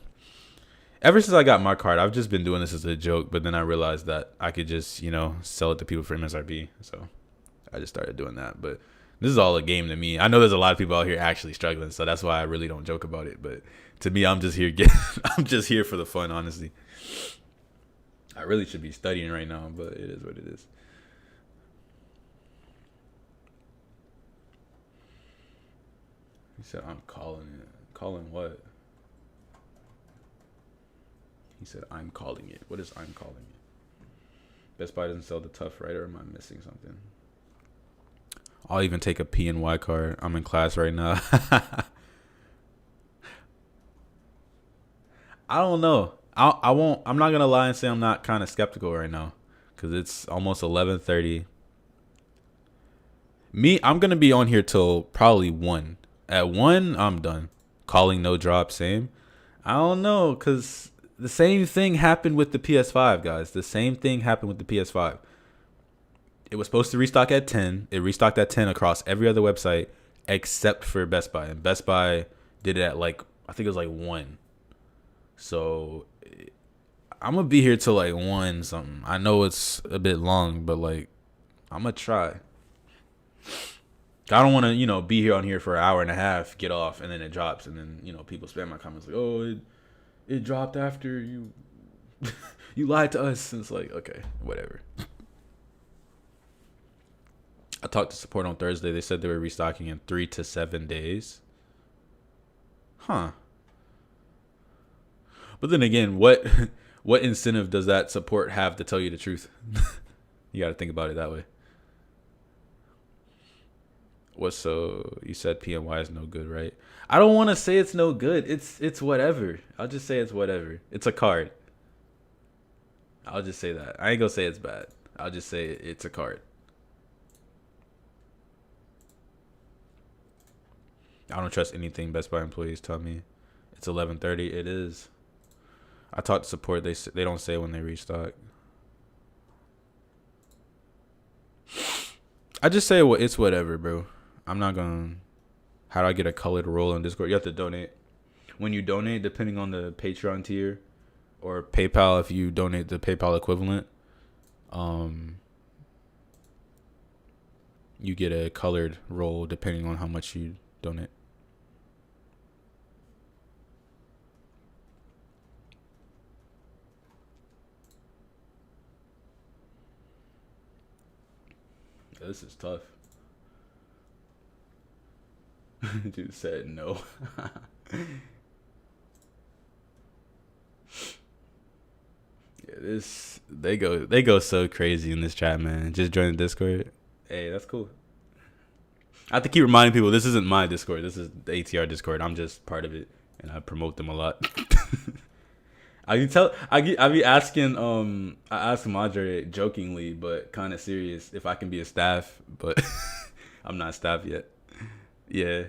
ever since I got my card, I've just been doing this as a joke, but then I realized that I could just, sell it to people for MSRP. So I just started doing that. But this is all a game to me. I know there's a lot of people out here actually struggling, so that's why I really don't joke about it. But to me, I'm just here I'm just here for the fun, honestly. I really should be studying right now, but it is what it is. He said, I'm calling it. Calling what? He said, I'm calling it. What is I'm calling it? Best Buy doesn't sell the Tough, right? Or am I missing something? I'll even take a PNY card. I'm in class right now. I don't know. I won't. I'm not gonna lie and say I'm not kind of skeptical right now, because it's almost 11:30. I'm gonna be on here till probably 1. At 1, I'm done. Calling no drop, same. I don't know, because the same thing happened with the PS5, guys. The same thing happened with the PS5. It was supposed to restock at 10. It restocked at 10 across every other website except for Best Buy. And Best Buy did it at I think it was 1. So I'm going to be here till 1 something. I know it's a bit long, but I'm going to try. I don't want to, be here on here for an hour and a half, get off, and then it drops. And then, people spam my comments oh, it dropped after you you lied to us. And it's okay, whatever. I talked to support on Thursday. They said they were restocking in 3 to 7 days. Huh. But then again, what incentive does that support have to tell you the truth? You got to think about it that way. You said PNY is no good, right? I don't want to say it's no good. It's whatever. I'll just say it's whatever. It's a card. I'll just say that. I ain't gonna say it's bad. I'll just say it's a card. I don't trust anything Best Buy employees tell me. It's 11:30. It is. I talked to support. They don't say when they restock. I just say it's whatever, bro. I'm not gonna. How do I get a colored roll on Discord? You have to donate. When you donate, depending on the Patreon tier or PayPal, if you donate the PayPal equivalent, you get a colored roll depending on how much you donate. This is tough. Dude said no. Yeah, they go so crazy in this chat, man. Just join the Discord. Hey, that's cool. I have to keep reminding people this isn't my Discord. This is the ATR Discord. I'm just part of it, and I promote them a lot. I be asking I ask Madre jokingly but kind of serious if I can be a staff, but I'm not staff yet. Yeah,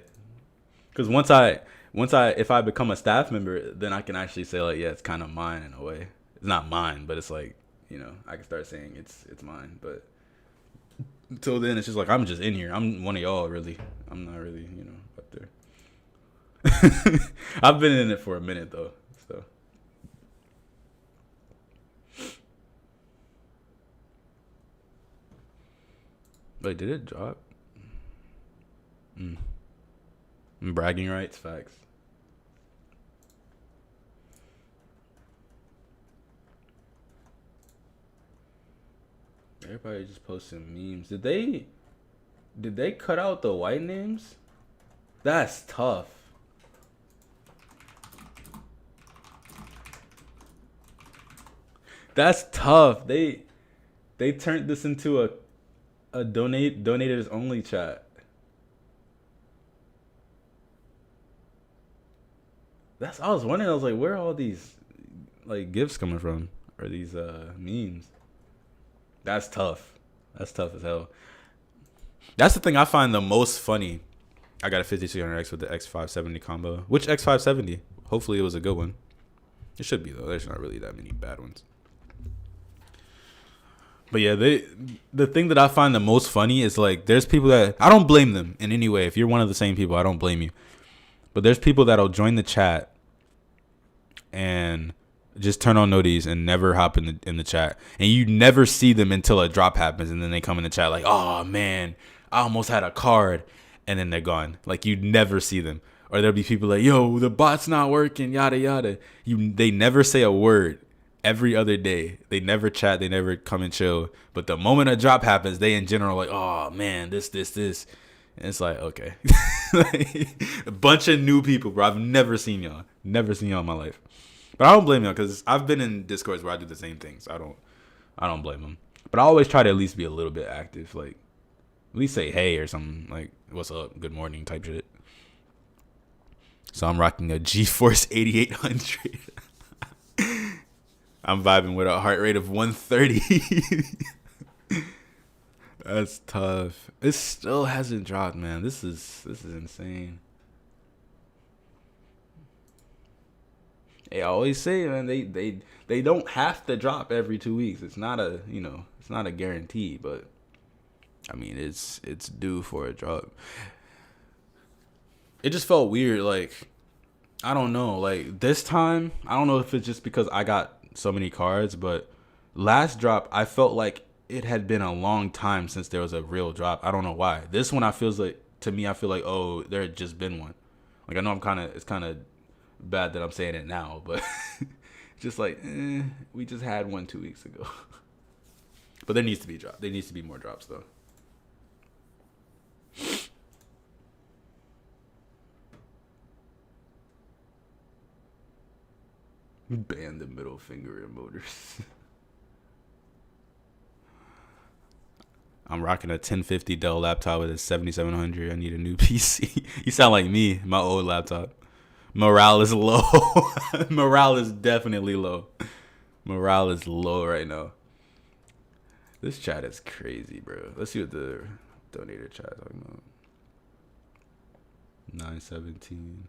because if I become a staff member, then I can actually say like, yeah, it's kind of mine in a way. It's not mine, but it's like, you know, I can start saying it's mine. But until then, it's just like I'm just in here. I'm one of y'all, really. I'm not really, you know, up there. I've been in it for a minute though, so. Wait, did it drop? Bragging rights, facts. Everybody just posting memes. Did they cut out the white names? That's tough. That's tough. They turned this into a donators only chat. I was wondering, I was like, where are all these like gifts coming from? Or these memes? That's tough. That's tough as hell. That's the thing I find the most funny. I got a 5600X with the X570 combo. Which X570? Hopefully it was a good one. It should be though. There's not really that many bad ones. But yeah, the thing that I find the most funny is like there's people that I don't blame them in any way. If you're one of the same people, I don't blame you. But there's people that'll join the chat and just turn on noties and never hop in the chat, and you never see them until a drop happens, and then they come in the chat like, oh man, I almost had a card, and then they're gone. Like you never see them. Or there'll be people like, yo, the bot's not working, yada yada. They never say a word. Every other day, they never chat, they never come and chill. But the moment a drop happens, they in general like, oh man, this. And it's like, okay. Like, a bunch of new people, bro. I've never seen y'all in my life. But I don't blame y'all because I've been in Discords where I do the same things. I don't blame them. But I always try to at least be a little bit active. Like, at least say hey or something. Like, what's up, good morning type shit. So I'm rocking a GeForce 8800. I'm vibing with a heart rate of 130. That's tough. It still hasn't dropped, man. This is insane. I always say, man, they don't have to drop every 2 weeks. It's not a guarantee, but I mean, it's due for a drop. It just felt weird, like I don't know, like this time, I don't know if it's just because I got so many cards, but last drop I felt like it had been a long time since there was a real drop. I don't know why. This one I feel like oh, there had just been one. Like I know it's kind of bad that I'm saying it now, but just like we just had one 2 weeks ago. But there needs to be a drop. There needs to be more drops though. Ban the middle finger emoters. I'm rocking a 1050 Dell laptop with a 7700. I need a new PC. You sound like me, my old laptop. Morale is low. Morale is definitely low. Morale is low right now. This chat is crazy, bro. Let's see what the donator chat is talking about. 917.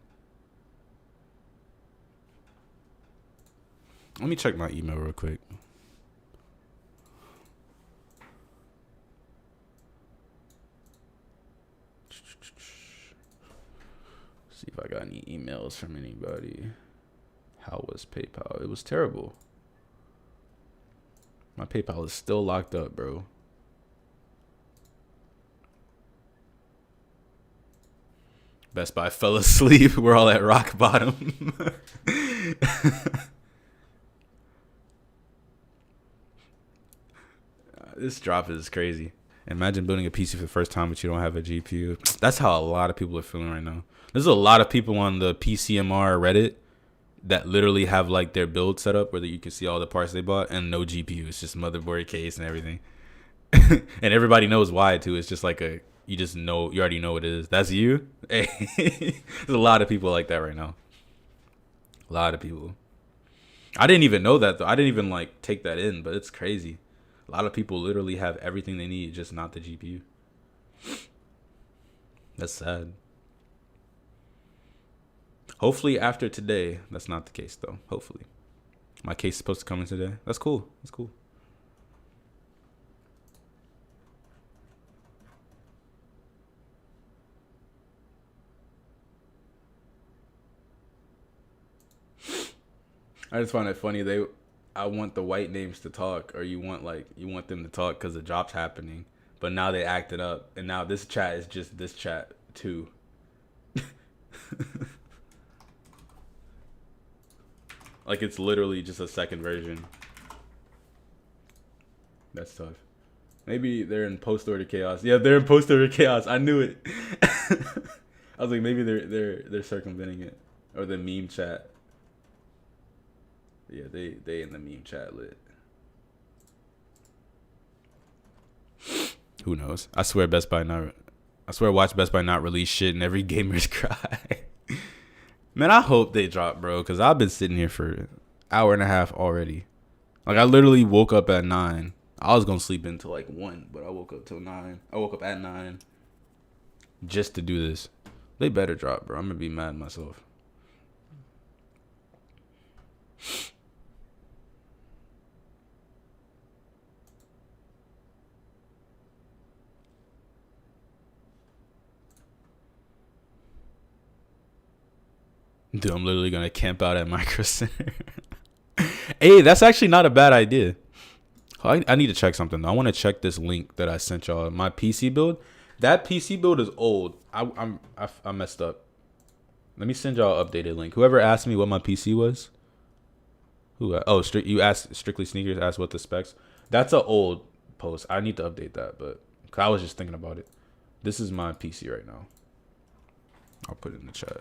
Let me check my email real quick. See if I got any emails from anybody. How was PayPal? It was terrible. My PayPal is still locked up, bro. Best Buy fell asleep. We're all at rock bottom. This drop is crazy. Imagine building a PC for the first time, but you don't have a GPU. That's how a lot of people are feeling right now. There's a lot of people on the PCMR Reddit that literally have like their build set up where you can see all the parts they bought and no GPU. It's just motherboard, case, and everything. And everybody knows why too. It's just like you just know, you already know what it is. That's you. Hey, there's a lot of people like that right now. A lot of people. I didn't even know that though. I didn't even like take that in, but it's crazy. A lot of people literally have everything they need, just not the GPU. That's sad. Hopefully after today, that's not the case though. Hopefully. My case is supposed to come in today. That's cool. That's cool. I just find it funny. I want the white names to talk, or you want them to talk because the drop's happening. But now they acted up, and now this chat is just this chat too. Like it's literally just a second version. That's tough. Maybe they're in post-order chaos. Yeah, they're in post-order chaos. I knew it. I was like, maybe they're circumventing it, or the meme chat. Yeah, they in the meme chat lit. Who knows? I swear watch Best Buy not release shit and every gamer's cry. Man, I hope they drop, bro, because I've been sitting here for an hour and a half already. Like I literally woke up at 9. I was gonna sleep until like 1, but I woke up till 9. I woke up at 9 just to do this. They better drop, bro. I'm gonna be mad at myself. Dude, I'm literally gonna camp out at Micro Center. Hey, that's actually not a bad idea. I need to check something though. I want to check this link that I sent y'all. My PC build. That PC build is old. I messed up. Let me send y'all an updated link. Whoever asked me what my PC was. You asked Strictly Sneakers asked what the specs. That's an old post. I need to update that, but I was just thinking about it. This is my PC right now. I'll put it in the chat.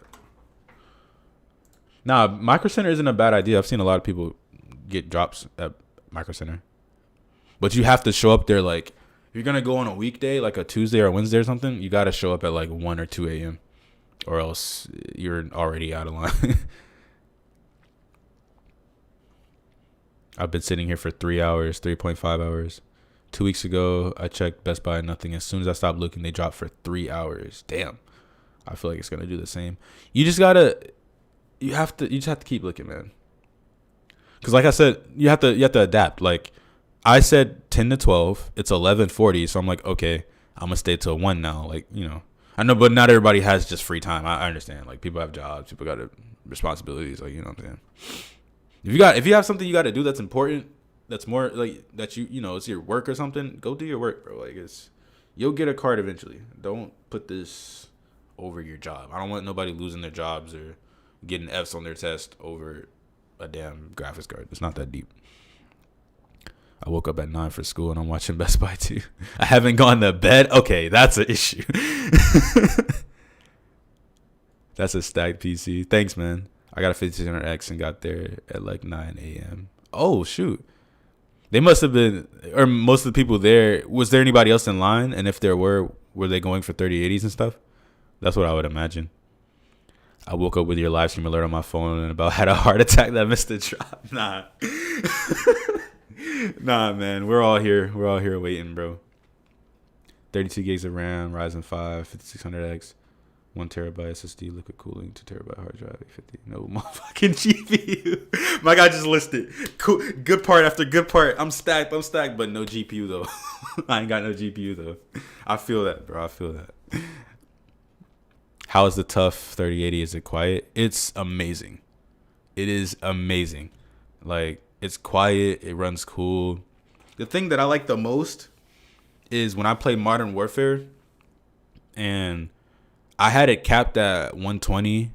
Nah, Micro Center isn't a bad idea. I've seen a lot of people get drops at Micro Center. But you have to show up there like, if you're going to go on a weekday, like a Tuesday or Wednesday or something, you got to show up at like 1 or 2 a.m. or else you're already out of line. I've been sitting here for 3 hours, 3.5 hours. 2 weeks ago, I checked Best Buy, nothing. As soon as I stopped looking, they dropped for 3 hours. Damn. I feel like it's going to do the same. You just have to keep looking, man. Because like I said, you have to adapt. Like I said 10 to 12, it's 11:40, so I'm like, okay, I'm gonna stay till 1 now. Like, you know, I know, but not everybody has just free time. I understand. Like people have jobs, people got responsibilities. Like, you know what I'm saying? If you have something you got to do that's important, that's more like that you know it's your work or something, go do your work, bro. Like you'll get a card eventually. Don't put this over your job. I don't want nobody losing their jobs or getting F's on their test over a damn graphics card. It's not that deep. I woke up at 9 for school and I'm watching Best Buy too. I haven't gone to bed. Okay, that's an issue. That's a stacked PC. Thanks, man. I got a 5600X and got there at like 9 a.m. Oh, shoot. They must have been, or most of the people there, was there anybody else in line? And if there were they going for 3080s and stuff? That's what I would imagine. I woke up with your live stream alert on my phone and about had a heart attack that missed the drop. Nah. Nah, man. We're all here. We're all here waiting, bro. 32 gigs of RAM, Ryzen 5, 5600X, 1 terabyte SSD, liquid cooling, 2 terabyte hard drive, 850. No motherfucking GPU. My guy just listed. Cool. Good part after good part. I'm stacked, but no GPU though. I ain't got no GPU though. I feel that, bro. I feel that. How is the tough 3080? Is it quiet? It's amazing. It is amazing. Like, it's quiet. It runs cool. The thing that I like the most is when I play Modern Warfare, and I had it capped at 120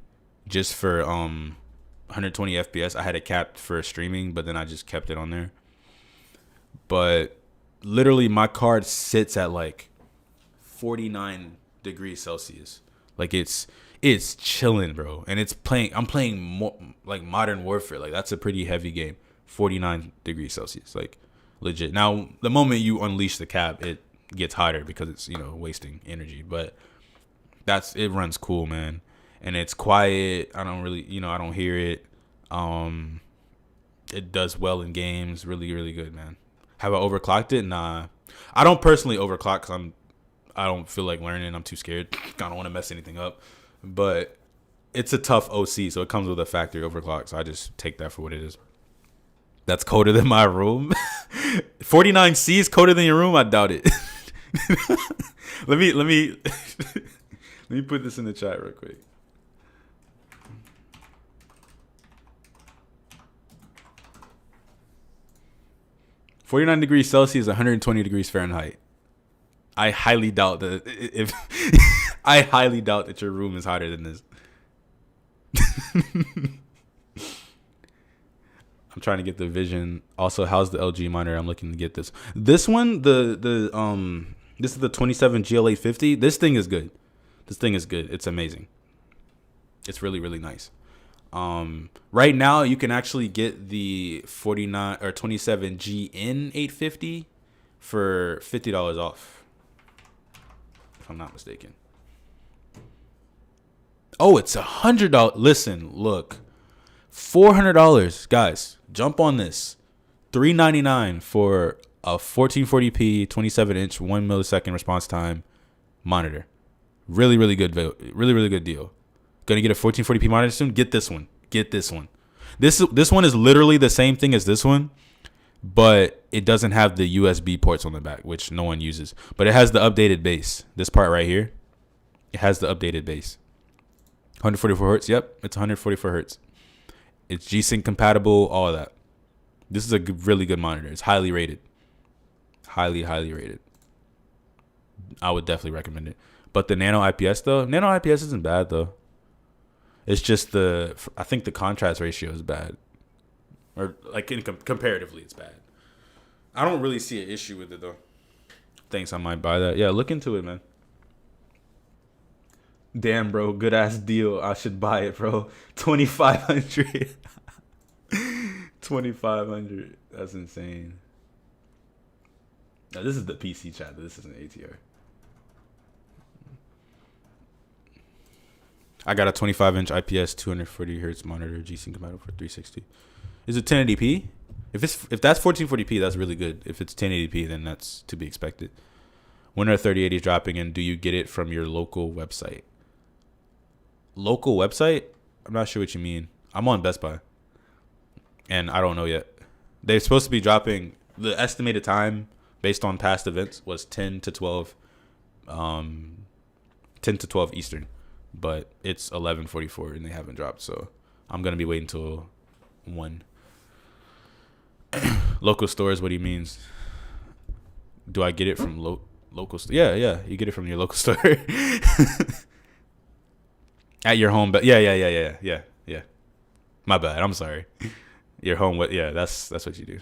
just for 120 FPS. I had it capped for streaming, but then I just kept it on there. But literally my card sits at like 49 degrees Celsius. Like it's chilling, bro. And I'm playing like Modern Warfare. Like that's a pretty heavy game. 49 degrees Celsius, like legit. Now the moment you unleash the cap, it gets hotter because it's, you know, wasting energy. But it runs cool, man. And it's quiet. I don't really, you know, I don't hear it. It does well in games. Really, really good, man. Have I overclocked it? Nah. I don't personally overclock because I don't feel like learning. I'm too scared. I don't want to mess anything up. But it's a tough OC, so it comes with a factory overclock. So I just take that for what it is. That's colder than my room. 49C is colder than your room? I doubt it. let me put this in the chat real quick. "49 degrees Celsius, 120 degrees Fahrenheit." I highly doubt that I highly doubt that your room is hotter than this. I'm trying to get the vision. Also, how's the LG monitor? I'm looking to get this. This one, this is the 27 GL850. This thing is good. It's amazing. It's really, really nice. Right now you can actually get the 49 or 27 GN 850 for $50 off, if I'm not mistaken. Oh, it's $100. Listen, look, $400, guys. Jump on this. $399 for a 1440p 27-inch 1 millisecond response time monitor. Really, really good. Really, really good deal. Gonna get a 1440p monitor soon? Get this one. This one is literally the same thing as this one, but it doesn't have the USB ports on the back, which no one uses. But it has the updated base. This part right here, it has the updated base. 144 hertz. Yep, it's 144 hertz. It's G-Sync compatible, all of that. This is a really good monitor. It's highly rated. Highly, highly rated. I would definitely recommend it. But the Nano IPS though, Nano IPS isn't bad though. It's just I think the contrast ratio is bad. Or like comparatively it's bad. I don't really see an issue with it though. Thanks, I might buy that. Yeah, look into it, man. Damn, bro, good ass deal. I should buy it, bro. 2,500. 2,500. That's insane. Now this is the PC chat. This isn't ATR. I got a 25-inch IPS 240 hertz monitor, G-Sync compatible for 360. Is it 1080p? If that's 1440p, that's really good. If it's 1080p, then that's to be expected. When are 3080s dropping, and do you get it from your local website? Local website? I'm not sure what you mean. I'm on Best Buy, and I don't know yet. They're supposed to be dropping. The estimated time based on past events was 10 to 12 Eastern. But it's 11:44 and they haven't dropped, so I'm gonna be waiting till 1. Local stores, what he means? Do I get it from local store? Yeah, you get it from your local store. At your home, but yeah. My bad. I'm sorry. Your home, yeah, that's what you do.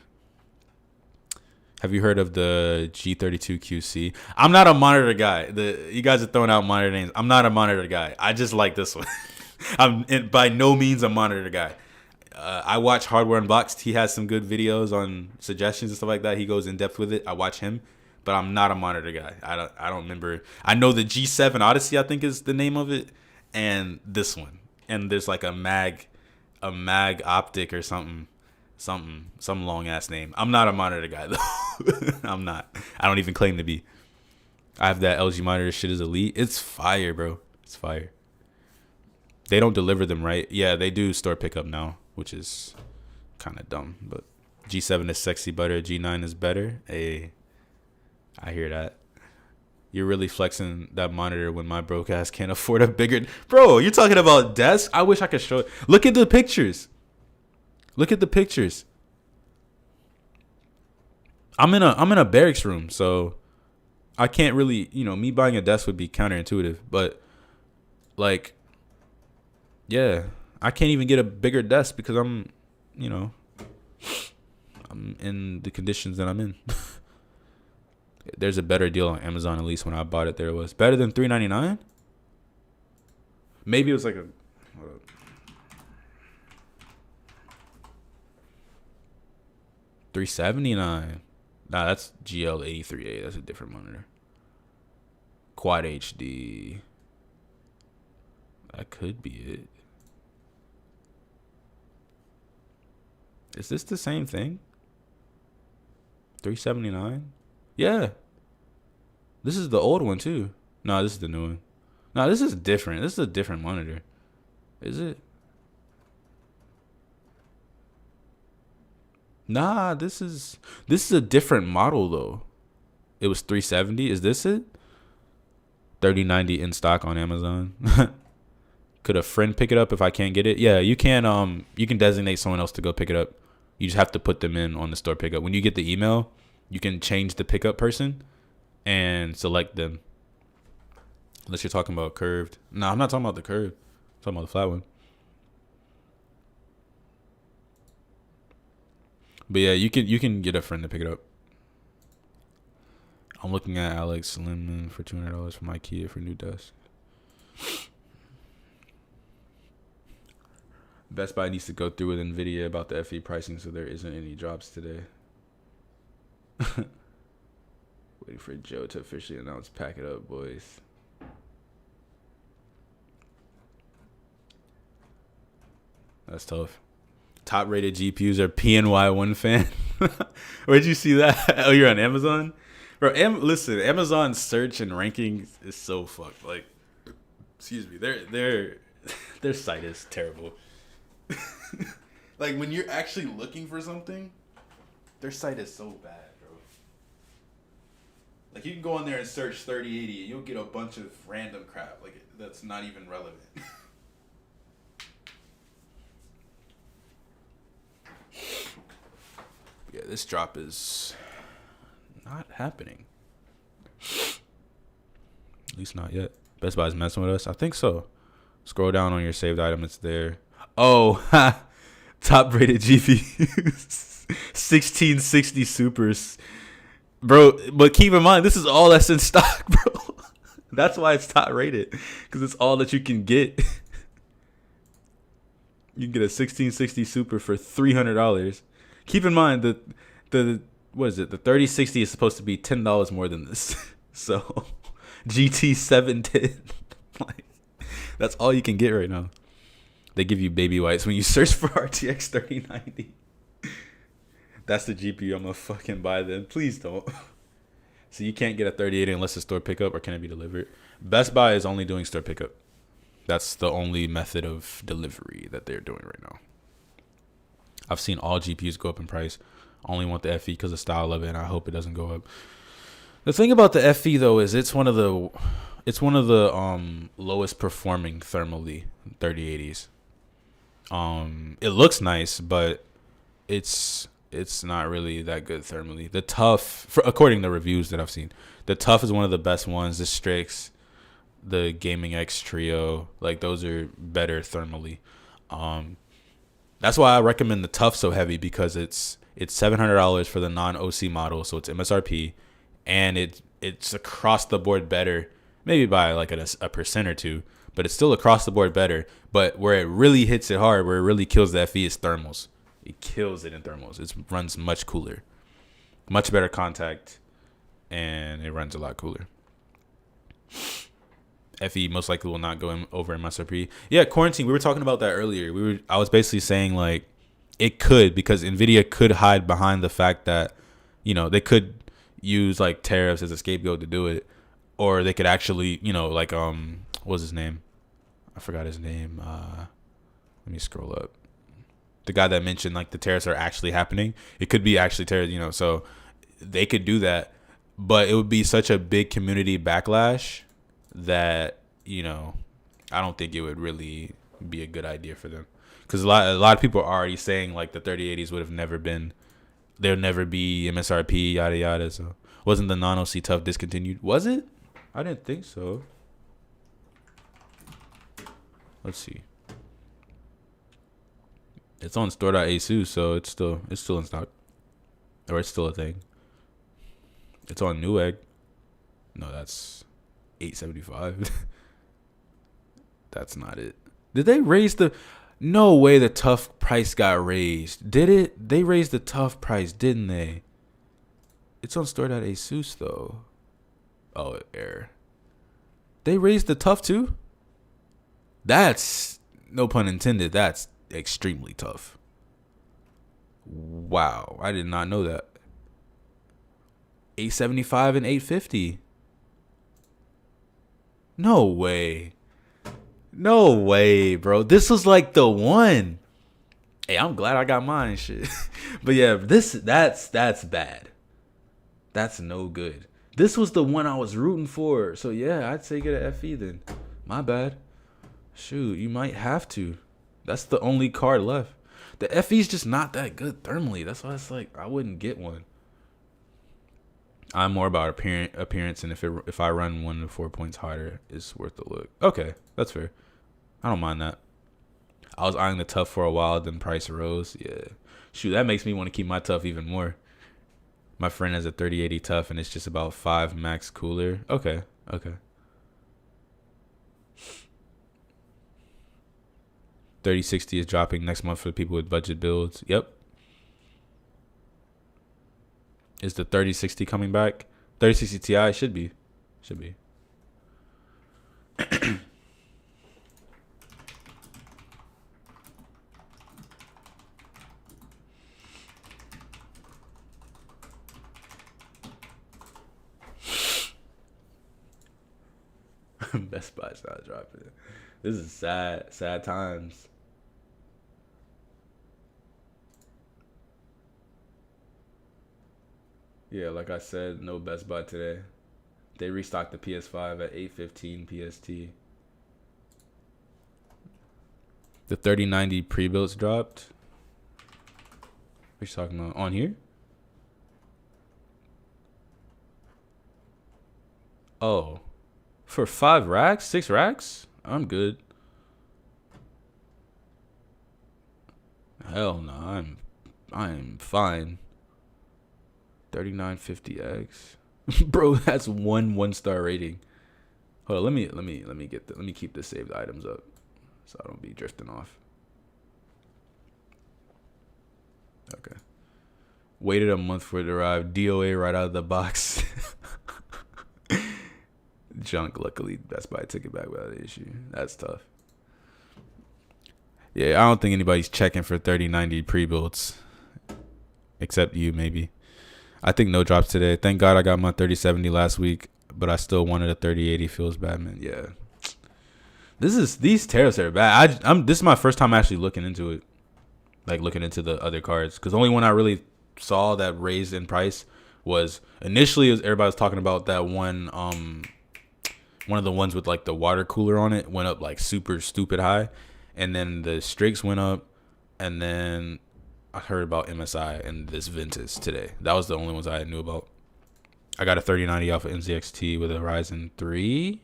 Have you heard of the G32QC? I'm not a monitor guy. You guys are throwing out monitor names. I'm not a monitor guy. I just like this one. I'm by no means a monitor guy. I watch Hardware Unboxed. He has some good videos on suggestions and stuff like that. He goes in depth with it. I watch him, but I'm not a monitor guy. I don't remember. I know the G7 Odyssey, I think is the name of it, and this one. And there's like a mag optic or something. Some long ass name. I'm not a monitor guy though. I'm not. I don't even claim to be. I have that LG monitor. Shit is elite. It's fire, bro. It's fire. They don't deliver them, right? Yeah, they do store pickup now, which is kind of dumb. But G7 is sexy butter. G9 is better. Hey, I hear that. You're really flexing that monitor when my broke ass can't afford a bigger. Bro, you're talking about desk? I wish I could show it. Look at the pictures. Look at the pictures. I'm in a barracks room, so I can't really, me buying a desk would be counterintuitive, but like, yeah, I can't even get a bigger desk because I'm in the conditions that I'm in. There's a better deal on Amazon. At least when I bought it, there was better than $399. Maybe it was like a. $379. Nah, that's GL83A. That's a different monitor. Quad HD. That could be it. Is this the same thing? $379. Yeah. This is the old one too. No, this is the new one. No, this is different. This is a different monitor. Is it? Nah, this is a different model though. It was $370. Is this it? $30.90 in stock on Amazon. Could a friend pick it up if I can't get it? Yeah, you can designate someone else to go pick it up. You just have to put them in on the store pickup. When you get the email, you can change the pickup person and select them. Unless you're talking about curved. No, I'm not talking about the curved. I'm talking about the flat one. But yeah, you can get a friend to pick it up. I'm looking at Alex Lemon for $200 from IKEA for new desk. Best Buy needs to go through with Nvidia about the FE pricing so there isn't any drops today. Waiting for Joe to officially announce pack it up, boys. That's tough. Top rated GPUs are PNY1 fan. Where'd you see that? Oh, you're on Amazon? Bro, listen, Amazon search and ranking is so fucked. Like, excuse me, their site is terrible. Like, when you're actually looking for something, their site is so bad, bro. Like, you can go on there and search 3080, you'll get a bunch of random crap. Like, that's not even relevant. Yeah, this drop is not happening. At least not yet. Best Buy's messing with us? I think so. Scroll down on your saved item. It's there. Oh, top rated GPUs. 1660 Supers. Bro, but keep in mind, this is all that's in stock, bro. That's why it's top rated. Because it's all that you can get. You can get a 1660 Super for $300. Keep in mind that the 3060 is supposed to be $10 more than this. So GT 710, like, that's all you can get right now. They give you baby whites when you search for RTX 3090. That's the GPU I'm gonna fucking buy then. Please don't. So you can't get a 3080 unless it's store pickup, or can it be delivered? Best Buy is only doing store pickup. That's the only method of delivery that they're doing right now. I've seen all GPUs go up in price. I only want the FE because of the style of it, and I hope it doesn't go up. The thing about the FE though is it's one of the lowest performing thermally 3080s. It looks nice, but it's not really that good thermally. The Tough, according to reviews that I've seen, the Tough is one of the best ones. The Strix, the Gaming X Trio, like, those are better thermally. That's why I recommend the Tough so heavy, because it's $700 for the non-OC model, so it's MSRP, and it's across the board better, maybe by like a percent or two, but it's still across the board better. But where it really hits it hard, where it really kills the FE, is thermals. It kills it in thermals. It runs much cooler, much better contact, and it runs a lot cooler. FE most likely will not go over MSRP. Yeah, quarantine. We were talking about that earlier. I was basically saying, like, it could, because Nvidia could hide behind the fact that, you know, they could use like tariffs as a scapegoat to do it, or they could actually, you know, like what was his name? I forgot his name. Let me scroll up. The guy that mentioned like the tariffs are actually happening. It could be actually tariffs, you know. So they could do that, but it would be such a big community backlash that, you know, I don't think it would really be a good idea for them, because a lot of people are already saying like the 3080s would have never been, there'll never be MSRP, yada yada. So wasn't the non-OC Tough discontinued? Was it? I didn't think so. Let's see. It's on store.asus, so it's still in stock, or it's still a thing. It's on Newegg. No, that's $875. That's not it. Did they raise the? No way. The tough price got raised. Did it? They raised the tough price, didn't they? It's on store.asus though. Oh, error. They raised the tough too? That's, no pun intended, that's extremely tough. Wow, I did not know that. $875 and $850. No way. No way, bro. This was like the one. Hey, I'm glad I got mine and shit. But yeah, that's bad. That's no good. This was the one I was rooting for. So yeah, I'd say get an FE then. My bad. Shoot, you might have to. That's the only card left. The FE's just not that good thermally. That's why it's like I wouldn't get one. I'm more about appearance, and if I run 1 to 4 points harder, it's worth the look. Okay, that's fair. I don't mind that. I was eyeing the tough for a while, then price rose. Yeah, shoot, that makes me want to keep my tough even more. My friend has a 3080 tough, and it's just about 5 max cooler. Okay. 3060 is dropping next month for people with budget builds. Yep. Is the 3060 coming back? 3060 Ti should be. Best Buy's not dropping. This is sad times. Yeah, like I said, no Best Buy today. They restocked the PS5 at $815 PST. The 3090 pre-builts dropped. What are you talking about? On here? Oh. For 5 racks? 6 racks? I'm good. Hell no, I'm fine. 3950X. Bro, that's one star rating. Hold on, let me keep the saved items up so I don't be drifting off. Okay. Waited a month for it to arrive. DOA right out of the box. Junk. Luckily, Best Buy took it back without an issue. That's tough. Yeah, I don't think anybody's checking for 3090 pre-builds. Except you, maybe. I think no drops today. Thank God I got my 3070 last week, but I still wanted a 3080. Feels bad, man. Yeah. These tariffs are bad. This is my first time actually looking into it. Like looking into the other cards. Because the only one I really saw that raised in price was initially everybody was talking about that one of the ones with like the water cooler on it went up like super stupid high. And then the Strix went up, and then I heard about MSI and this Ventus today. That was the only ones I knew about. I got a 3090 off of NZXT with a Ryzen 3.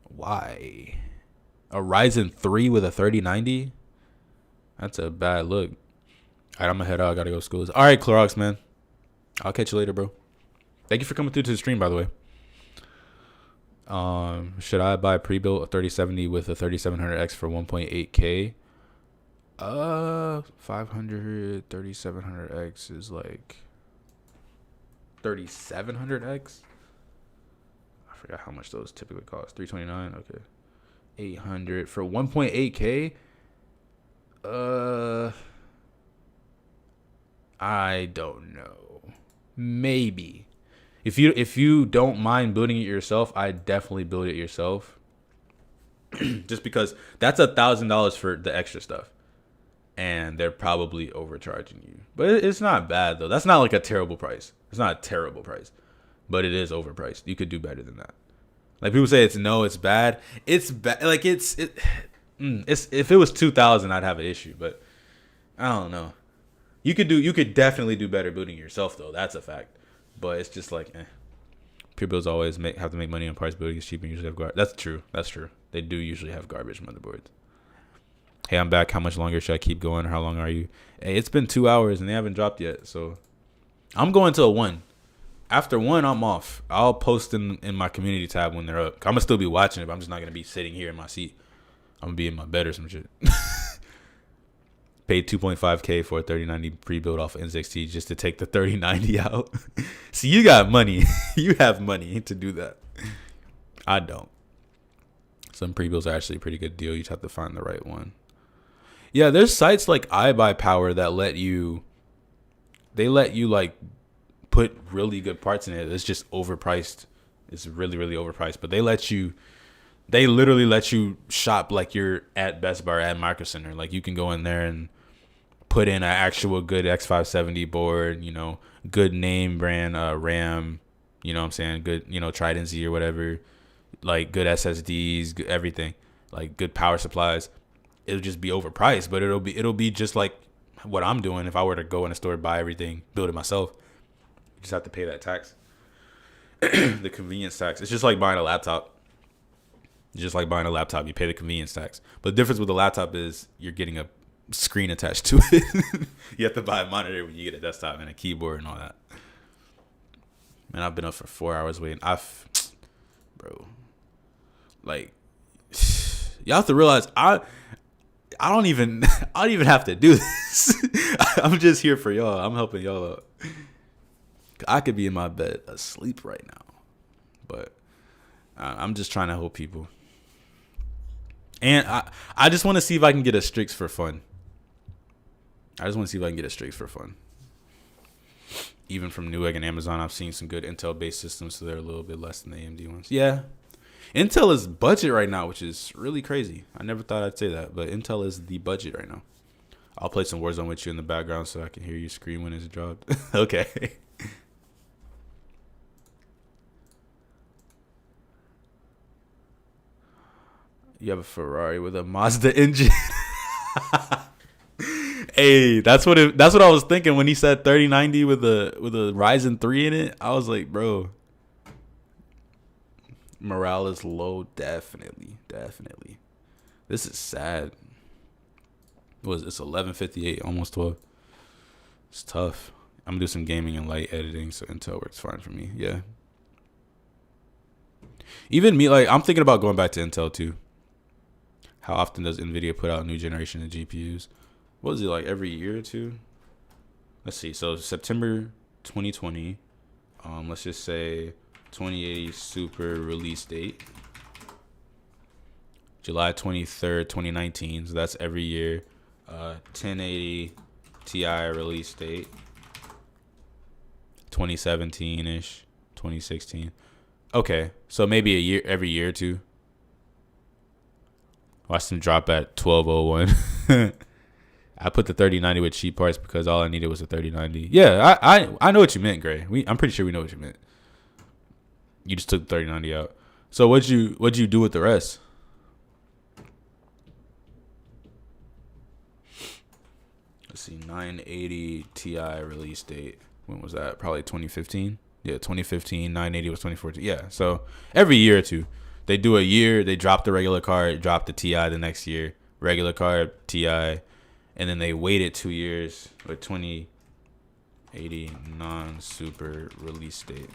Why? A Ryzen 3 with a 3090? That's a bad look. All right, I'm going to head out. I got to go to school. All right, Clorox, man. I'll catch you later, bro. Thank you for coming through to the stream, by the way. Should I buy pre-built a 3070 with a 3700X for 1.8K? 500 3700X is like 3700X. I forgot how much those typically cost. 329. Okay, 800 for 1.8K. I don't know. Maybe if you don't mind building it yourself, I definitely build it yourself. Just because that's $1,000 for the extra stuff. And they're probably overcharging you. But it's not bad, though. That's not like a terrible price. It's not a terrible price. But it is overpriced. You could do better than that. Like, people say it's bad. It's bad. Like, it's if it was $2,000, I'd have an issue. But I don't know. You could definitely do better building yourself, though. That's a fact. But it's just like, Pure builds always have to make money on parts. Building is cheap and usually have garbage. That's true. They do usually have garbage motherboards. Hey, I'm back. How much longer should I keep going? How long are you? Hey, it's been 2 hours and they haven't dropped yet. So I'm going to a 1. After one, I'm off. I'll post in my community tab when they're up. I'm gonna still be watching it, but I'm just not gonna be sitting here in my seat. I'm gonna be in my bed or some shit. Paid 2.5K for a 3090 pre-built off of N6T just to take the 3090 out. See, you got money. You have money to do that. I don't. Some pre-builds are actually a pretty good deal. You just have to find the right one. Yeah, there's sites like iBuyPower that let you like put really good parts in it. It's just overpriced. It's really, really overpriced. But they literally let you shop like you're at Best Buy or at Micro Center. Like you can go in there and put in an actual good X570 board, you know, good name brand RAM, you know what I'm saying? Good, you know, Trident Z or whatever. Like good SSDs, good everything. Like good power supplies. It'll just be overpriced, but it'll be just like what I'm doing if I were to go in a store, buy everything, build it myself. You just have to pay that tax. The convenience tax. It's just like buying a laptop. Just like buying a laptop, you pay the convenience tax. But the difference with the laptop is you're getting a screen attached to it. You have to buy a monitor when you get a desktop and a keyboard and all that. Man, I've been up for 4 hours waiting. Bro, like, y'all have to realize I don't even have to do this. I'm just here for y'all. I'm helping y'all out. I could be in my bed asleep right now, but I'm just trying to help people. And I just want to see if I can get a Strix for fun. Even from Newegg and Amazon, I've seen some good Intel-based systems, so they're a little bit less than the AMD ones. Yeah. Intel is budget right now, which is really crazy. I never thought I'd say that, but Intel is the budget right now. I'll play some Warzone with you in the background so I can hear you scream when it's dropped. Okay. You have a Ferrari with a Mazda engine. Hey, that's what I was thinking when he said 3090 with a Ryzen 3 in it. I was like, bro, morale is low. Definitely. This is sad. It's 11:58, almost 12. It's tough. I'm gonna do some gaming and light editing, so Intel works fine for me. Yeah. Even me, like, I'm thinking about going back to Intel too. How often does Nvidia put out a new generation of GPUs? What is it, like every year or two? Let's see. So September 2020. Let's just say 2080 Super release date. July 23rd, 2019. So that's every year. 1080 Ti release date. 2017-ish. 2016. Okay. So maybe a year, every year or two. Watch them drop at 1201. I put the 3090 with cheap parts because all I needed was a 3090. Yeah, I know what you meant, Gray. I'm pretty sure we know what you meant. You just took the 3090 out. So what'd you do with the rest? Let's see, 980 Ti release date. When was that? Probably 2015. Yeah, 2015. 980 was 2014. Yeah, so every year or two. They do a year, they drop the regular card, drop the Ti the next year, regular card, Ti, and then they waited 2 years with 2080 non-super release date.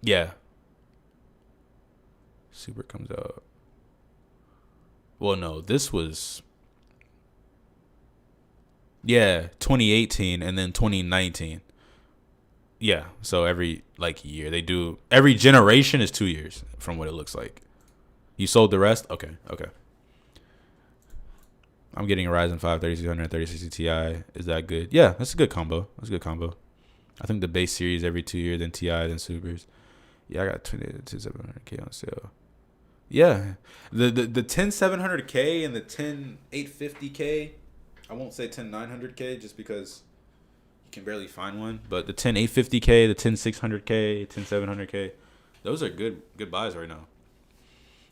Yeah. Super comes out. Well, no, this was, yeah, 2018 and then 2019. Yeah, so every like year they do. Every generation is 2 years from what it looks like. You sold the rest? Okay. I'm getting a Ryzen 5 3600 3060 Ti. Is that good? Yeah, that's a good combo. I think the base series every 2 years, then Ti, then Supers. Yeah, I got 2700K on sale. Yeah, the 10700K and the 10850K. I won't say 10900K just because can barely find one, but the 10850K, the 10600K, 10700K, those are good buys right now.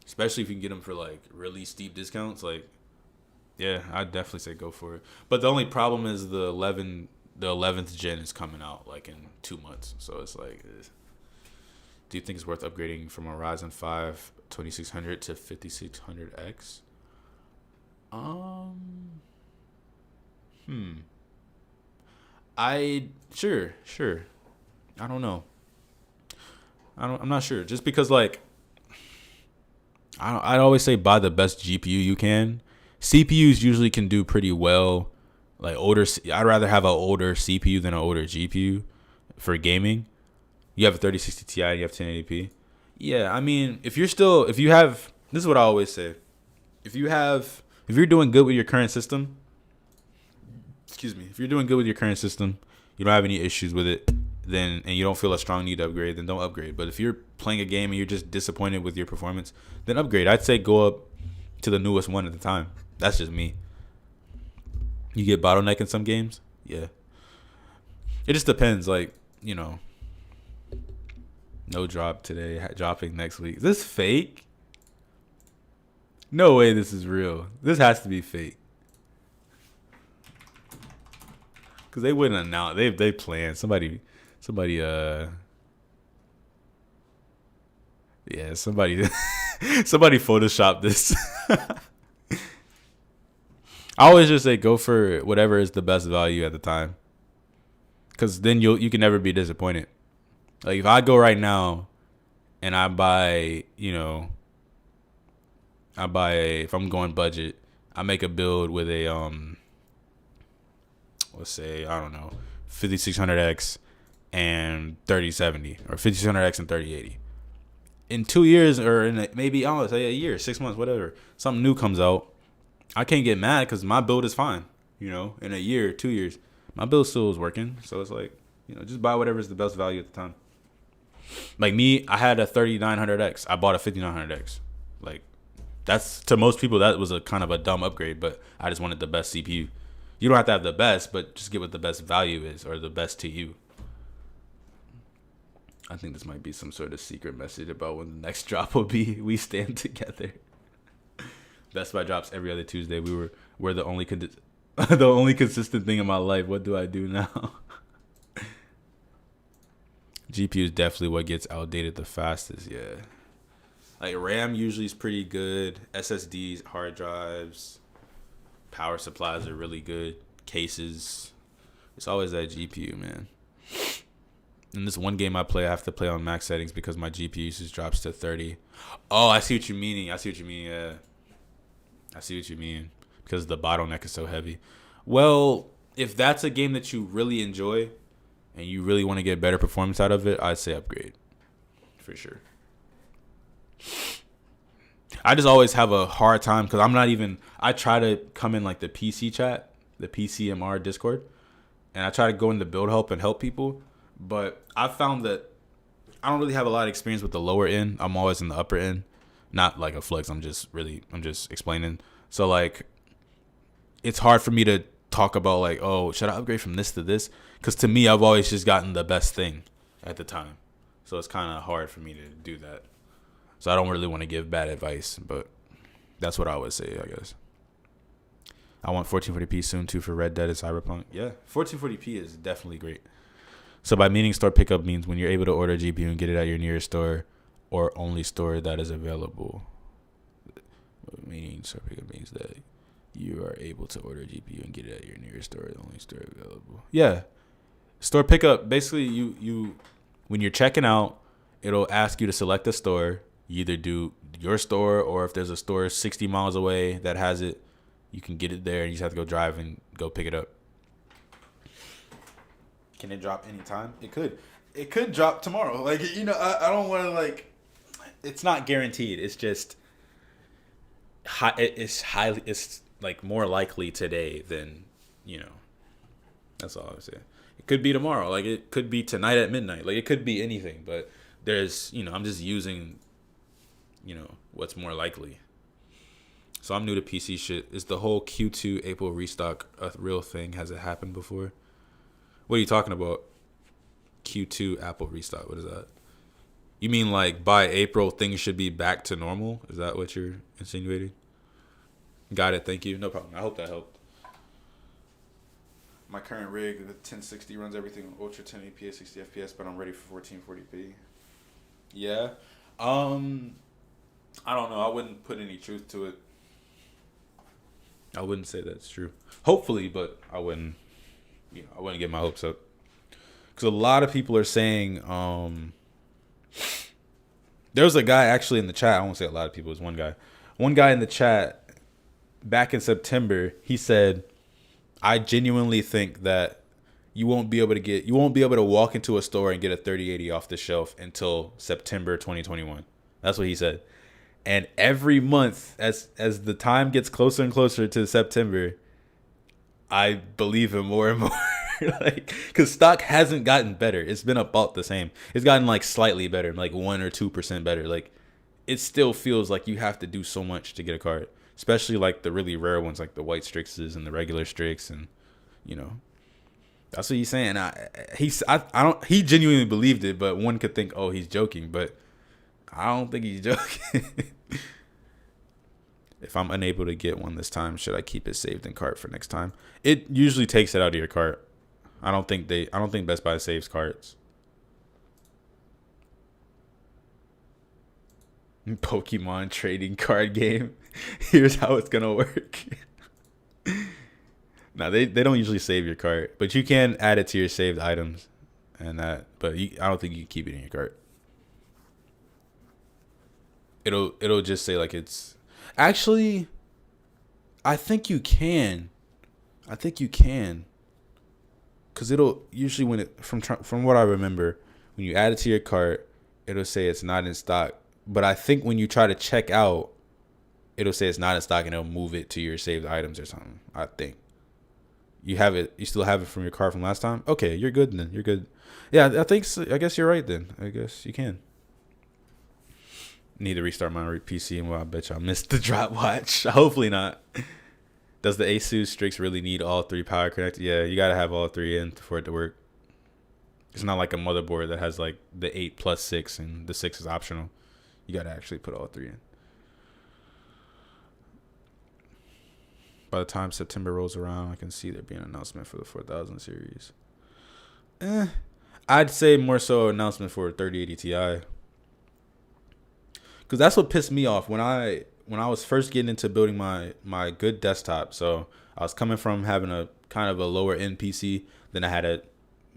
Especially if you can get them for like really steep discounts. Like, yeah, I'd definitely say go for it. But the only problem is the 11th gen is coming out like in 2 months. So it's like, do you think it's worth upgrading from a Ryzen 5 2600 to 5600X? Sure. I don't know. I'm not sure. Just because like I'd always say buy the best GPU you can. CPUs usually can do pretty well. Like I'd rather have an older CPU than an older GPU for gaming. You have a 3060 Ti, you have 1080p. Yeah, I mean, if you have, this is what I always say. If you're doing good with your current system, if you're doing good with your current system, you don't have any issues with it, then and you don't feel a strong need to upgrade, then don't upgrade. But if you're playing a game and you're just disappointed with your performance, then upgrade. I'd say go up to the newest one at the time. That's just me. You get bottleneck in some games, yeah. It just depends, like, no drop today, dropping next week. Is this fake? No way this is real. This has to be fake. Cause they wouldn't announce. They planned. Somebody. Yeah, somebody photoshopped this. I always just say go for whatever is the best value at the time. Cause then you can never be disappointed. Like if I go right now, and I buy, if I'm going budget, I make a build with a let's say, I don't know, 5600X and 3070 or 5600X and 3080. In 2 years or maybe, I don't know, say a year, 6 months, whatever, something new comes out, I can't get mad because my build is fine. In a year, 2 years, my build still is working. So it's like, just buy whatever is the best value at the time. Like me, I had a 3900X. I bought a 5900X. Like, that's, to most people, that was a kind of a dumb upgrade, but I just wanted the best CPU. You don't have to have the best, but just get what the best value is or the best to you. I think this might be some sort of secret message about when the next drop will be. We stand together. Best Buy drops every other Tuesday. We're the only the only consistent thing in my life. What do I do now? GPU is definitely what gets outdated the fastest. Yeah, like RAM usually is pretty good. SSDs, hard drives, power supplies are really good. Cases. It's always that GPU, man. In this one game I play, I have to play on max settings because my GPU usage drops to 30. Oh, I see what you mean. Yeah. I see what you mean. Because the bottleneck is so heavy. Well, if that's a game that you really enjoy and you really want to get better performance out of it, I'd say upgrade. For sure. I just always have a hard time because I try to come in like the PC chat, the PCMR Discord, and I try to go into build help and help people. But I found that I don't really have a lot of experience with the lower end. I'm always in the upper end. Not like a flex. I'm just explaining. So like, it's hard for me to talk about like, oh, should I upgrade from this to this? Because to me, I've always just gotten the best thing at the time. So it's kind of hard for me to do that. So I don't really want to give bad advice, but that's what I would say, I guess. I want 1440p soon too for Red Dead and Cyberpunk. Yeah, 1440p is definitely great. So by meaning store pickup means when you're able to order a GPU and get it at your nearest store or only store that is available. Meaning store pickup means that you are able to order a GPU and get it at your nearest store, the only store available. Yeah. Store pickup, basically you when you're checking out, it'll ask you to select a store. You either do your store or if there's a store 60 miles away that has it, you can get it there and you just have to go drive and go pick it up. Can it drop anytime? It could. It could drop tomorrow. Like, I don't want to, like, it's not guaranteed. It's just, it's like more likely today than, that's all I would say. It could be tomorrow. Like, it could be tonight at midnight. Like, it could be anything. But there's, I'm just using, what's more likely. So I'm new to PC shit. Is the whole Q2 April restock a real thing? Has it happened before? What are you talking about? Q2 Apple restock. What is that? You mean like by April things should be back to normal? Is that what you're insinuating? Got it. Thank you. No problem. I hope that helped. My current rig, the 1060, runs everything on Ultra 1080p at 60 FPS, but I'm ready for 1440p. Yeah. I don't know. I wouldn't put any truth to it. I wouldn't say that's true. Hopefully, but I wouldn't. I wouldn't get my hopes up. Because a lot of people are saying, there was a guy actually in the chat. I won't say a lot of people. It was one guy. One guy in the chat back in September, he said, I genuinely think that you won't be able to walk into a store and get a 3080 off the shelf until September 2021. That's what he said. And every month, as the time gets closer and closer to September, I believe him more and more. Like, because stock hasn't gotten better. It's been about the same. It's gotten like slightly better, like 1 or 2% better. Like, it still feels like you have to do so much to get a card, especially like the really rare ones, like the white Strixes and the regular Strix, and that's what he's saying. He genuinely believed it, but one could think, oh, he's joking, but I don't think he's joking. If I'm unable to get one this time, should I keep it saved in cart for next time? It usually takes it out of your cart. I don't think Best Buy saves carts. Pokemon trading card game. Here's how it's gonna work. Now they don't usually save your cart, but you can add it to your saved items, I don't think you can keep it in your cart. It'll just say like it's actually. I think you can. Cause it'll usually when it from what I remember, when you add it to your cart, it'll say it's not in stock. But I think when you try to check out, it'll say it's not in stock and it'll move it to your saved items or something. I think you still have it from your cart from last time. Okay, you're good then. You're good. Yeah, I think so. I guess you're right then. I guess you can. Need to restart my PC, and I bet you I missed the drop watch. Hopefully not. Does the Asus Strix really need all 3 power connectors? Yeah, you gotta have all 3 in for it to work. It's not like a motherboard that has like the 8 plus 6 and the 6 is optional. You gotta actually put all 3 in. By the time September rolls around, I can see there being an announcement for the 4000 series. I'd say more so announcement for 3080 Ti. Because that's what pissed me off when I was first getting into building my good desktop. So I was coming from having a kind of a lower end PC. Then I had a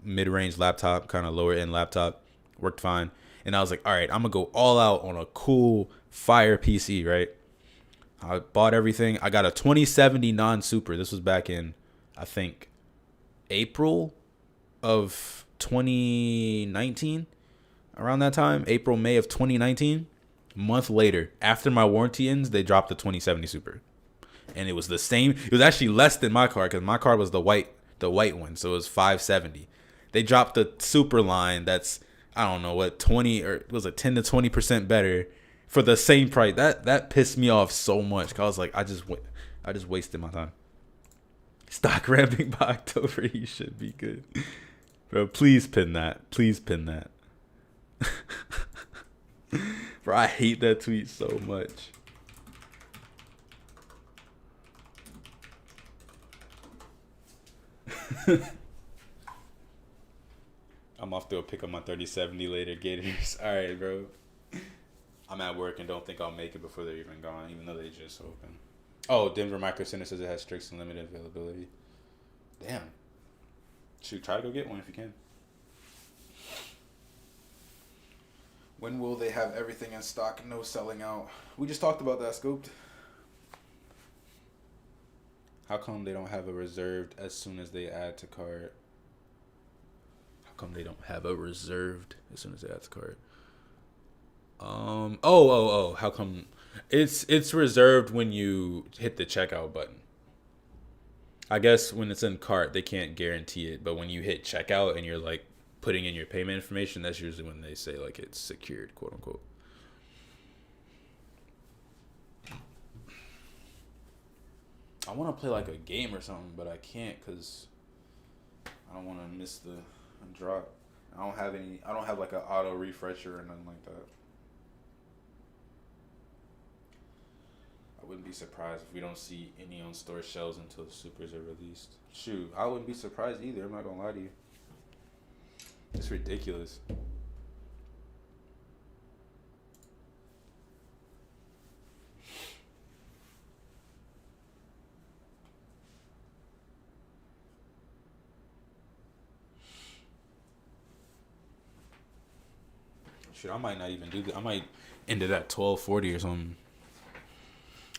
mid-range laptop, kind of lower end laptop. Worked fine. And I was like, all right, I'm going to go all out on a cool fire PC, right? I bought everything. I got a 2070 non-super. This was back in, I think, April of 2019. Around that time, April, May of 2019. A month later, after my warranty ends, they dropped the 2070 Super. And it was the same. It was actually less than my card because my card was the white one. So it was 570. They dropped the Super line that's, I don't know what, 20 or it was a 10 to 20% better for the same price. That pissed me off so much. Cause I was like, I just wasted my time. Stock ramping by October, you should be good. Bro, please pin that. Please pin that. Bro, I hate that tweet so much. I'm off to a pick up my 3070 later, Gators. All right, bro. I'm at work and don't think I'll make it before they're even gone, even though they just open. Oh, Denver Micro Center says it has Strix and limited availability. Damn. Shoot, try to go get one if you can. When will they have everything in stock? No selling out. We just talked about that, Scooped. How come they don't have a reserved as soon as they add to cart? How come they don't have a reserved as soon as they add to cart? How come it's reserved when you hit the checkout button? I guess when it's in cart, they can't guarantee it, but when you hit checkout and you're like putting in your payment information, that's usually when they say like it's secured, quote unquote. I want to play like a game or something, but I can't because I don't want to miss the drop. I don't have like an auto refresher or nothing like that. I wouldn't be surprised if we don't see any on store shelves until the supers are released. Shoot, I wouldn't be surprised either. I'm not gonna lie to you. It's ridiculous. Shit, I might not even do that. I might end it at 12:40 or something.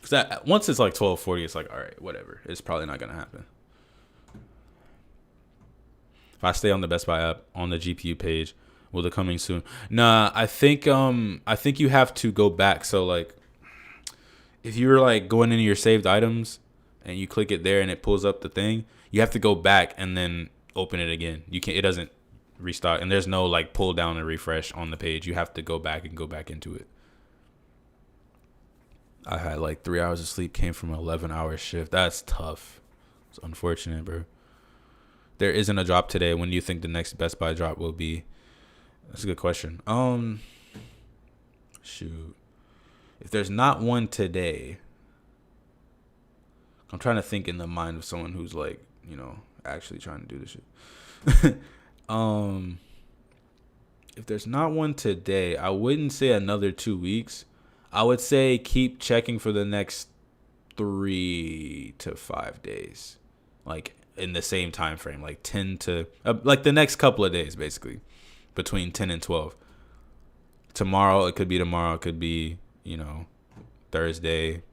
Cause that once it's like 12:40, it's like, all right, whatever. It's probably not gonna happen. If I stay on the Best Buy app on the GPU page, will it coming soon? Nah, I think you have to go back. So like, if you're like going into your saved items and you click it there and it pulls up the thing, you have to go back and then open it again. You can't. It doesn't restock, and there's no like pull down and refresh on the page. You have to go back and go back into it. I had like 3 hours of sleep, came from an 11-hour shift. That's tough. It's unfortunate, bro. There isn't a drop today. When do you think the next Best Buy drop will be? That's a good question. Shoot. If there's not one today, I'm trying to think in the mind of someone who's like, actually trying to do this shit. If there's not one today, I wouldn't say another 2 weeks. I would say keep checking for the next 3 to 5 days, like in the same time frame, like 10 to like the next couple of days, basically between 10 and 12. Tomorrow, it could be tomorrow, it could be Thursday.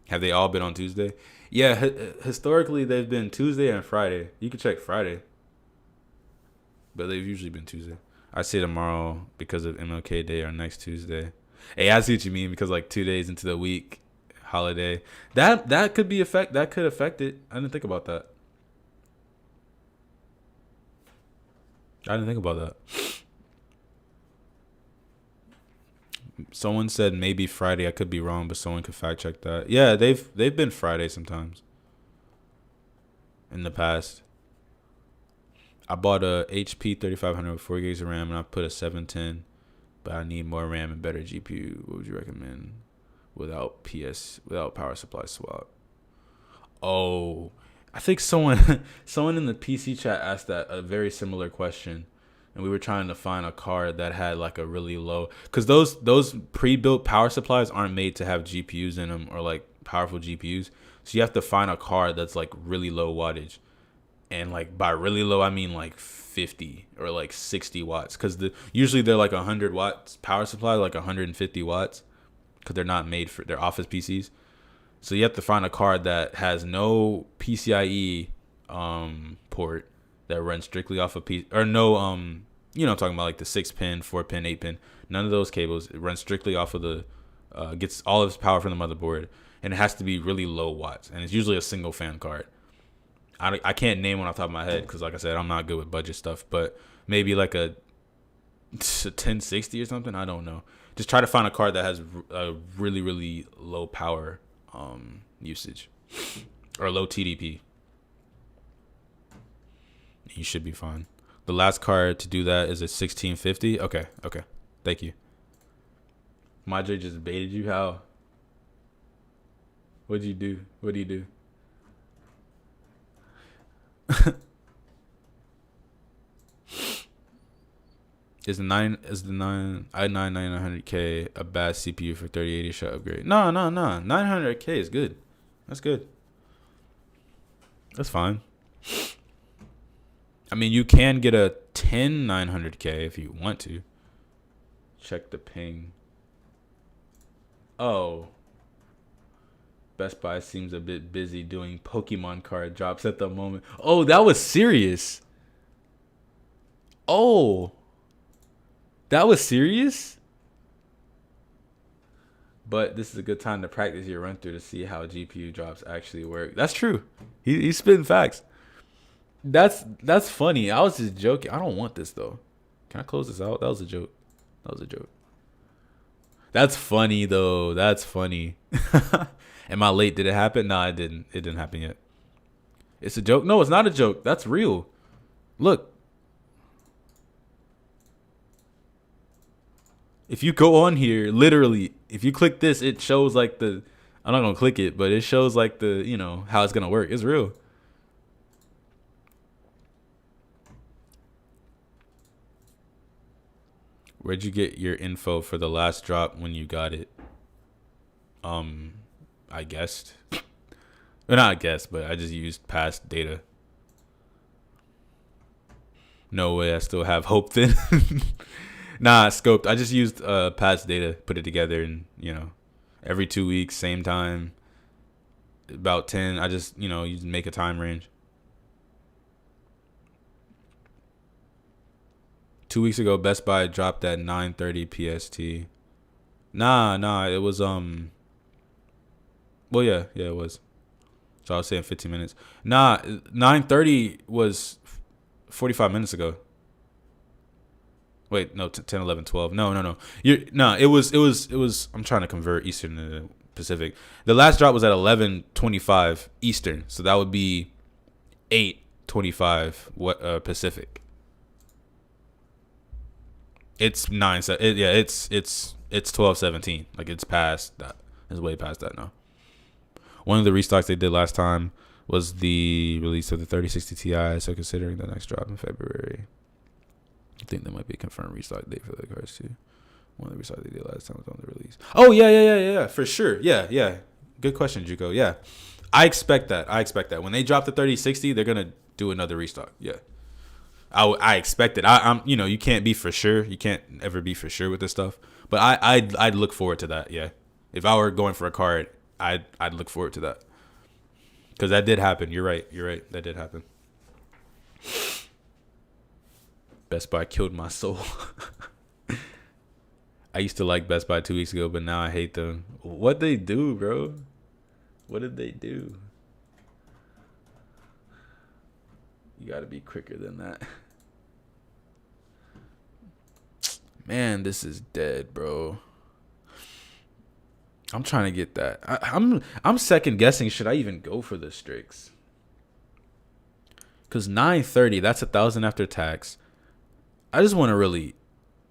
Have they all been on Tuesday? Yeah, historically they've been Tuesday and Friday. You can check Friday, but they've usually been Tuesday. I say tomorrow because of MLK Day or next Tuesday. Hey, I see what you mean, because like 2 days into the week, holiday. That could affect it. I didn't think about that. Someone said maybe Friday. I could be wrong, but someone could fact check that. Yeah, they've been Friday sometimes in the past. I bought a HP 3500 with 4 gigs of RAM, and I put a 710. But I need more RAM and better GPU. What would you recommend without power supply swap? Oh, I think someone in the PC chat asked that a very similar question, and we were trying to find a card that had like a really low, because those pre-built power supplies aren't made to have GPUs in them or like powerful GPUs. So you have to find a card that's like really low wattage. And like by really low, I mean like 50 or like 60 watts, because usually they're like 100 watts power supply, like 150 watts, because they're not made for their office PCs. So you have to find a card that has no PCIe port, that runs strictly off of or no I'm talking about like the 6-pin, 4-pin, 8-pin. None of those cables. It runs strictly off of the gets all of its power from the motherboard, and it has to be really low watts, and it's usually a single fan card. I can't name one off the top of my head because, like I said, I'm not good with budget stuff. But maybe like a 1060 or something. I don't know. Just try to find a card that has a really, really low power usage or low TDP. You should be fine. The last card to do that is a 1650. Okay. Thank you. Madre just baited you. How? What'd you do? What do you do? Is the i9 9900K a bad CPU for 3080 should upgrade? No. 900K is good. That's good. That's fine. I mean, you can get a 10900K if you want to. Check the ping. Oh. Best Buy seems a bit busy doing Pokemon card drops at the moment. Oh, that was serious. Oh. That was serious? But this is a good time to practice your run through to see how GPU drops actually work. That's true. He's spitting facts. That's funny. I was just joking. I don't want this though. Can I close this out? That was a joke. That's funny though. That's funny. Am I late? Did it happen? No, it didn't. It didn't happen yet. It's a joke? No, it's not a joke. That's real. Look. If you go on here, literally, if you click this, it shows like I'm not going to click it, but it shows like how it's going to work. It's real. Where'd you get your info for the last drop when you got it? I guessed. Well, not I guessed, but I just used past data. No way, I still have hope then. Nah, scoped. I just used past data, put it together, and every 2 weeks, same time, about 10. I just you make a time range. 2 weeks ago, Best Buy dropped at 9:30 PST. Nah, it was Well, yeah, it was. So I was saying 15 minutes. Nah, 9:30 was 45 minutes ago. Wait, no, 10, 11, 12. No. It was. I'm trying to convert Eastern to Pacific. The last drop was at 11:25 Eastern, so that would be 8:25 Pacific. It's 9. It's 12:17. Like it's past that. It's way past that now. One of the restocks they did last time was the release of the 3060 Ti. So considering the next drop in February, I think there might be a confirmed restock date for the cards too. One of the restocks they did last time was on the release. Oh yeah, for sure. Yeah. Good question, Juco. Yeah, I expect that. When they drop the 3060, they're gonna do another restock. Yeah. I expect it. I'm you can't be for sure. You can't ever be for sure with this stuff. But I'd look forward to that. Yeah. If I were going for a card, I'd look forward to that. Because that did happen. You're right. That did happen. Best Buy killed my soul. I used to like Best Buy 2 weeks ago, but now I hate them. What they do, bro? What did they do? You gotta be quicker than that. Man, this is dead, bro. I'm trying to get that. I'm second guessing. Should I even go for the Strix? Cause 930, that's $1,000 after tax. I just want to really.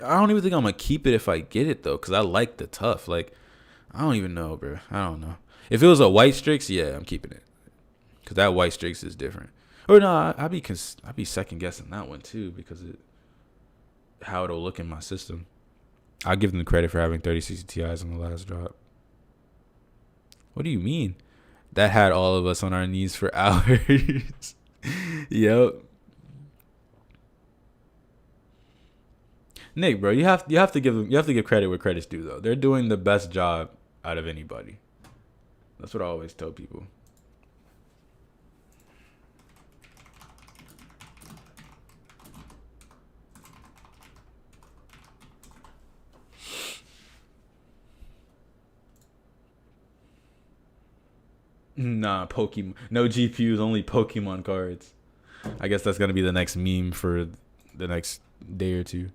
I don't even think I'm gonna keep it if I get it though, cause I like the tough. Like, I don't even know, bro. I don't know. If it was a white Strix, yeah, I'm keeping it. Cause that white Strix is different. Or no, I'd be second guessing that one too because how it'll look in my system. I'll give them the credit for having 3060 Ti's on the last drop. What do you mean? That had all of us on our knees for hours. Yep. Nick, bro, you have to give credit where credit's due though. They're doing the best job out of anybody. That's what I always tell people. Nah, Pokemon. No GPUs, only Pokemon cards. I guess that's gonna be the next meme for the next day or two.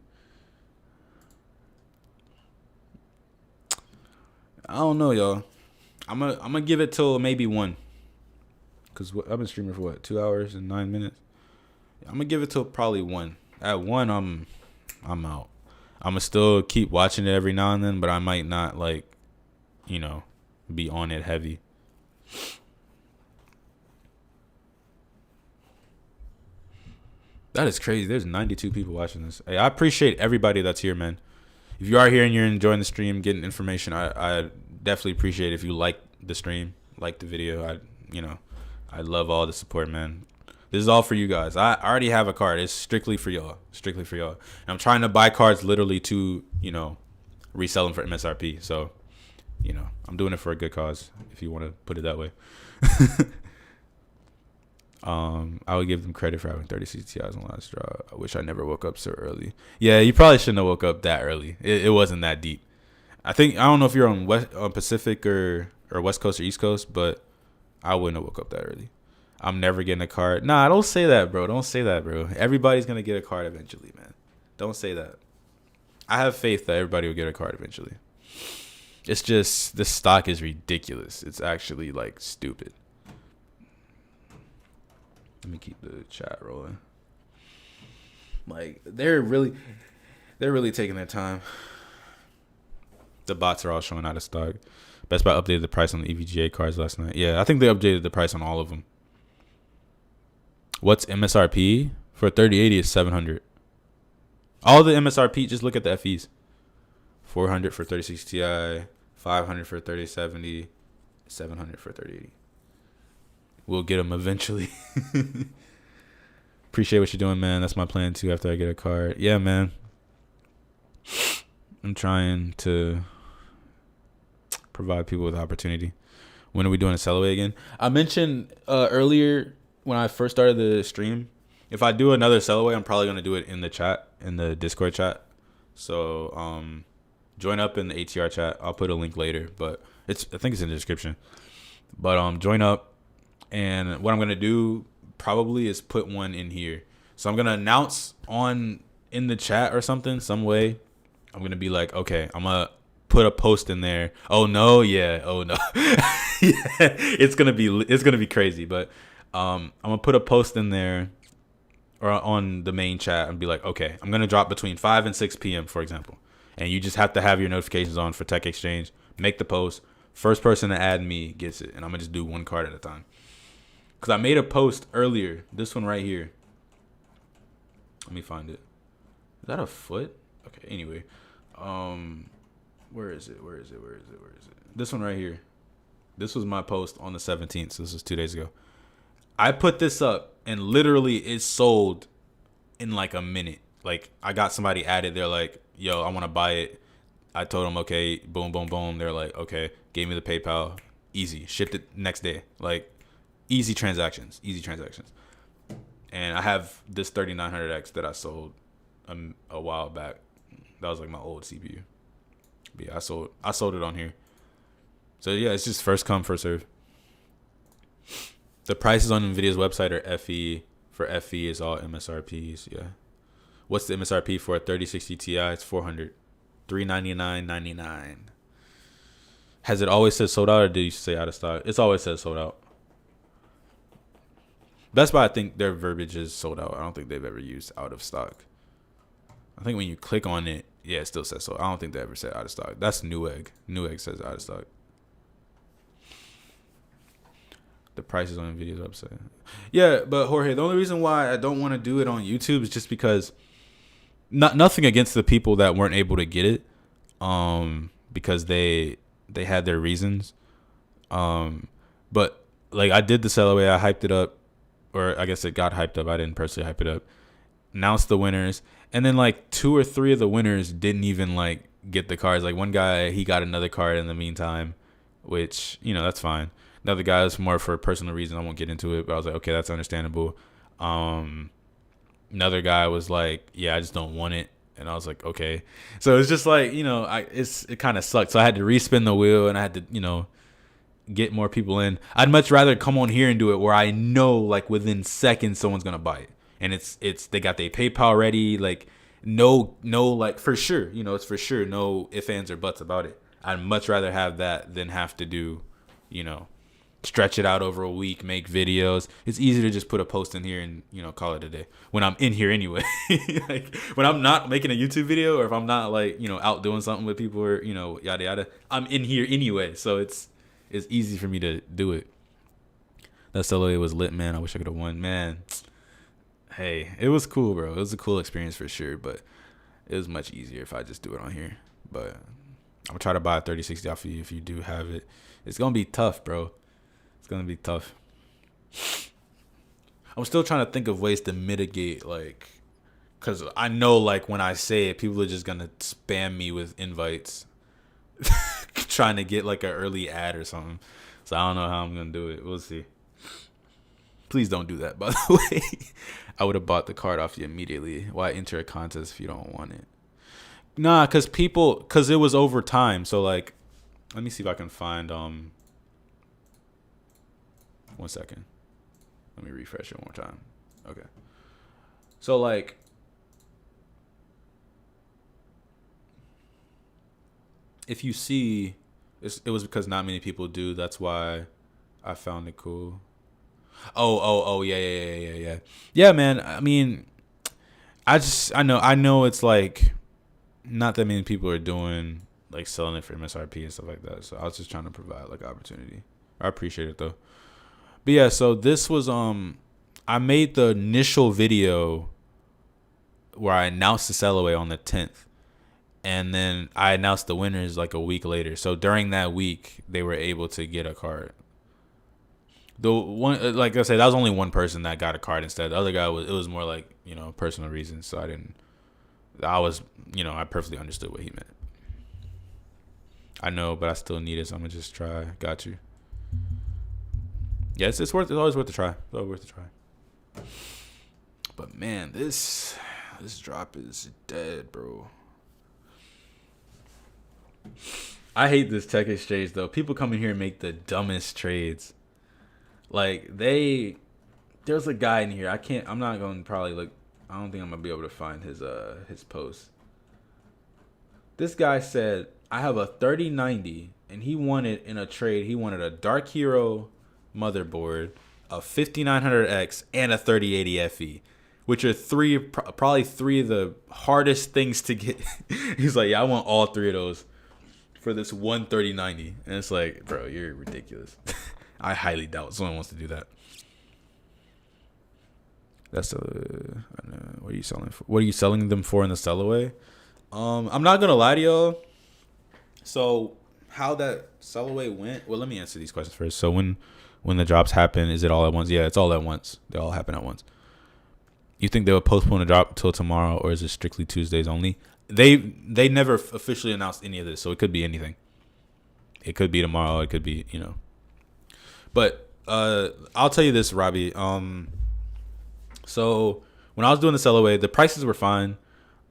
I don't know, y'all. I'm gonna give it till maybe 1. Cause I've been streaming for what, 2 hours and 9 minutes. I'm gonna give it till probably 1. At 1, I'm out. I'm gonna still keep watching it every now and then, but I might not be on it heavy. That is crazy. There's 92 people watching this. Hey, I appreciate everybody that's here, man. If you are here and you're enjoying the stream, getting information, I definitely appreciate it if you like the stream, like the video. I love all the support, man. This is all for you guys. I already have a card. It's strictly for y'all. And I'm trying to buy cards literally to, resell them for MSRP. So, I'm doing it for a good cause, if you want to put it that way. I would give them credit for having 3060 Ti's on the last draw. I wish I never woke up so early. Yeah, you probably shouldn't have woke up that early. It wasn't that deep. I don't know if you're on Pacific or West Coast or East Coast, but I wouldn't have woke up that early. I'm never getting a card. Nah, don't say that, bro. Everybody's gonna get a card eventually, man. Don't say that. I have faith that everybody will get a card eventually. It's just this stock is ridiculous. It's actually like stupid. Let me keep the chat rolling. Like they're really taking their time. The bots are all showing out of stock. Best Buy updated the price on the EVGA cards last night. Yeah, I think they updated the price on all of them. What's MSRP for 3080 is 700. All the MSRP, just look at the FEs. 400 for 3060 Ti, 500 for 3070, 700 for 3080. We'll get them eventually. Appreciate what you're doing, man. That's my plan too after I get a card. Yeah, man. I'm trying to provide people with opportunity. When are we doing a sell away again? I mentioned earlier when I first started the stream, if I do another sell away, I'm probably gonna do it in the chat, in the Discord chat. So join up in the ATR chat. I'll put a link later, but I think it's in the description. But join up, and what I'm gonna do probably is put one in here. So I'm gonna announce in the chat or something, some way. I'm gonna be like, okay, I'm gonna put a post in there. Oh no, yeah. Oh no, yeah. It's gonna be crazy. But I'm gonna put a post in there or on the main chat and be like, okay, I'm gonna drop between 5 and 6 p.m. for example, and you just have to have your notifications on for Tech Exchange. Make the post. First person to add me gets it, and I'm gonna just do one card at a time. Cause I made a post earlier. This one right here. Let me find it. Is that a foot? Okay. Anyway, where is it? This one right here. This was my post on the 17th. So this was 2 days ago. I put this up and literally it sold in like a minute. Like I got somebody added. They're like, yo, I want to buy it. I told them, okay, boom, boom, boom. They're like, okay, gave me the PayPal. Easy. Shipped it next day. Like easy transactions. And I have this 3900X that I sold a while back. That was like my old CPU. But yeah, I sold it on here. So yeah, it's just first come, first serve. The prices on Nvidia's website are FE. For FE is all MSRPs. Yeah. What's the MSRP for a 3060 Ti? It's $400. $399.99. Has it always said sold out, or did you say out of stock? It's always said sold out. Best Buy, I think their verbiage is sold out. I don't think they've ever used out of stock. I think when you click on it, yeah, it still says so. I don't think they ever said out of stock. That's Newegg. Newegg says out of stock. The prices on Nvidia's website. Yeah, but Jorge, the only reason why I don't want to do it on YouTube is just because nothing against the people that weren't able to get it, because they had their reasons. But like I did the sell away, I hyped it up, or I guess it got hyped up. I didn't personally hype it up. Announced the winners, and then like 2 or 3 of the winners didn't even like get the cards. Like one guy, he got another card in the meantime, which that's fine. Another guy was more for a personal reason. I won't get into it, but I was like, okay, that's understandable. Another guy was like, yeah, I just don't want it. And I was like, okay. So it's just like, it kind of sucked. So I had to respin the wheel, and I had to, get more people in. I'd much rather come on here and do it where I know like within seconds someone's going to buy it. And it's they got their PayPal ready. Like no, like for sure, it's for sure. No ifs, ands, or buts about it. I'd much rather have that than have to do, stretch it out over a week, make videos. It's easy to just put a post in here and call it a day when I'm in here anyway. Like when I'm not making a YouTube video, or if I'm not like out doing something with people, or yada yada, I'm in here anyway, so it's easy for me to do it. That solo was lit, man. I wish I could have won, man. Hey, it was cool, bro. It was a cool experience for sure, but it was much easier if I just do it on here. But I'm gonna try to buy a 3060 off of you if you do have it. It's gonna be tough, bro. It's gonna be tough. I'm still trying to think of ways to mitigate, like, cause I know like when I say it, people are just gonna spam me with invites, trying to get like an early ad or something. So I don't know how I'm gonna do it. We'll see. Please don't do that, by the way. I would have bought the card off you immediately. Why enter a contest if you don't want it? Nah, cause it was over time. So like, let me see if I can find 1 second. Let me refresh it one more time. Okay. So like, if you see, it was because not many people do. That's why I found it cool. Oh, yeah. Yeah, man. I mean, I know it's like not that many people are doing like selling it for MSRP and stuff like that. So I was just trying to provide like opportunity. I appreciate it though. But yeah, so this was I made the initial video where I announced the sell away on the 10th. And then I announced the winners like a week later. So during that week, they were able to get a card. The one, like I said, that was only one person that got a card instead. The other guy it was more like, personal reasons. So I didn't I was, I perfectly understood what he meant. I know, but I still need it, so I'm gonna just try. Got you. Yeah, it's always worth a try. It's always worth a try. But man, this drop is dead, bro. I hate this tech exchange though. People come in here and make the dumbest trades. Like there's a guy in here. I'm not gonna probably look. I don't think I'm gonna be able to find his post. This guy said I have a 3090 and he wanted in a trade. He wanted a Dark Hero motherboard, a 5900X, and a 3080 FE, which are probably three of the hardest things to get. He's like, yeah, I want all three of those for this one 3090, and it's like, bro, you're ridiculous. I highly doubt someone wants to do that. That's what are you selling for? What are you selling them for in the sell away? I'm not gonna lie to y'all. So how that sell away went? Well, let me answer these questions first. So when the drops happen, is it all at once? Yeah, it's all at once. They all happen at once. You think they would postpone a drop till tomorrow, or is it strictly Tuesdays only? They never officially announced any of this, so it could be anything. It could be tomorrow. It could be, But I'll tell you this, Robbie. So when I was doing the sell away, the prices were fine.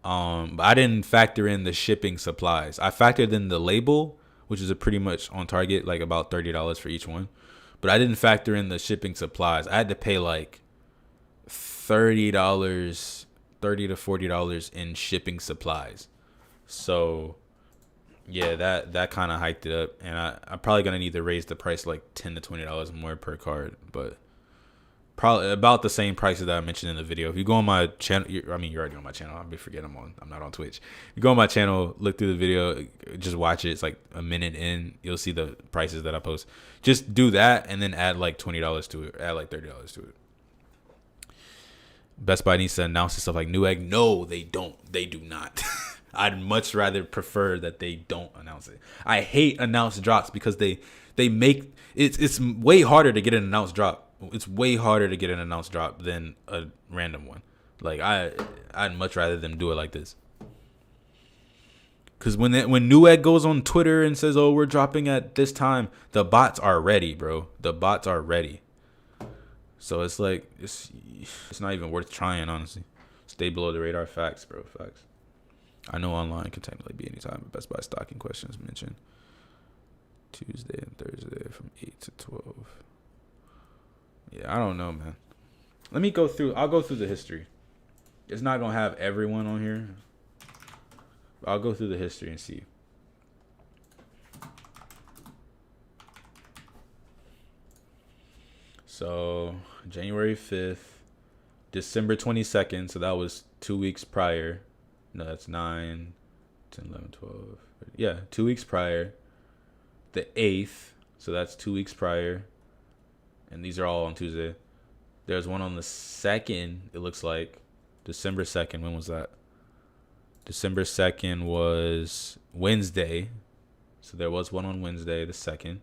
But I didn't factor in the shipping supplies. I factored in the label, which is a pretty much on target, like about $30 for each one. But I didn't factor in the shipping supplies. I had to pay like $30 to $40 in shipping supplies. So yeah, that kind of hiked it up, and I'm probably gonna need to raise the price like $10 to $20 more per card, but probably about the same prices that I mentioned in the video. If you go on my channel, you're already on my channel. I'll be forgetting I'm not on Twitch. You go on my channel, look through the video, just watch it. It's like a minute in, you'll see the prices that I post. Just do that and then add like $20 to it, add like $30 to it. Best Buy needs to announce stuff like Newegg. No, they don't. They do not. I'd much rather prefer that they don't announce it. I hate announced drops because they make it's way harder to get an announced drop. It's way harder to get an announced drop than a random one. Like I'd much rather them do it like this. Cause when Newegg goes on Twitter and says, "Oh, we're dropping at this time," the bots are ready, bro. The bots are ready. So it's like it's not even worth trying, honestly. Stay below the radar. Facts, bro. Facts. I know online can technically be anytime, but Best Buy stocking questions mentioned Tuesday and Thursday from 8 to 12. Yeah, I don't know, man. I'll go through the history. It's not gonna have everyone on here. But I'll go through the history and see. So January 5th, December 22nd. So that was 2 weeks prior. No, that's 9, 10, 11, 12. Yeah, 2 weeks prior. The 8th. So that's 2 weeks prior. And these are all on Tuesday. There's one on the 2nd, it looks like. December 2nd. When was that? December 2nd was Wednesday. So there was one on Wednesday, the 2nd.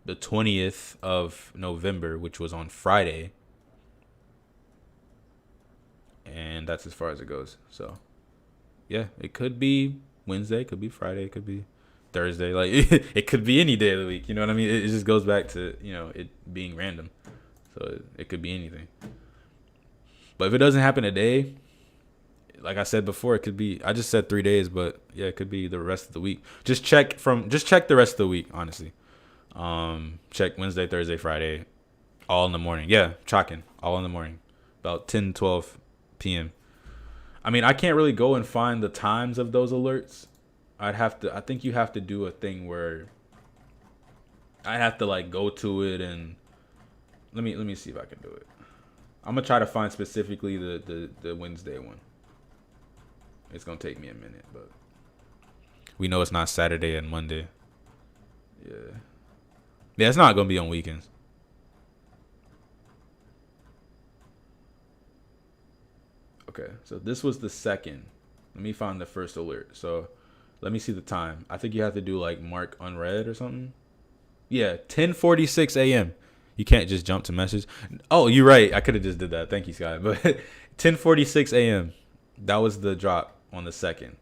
The 20th of November, which was on Friday. And that's as far as it goes. So, yeah, it could be Wednesday, it could be Friday, it could be Thursday. Like, it could be any day of the week. You know what I mean? It just goes back to, it being random. So, it could be anything. But if it doesn't happen today, like I said before, it could be, I just said 3 days, but yeah, it could be the rest of the week. Just check the rest of the week, honestly. Check Wednesday, Thursday, Friday, all in the morning. Yeah, tracking, all in the morning. About 10, 12 p.m. I mean, I can't really go and find the times of those alerts. I think you have to do a thing where I have to like go to it and let me see if I can do it. I'm gonna try to find specifically the Wednesday one. It's gonna take me a minute, but we know it's not Saturday and Monday. Yeah, it's not gonna be on weekends. Okay, so this was the 2nd. Let me find the first alert. So let me see the time. I think you have to do like mark unread or something. Yeah, 10:46 a.m. You can't just jump to message. Oh, you're right. I could have just did that. Thank you, Sky. But 10:46 a.m. That was the drop on the 2nd.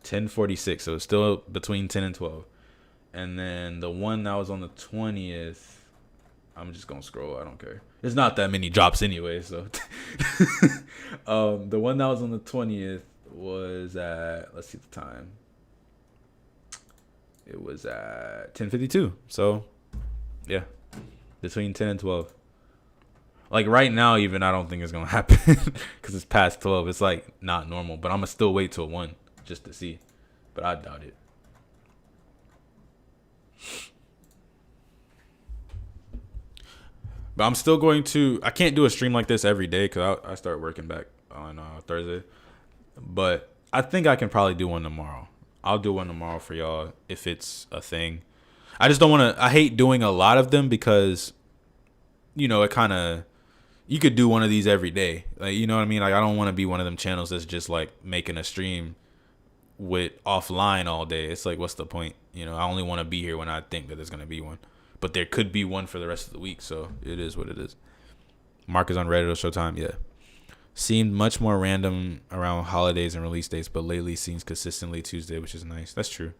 10:46. So it's still between 10 and 12. And then the one that was on the 20th, I'm just gonna scroll. I don't care. There's not that many drops anyway. So the one that was on the 20th was at, let's see the time. It was at 10:52. So yeah, between 10 and 12. Like right now, even I don't think it's gonna happen because it's past 12. It's like not normal. But I'm gonna still wait till 1 just to see. But I doubt it. But I'm still going to. I can't do a stream like this every day because I start working back on Thursday. But I think I can probably do one tomorrow. I'll do one tomorrow for y'all if it's a thing. I just don't want to. I hate doing a lot of them because, it kind of. You could do one of these every day. Like, you know what I mean? Like, I don't want to be one of them channels that's just like making a stream with offline all day. It's like, what's the point? I only want to be here when I think that there's going to be one. But there could be one for the rest of the week, so it is what it is. Mark is on Reddit or Showtime, yeah. Seemed much more random around holidays and release dates, but lately seems consistently Tuesday, which is nice. That's true.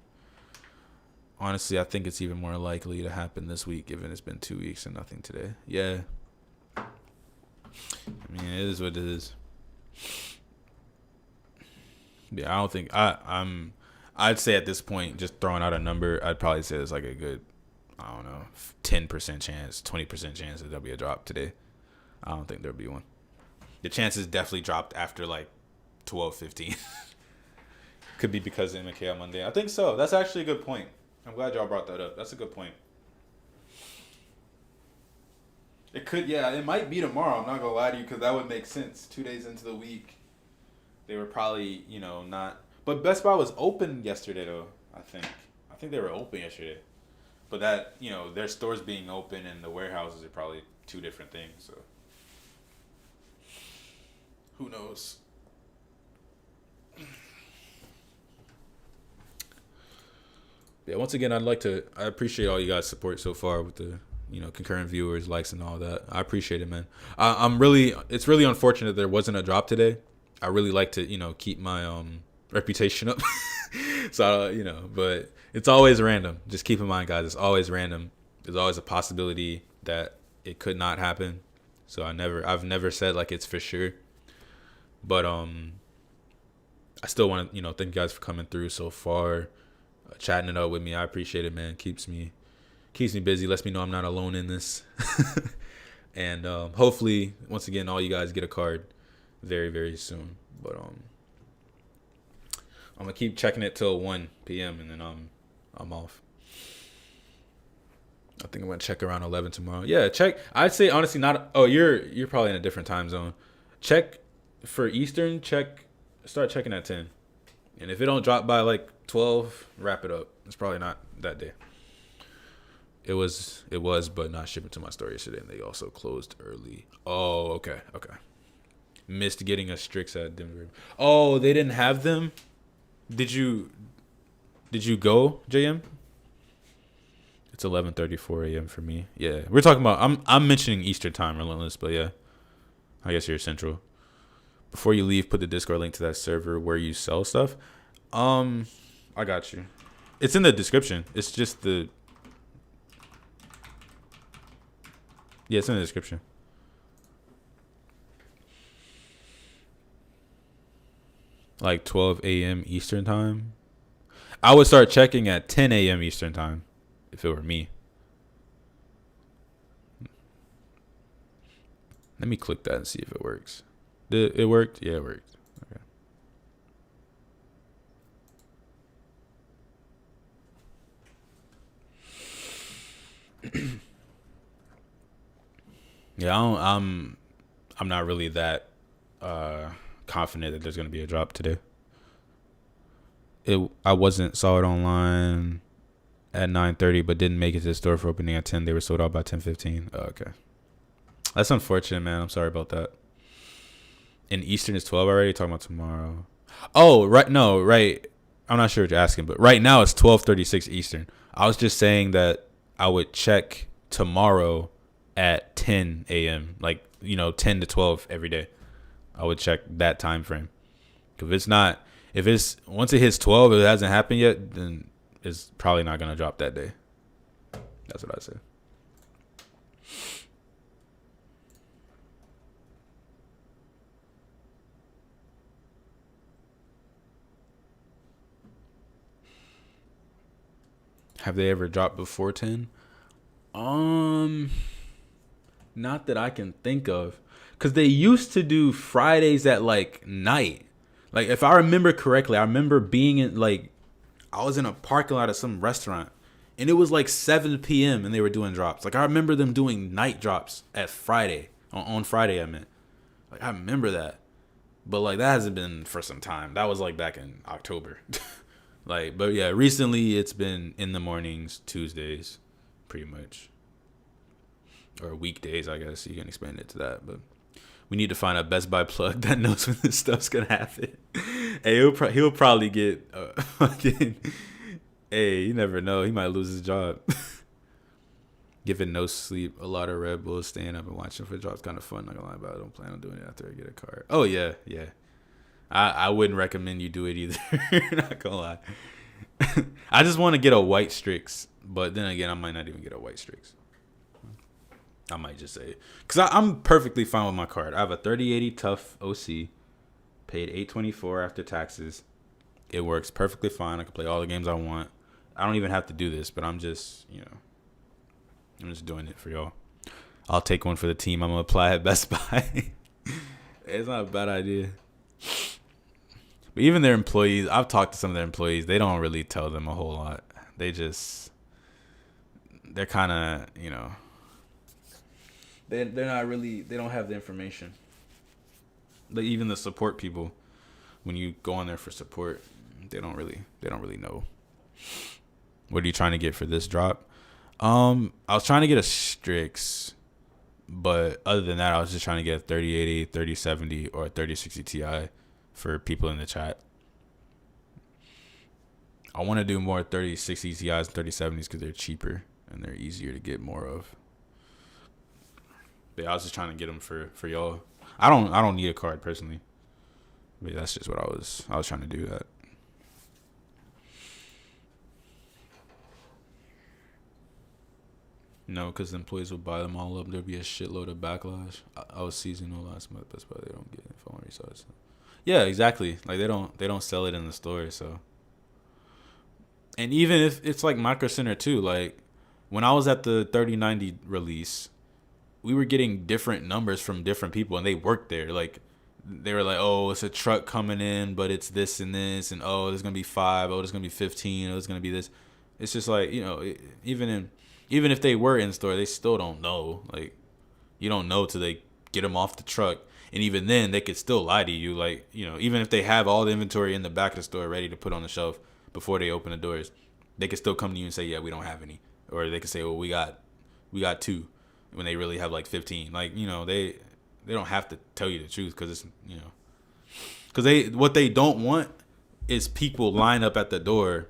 Honestly, I think it's even more likely to happen this week, given it's been 2 weeks and nothing today. Yeah. I mean, it is what it is. Yeah, I don't think I'd say at this point, just throwing out a number, I'd probably say it's like a good, I don't know, 10% chance, 20% chance that there'll be a drop today. I don't think there'll be one. The chances definitely dropped after like 12:15. Could be because of MK on Monday. I think so. That's actually a good point. I'm glad y'all brought that up. That's a good point. It could, yeah, it might be tomorrow. I'm not gonna lie to you because that would make sense. 2 days into the week, they were probably, not. But Best Buy was open yesterday though. I think they were open yesterday. But that, their stores being open and the warehouses are probably two different things. So who knows? Yeah, once again, I appreciate all you guys' support so far with the, concurrent viewers, likes, and all that. I appreciate it, man. It's really unfortunate there wasn't a drop today. I really like to, keep my reputation up. So, but it's always random. Just keep in mind, guys, it's always random. There's always a possibility that it could not happen. So I've never said like it's for sure. But I still want to, thank you guys for coming through so far, chatting it up with me. I appreciate it, man. Keeps me busy. Lets me know I'm not alone in this. And hopefully, once again, all you guys get a card very, very soon. But I'm gonna keep checking it till 1 p.m. and then I'm off. I think I'm gonna check around 11 tomorrow. Yeah, check. I'd say honestly not. Oh, you're probably in a different time zone. Check for Eastern. Start checking at 10. And if it don't drop by like 12, wrap it up. It's probably not that day. It was, but not shipping to my store yesterday, and they also closed early. Oh, okay. Missed getting a Strix at Denver. Oh, they didn't have them. Did you go, JM? It's 11:34 a.m. for me. Yeah, we're talking about. I'm mentioning Eastern time, relentless, but yeah, I guess you're Central. Before you leave, put the Discord link to that server where you sell stuff. I got you. It's in the description. It's just the. Yeah, it's in the description. Like 12 a.m. Eastern time. I would start checking at 10 a.m. Eastern time if it were me. Let me click that and see if it works. Did it worked? Yeah, it worked. Okay. Yeah, I'm not really that confident that there's gonna be a drop today. I saw it online at 9:30, but didn't make it to the store for opening at 10. They were sold out by 10:15. Oh, okay, that's unfortunate, man. I'm sorry about that. And Eastern is 12 already. Talking about tomorrow. Oh, right. No, right. I'm not sure what you're asking, but right now it's 12:36 Eastern. I was just saying that I would check tomorrow at 10 a.m. like 10 to 12 every day. I would check that time frame. If it's not, if it's once it hits 12, if it hasn't happened yet, then it's probably not gonna drop that day. That's what I say. Have they ever dropped before 10? Not that I can think of, cause they used to do Fridays at like night. Like if I remember correctly, I remember being in like I was in a parking lot of some restaurant, and it was like 7 p.m. and they were doing drops. Like I remember them doing night drops at Friday on Friday. I meant, like I remember that, but like that hasn't been for some time. That was like back in October. Like, but yeah, recently it's been in the mornings, Tuesdays, pretty much. Or weekdays, I guess you can expand it to that. But we need to find a Best Buy plug that knows when this stuff's gonna happen. Hey, he'll probably get fucking. Hey, you never know. He might lose his job. Giving no sleep, a lot of Red Bulls, staying up and watching for drops, kind of fun. Not gonna lie about it. I don't plan on doing it after I get a card. Oh yeah, yeah. I wouldn't recommend you do it either. Not gonna lie. I just want to get a white Strix, but then again, I might not even get a white Strix. I might just say, because I'm perfectly fine with my card. I have a 3080 Tough OC, paid $824 after taxes. It works perfectly fine. I can play all the games I want. I don't even have to do this, but I'm just, I'm just doing it for y'all. I'll take one for the team. I'm gonna apply at Best Buy. It's not a bad idea. But even their employees, I've talked to some of their employees. They don't really tell them a whole lot. They're kind of, they're not really, they don't have the information. Like even the support people, when you go on there for support, they don't really know. What are you trying to get for this drop? I was trying to get a Strix, but other than that, I was just trying to get a 3080, 3070, or a 3060 Ti for people in the chat. I want to do more 3060 Ti's and 3070s because they're cheaper and they're easier to get more of. But yeah, I was just trying to get them for y'all. I don't need a card personally. But that's just what I was trying to do that. No, because the employees will buy them all up. There'll be a shitload of backlash. I was seasonal last month. That's why they don't get it. If I want to resell it. Yeah, exactly. Like they don't sell it in the store. So, and even if it's like Micro Center too. Like when I was at the 3090 release, we were getting different numbers from different people, and they worked there. Like they were like, "Oh, it's a truck coming in, but it's this and this, and oh, there's gonna be 5. Oh, there's gonna be 15. Oh, there's gonna be this." It's just like even if they were in store, they still don't know. Like you don't know till they get them off the truck, and even then, they could still lie to you. Like even if they have all the inventory in the back of the store ready to put on the shelf before they open the doors, they could still come to you and say, "Yeah, we don't have any," or they could say, "Well, we got 2." When they really have like 15. Like they don't have to tell you the truth because it's because what they don't want is people line up at the door.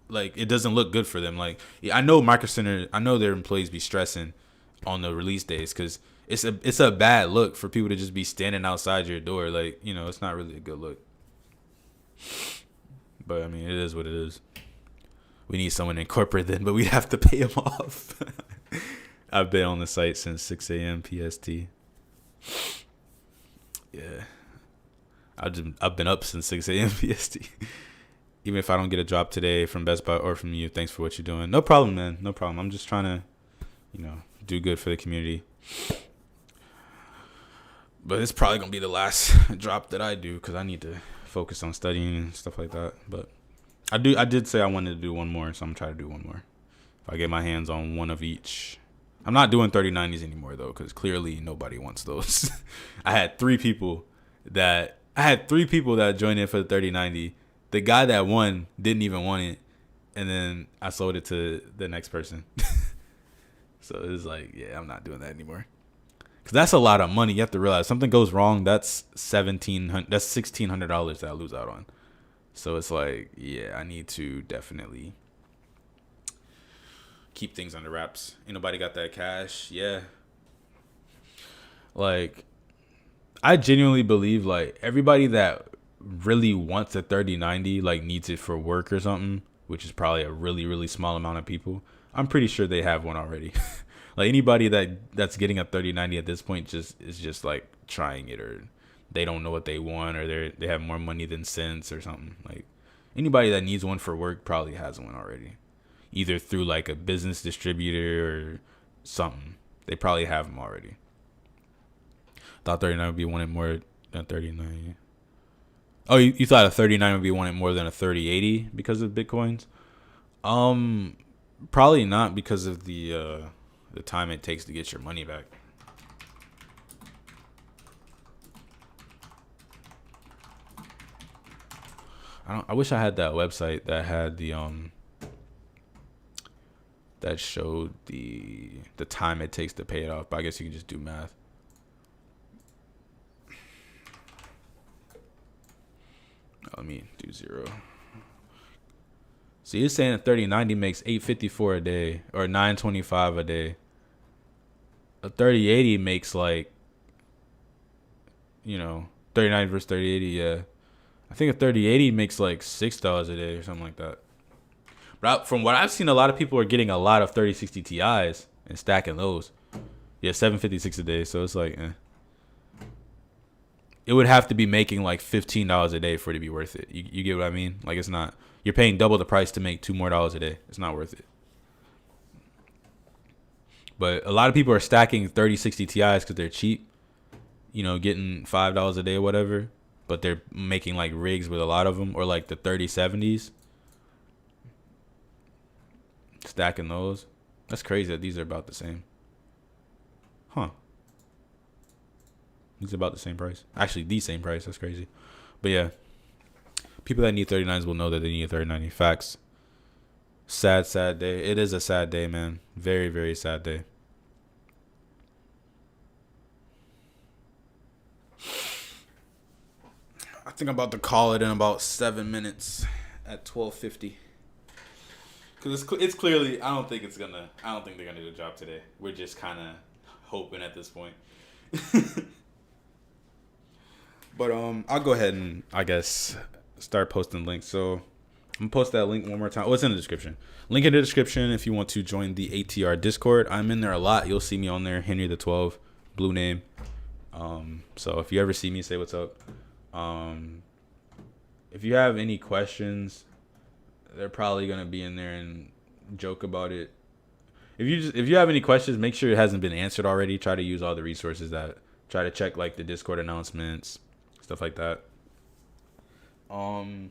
Like it doesn't look good for them. Like I know Micro Center, I know their employees be stressing on the release days because it's a bad look for people to just be standing outside your door. Like it's not really a good look. But I mean, it is what it is. We need someone in corporate then, but we'd have to pay them off. I've been on the site since 6 a.m. PST. Yeah. I've been up since 6 a.m. PST. Even if I don't get a drop today from Best Buy or from you, thanks for what you're doing. No problem, man. No problem. I'm just trying to, do good for the community. But it's probably going to be the last drop that I do because I need to focus on studying and stuff like that. But I did say I wanted to do one more, so I'm going to try to do one more. If I get my hands on one of each. I'm not doing 3090s anymore though, because clearly nobody wants those. I had three people that joined in for the 3090. The guy that won didn't even want it, and then I sold it to the next person. So it was like, yeah, I'm not doing that anymore. Because that's a lot of money. You have to realize something goes wrong. That's $1,600 that I lose out on. So it's like, yeah, I need to definitely keep things under wraps. Ain't nobody got that cash. Yeah. Like, I genuinely believe like everybody that really wants a 3090, like needs it for work or something, which is probably a really, really small amount of people, I'm pretty sure they have one already. Like anybody that's getting a 3090 at this point is just like trying it, or they don't know what they want, or they have more money than sense or something. Like anybody that needs one for work probably has one already, either through like a business distributor or something. They probably have them already. Thought 39 would be wanted more than 3090. Oh, you thought a 39 would be wanted more than a 3080 because of Bitcoins? Probably not, because of the time it takes to get your money back. I wish I had that website that had the that showed the time it takes to pay it off, but I guess you can just do math. Let me do 0. So you're saying a 3090 makes $854 a day or $925 a day. A 3080 makes like, 39 versus 3080, yeah. I think a 3080 makes like $6 a day or something like that. But from what I've seen, a lot of people are getting a lot of 3060 Ti's and stacking those. Yeah, $756 a day. So it's like, it would have to be making like $15 a day for it to be worth it. You get what I mean? Like, it's not. You're paying double the price to make $2 more a day. It's not worth it. But a lot of people are stacking 3060 Ti's because they're cheap. Getting $5 a day or whatever. But they're making like rigs with a lot of them, or like the 3070s. Stacking those. That's crazy that these are about the same. Huh. These are about the same price. Actually, the same price. That's crazy. But yeah. People that need 39s will know that they need a 3090. Facts. Sad, sad day. It is a sad day, man. Very, very sad day. I think I'm about to call it in about 7 minutes at 12:50. Because it's clearly, I don't think they're gonna do the job today. We're just kind of hoping at this point. But I'll go ahead and, I guess, start posting links. So I'm gonna post that link one more time. Oh, it's in the description. Link in the description if you want to join the ATR Discord. I'm in there a lot. You'll see me on there, Henry the 12, blue name. So if you ever see me, say what's up. If you have any questions, they're probably gonna be in there and joke about it. If you have any questions, make sure it hasn't been answered already. Try to use all the resources try to check like the Discord announcements, stuff like that. Like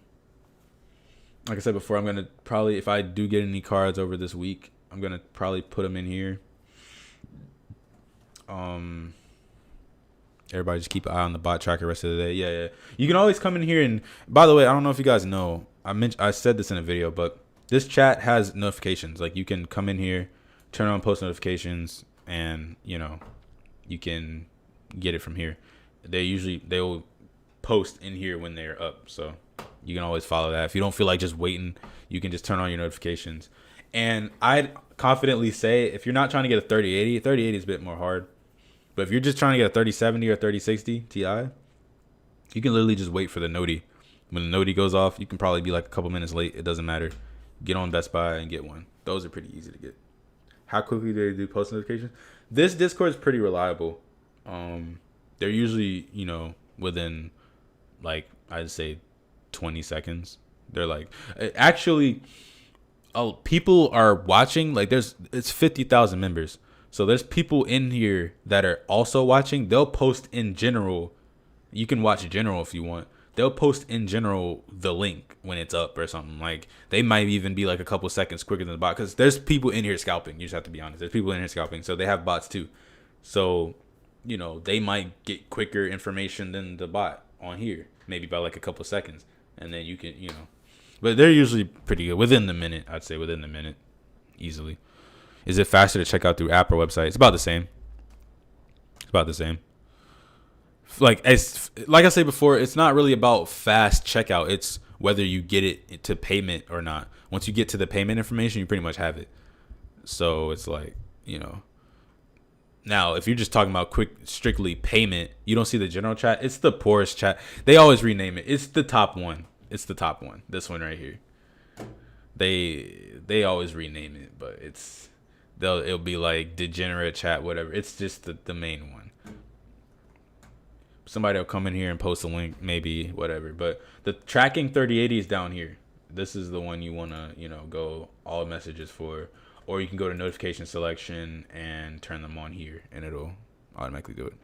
I said before, I'm gonna probably, if I do get any cards over this week, I'm gonna probably put them in here. Everybody just keep an eye on the bot tracker the rest of the day. Yeah. You can always come in here, and by the way, I don't know if you guys know, I said this in a video, but this chat has notifications. Like, you can come in here, turn on post notifications, and you can get it from here. They will post in here when they're up, so you can always follow that. If you don't feel like just waiting, you can just turn on your notifications. And I'd confidently say, if you're not trying to get a 3080, 3080 is a bit more hard. But if you're just trying to get a 3070 or 3060 Ti, you can literally just wait for the noti. When the noti goes off, you can probably be like a couple minutes late. It doesn't matter. Get on Best Buy and get one. Those are pretty easy to get. How quickly do they do post notifications? This Discord is pretty reliable. They're usually, within, like, I'd say 20 seconds. They're like, actually, people are watching. Like, it's 50,000 members. So there's people in here that are also watching. They'll post in general. You can watch general if you want. They'll post in general the link when it's up or something. Like, they might even be like a couple seconds quicker than the bot, because there's people in here scalping. You just have to be honest. There's people in here scalping, so they have bots too. So, they might get quicker information than the bot on here, maybe by like a couple seconds, and then you can, But they're usually pretty good within the minute. I'd say within the minute, easily. Is it faster to check out through app or website? It's about the same. Like I said before, it's not really about fast checkout. It's whether you get it to payment or not. Once you get to the payment information, you pretty much have it. So it's like, Now, if you're just talking about quick, strictly payment, you don't see the general chat. It's the poorest chat. They always rename it. It's the top one. It's the top one. This one right here. They always rename it, but it'll be like degenerate chat, whatever. It's just the main one. Somebody will come in here and post a link, maybe, whatever. But the tracking 3080 is down here. This is the one you want to, go all messages for. Or you can go to notification selection and turn them on here, and it'll automatically do it.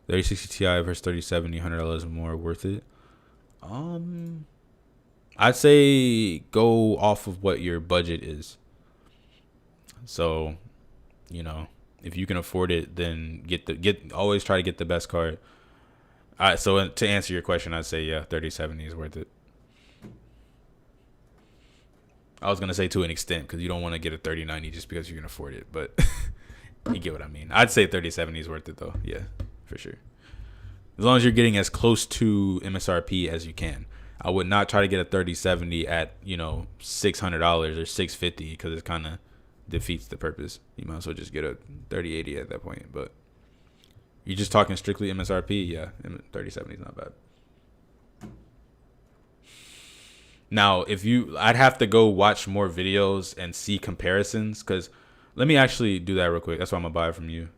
3060 Ti versus 3070, $100 more worth it. I'd say go off of what your budget is. So, if you can afford it, then always try to get the best card. All right, so to answer your question, I'd say 3070 is worth it. I was gonna say to an extent, because you don't want to get a 3090 just because you can afford it, but you get what I mean. I'd say 3070 is worth it though. Yeah, for sure. As long as you're getting as close to MSRP as you can. I would not try to get a 3070 at $600 or $650 because it kind of defeats the purpose. You might as well just get a 3080 at that point. But you're just talking strictly MSRP, yeah, 3070 is not bad. Now, I'd have to go watch more videos and see comparisons, because let me actually do that real quick. That's why I'm gonna buy it from you.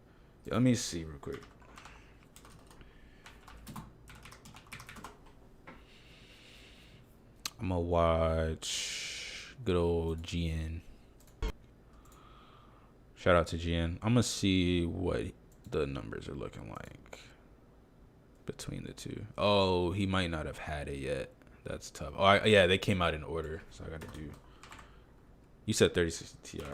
Let me see real quick. I'm gonna watch good old GN. Shout out to GN. I'm gonna see what the numbers are looking like between the two. Oh, he might not have had it yet. That's tough. Oh, yeah, they came out in order, so I got to do. You said 3060 Ti.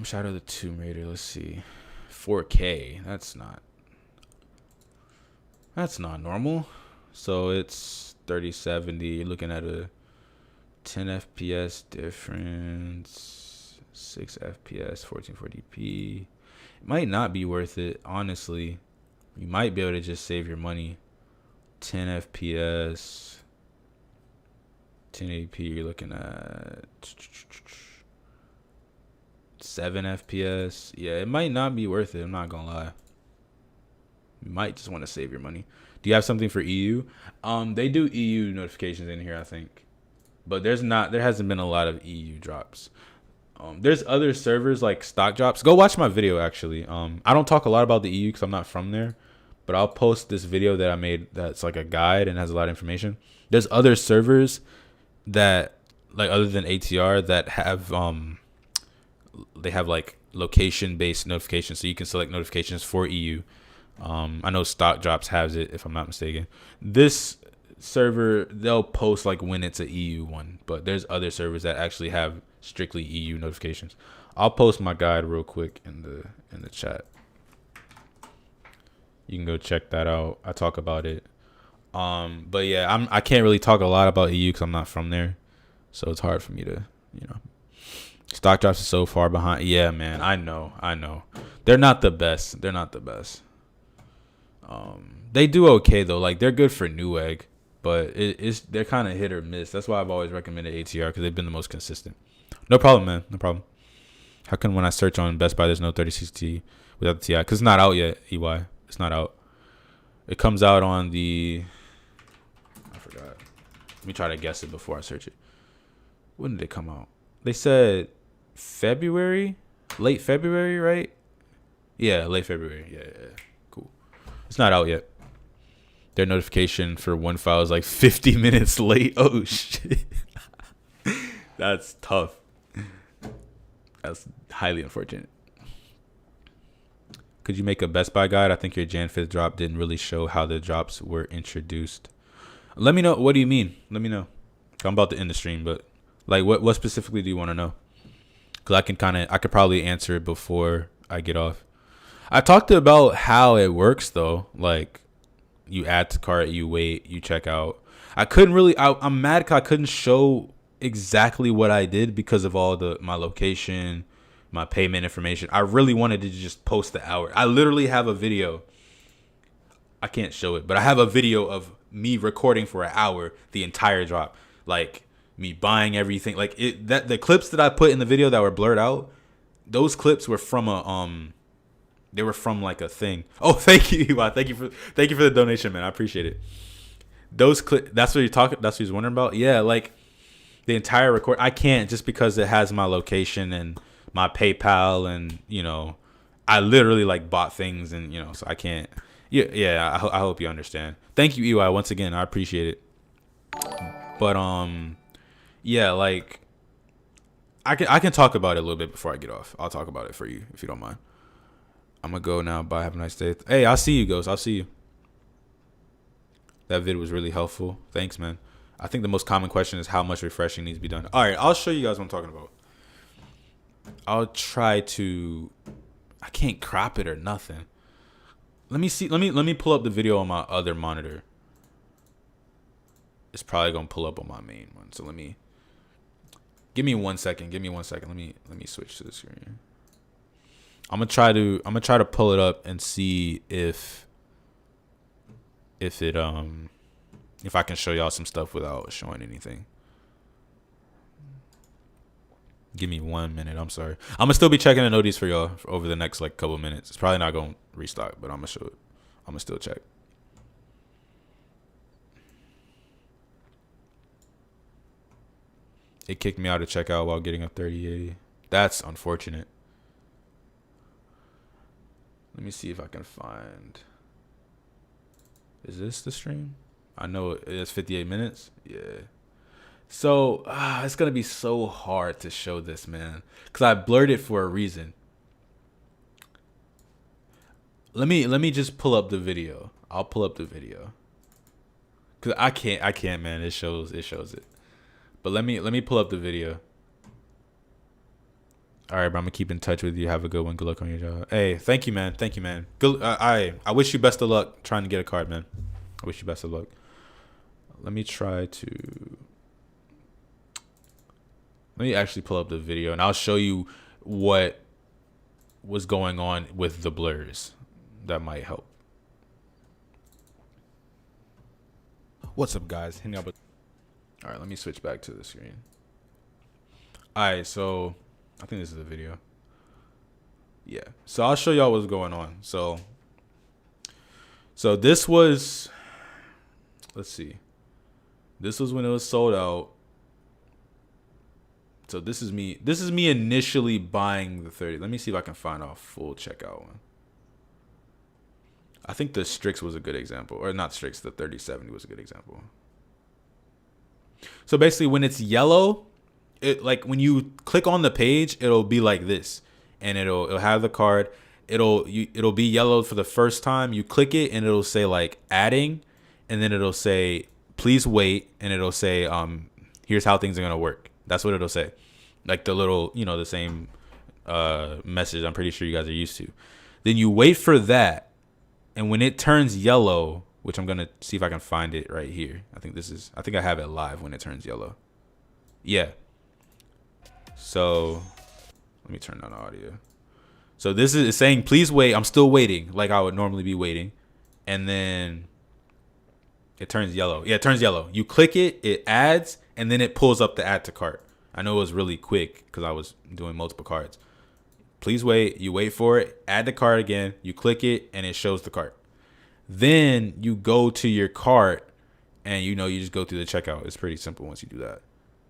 Shadow of the Tomb Raider. Let's see. 4K. That's not normal. So it's 3070. You're looking at a 10 FPS difference, 6 FPS, 1440p. It might not be worth it, honestly. You might be able to just save your money. 10 FPS, 1080p. You're looking at 7 FPS. Yeah, it might not be worth it. I'm not gonna lie. You might just want to save your money. Do you have something for EU? They do EU notifications in here, I think, but there hasn't been a lot of EU drops. There's other servers like stock drops. Go watch my video actually. I don't talk a lot about the EU because I'm not from there, but I'll post this video that I made that's like a guide and has a lot of information. There's other servers that, like, other than ATR, that have they have like location based notifications, so you can select notifications for EU. I know Stock Drops has it, if I'm not mistaken. This server, they'll post like when it's a EU one, but there's other servers that actually have strictly EU notifications. I'll post my guide real quick in the chat. You can go check that out. I talk about it. But yeah, I can't really talk a lot about EU because I'm not from there, so it's hard for me to, Stock Drops is so far behind. Yeah, man, I know. They're not the best. They do okay though. Like, they're good for Newegg, but they're kind of hit or miss. That's why I've always recommended ATR, because they've been the most consistent. No problem, man. No problem. How come when I search on Best Buy, there's no 3060 without the Ti? Because it's not out yet, EY. It's not out. It comes out on the... I forgot. Let me try to guess it before I search it. When did it come out? They said February? Late February, right? Yeah, late February. Yeah. Cool. It's not out yet. Their notification for one file is like 50 minutes late. Oh, shit. That's tough. That's highly unfortunate. Could you make a Best Buy guide? I think your Jan 5th drop didn't really show how the drops were introduced. Let me know. What do you mean? Let me know. I'm about to end the stream, but like, what specifically do you want to know? Because I could probably answer it before I get off. I talked about how it works though. Like, you add to cart, you wait, you check out. I couldn't really. I'm mad because I couldn't show exactly what I did because of all my location, my payment information. I really wanted to just post the hour. I literally have a video. I can't show it, but I have a video of me recording for an hour, the entire drop. Like, me buying everything. Like that the clips that I put in the video that were blurred out, those clips were from they were from like a thing. Oh, thank you. Wow, thank you for the donation, man. I appreciate it. Those clips, that's what you're talking, that's what you're wondering about? Yeah, like the entire record, I can't, just because it has my location and my PayPal, and I literally like bought things, and so I can't. Yeah, I hope you understand. Thank you, EY, once again. I appreciate it. But yeah, like I can talk about it a little bit before I get off. I'll talk about it for you if you don't mind. I'm gonna go now. Bye. Have a nice day. Hey, I'll see you, Ghost. I'll see you. That vid was really helpful. Thanks, man. I think the most common question is how much refreshing needs to be done. All right, I'll show you guys what I'm talking about. I'll try to. I can't crop it or nothing. Let me see. Let me pull up the video on my other monitor. It's probably gonna pull up on my main one. So give me 1 second. Give me 1 second. Let me switch to the screen. I'm gonna try to pull it up and see if I can show y'all some stuff without showing anything. Give me 1 minute. I'm sorry. I'm gonna still be checking the notice for y'all over the next like couple minutes. It's probably not gonna restock, but I'm gonna show it. I'm gonna still check. It kicked me out of checkout while getting a 3080. That's unfortunate. Let me see if I can find. Is this the stream? I know it is 58 minutes. Yeah. So it's gonna be so hard to show this, man, because I blurred it for a reason. Let me just pull up the video. I'll pull up the video. Cause I can't, man. It shows it. But let me pull up the video. All right, bro. I'm gonna keep in touch with you. Have a good one. Good luck on your job. Hey, thank you, man. Thank you, man. Good. I wish you best of luck trying to get a card, man. I wish you best of luck. Let me actually pull up the video, and I'll show you what was going on with the blurs. That might help. What's up, guys? Hit me up. All right, let me switch back to the screen. All right, so I think this is the video. Yeah, so I'll show y'all what's going on. So this was, let's see. This was when it was sold out. So this is me initially buying the 30. Let me see if I can find a full checkout one. I think the Strix was a good example, or not Strix, the 3070 was a good example. So basically when it's yellow, it, like when you click on the page, it'll be like this, and it'll have the card. It'll be yellow for the first time. You click it and it'll say like adding, and then it'll say please wait, and it'll say here's how things are gonna work. That's what it'll say, like the little, the same message I'm pretty sure you guys are used to. Then you wait for that, and when it turns yellow, which I'm gonna see if I can find it right here. I think I have it live when it turns yellow. Yeah. So let me turn down the audio. So this is saying please wait. I'm still waiting, like I would normally be waiting, and then it turns yellow. Yeah, it turns yellow. You click it, it adds, and then it pulls up the add to cart. I know it was really quick because I was doing multiple cards. Please wait. You wait for it. Add the cart again. You click it, and it shows the cart. Then you go to your cart, and you just go through the checkout. It's pretty simple once you do that.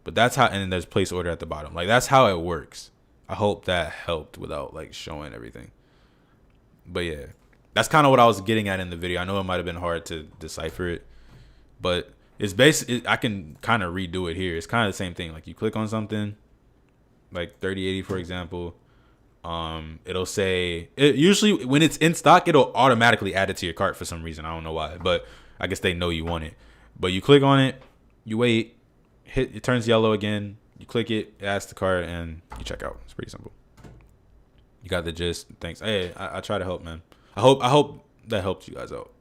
But that's how, and then there's place order at the bottom. Like that's how it works. I hope that helped without like showing everything. But yeah, that's kind of what I was getting at in the video. I know it might have been hard to decipher it, but it's basically, I can kind of redo it here. It's kind of the same thing. Like you click on something, like 3080 for example. It'll say, usually when it's in stock, it'll automatically add it to your cart for some reason. I don't know why, but I guess they know you want it. But you click on it, you wait, it turns yellow again. You click it, it adds the cart, and you check out. It's pretty simple. You got the gist. Thanks. Hey, I try to help, man. I hope that helped you guys out.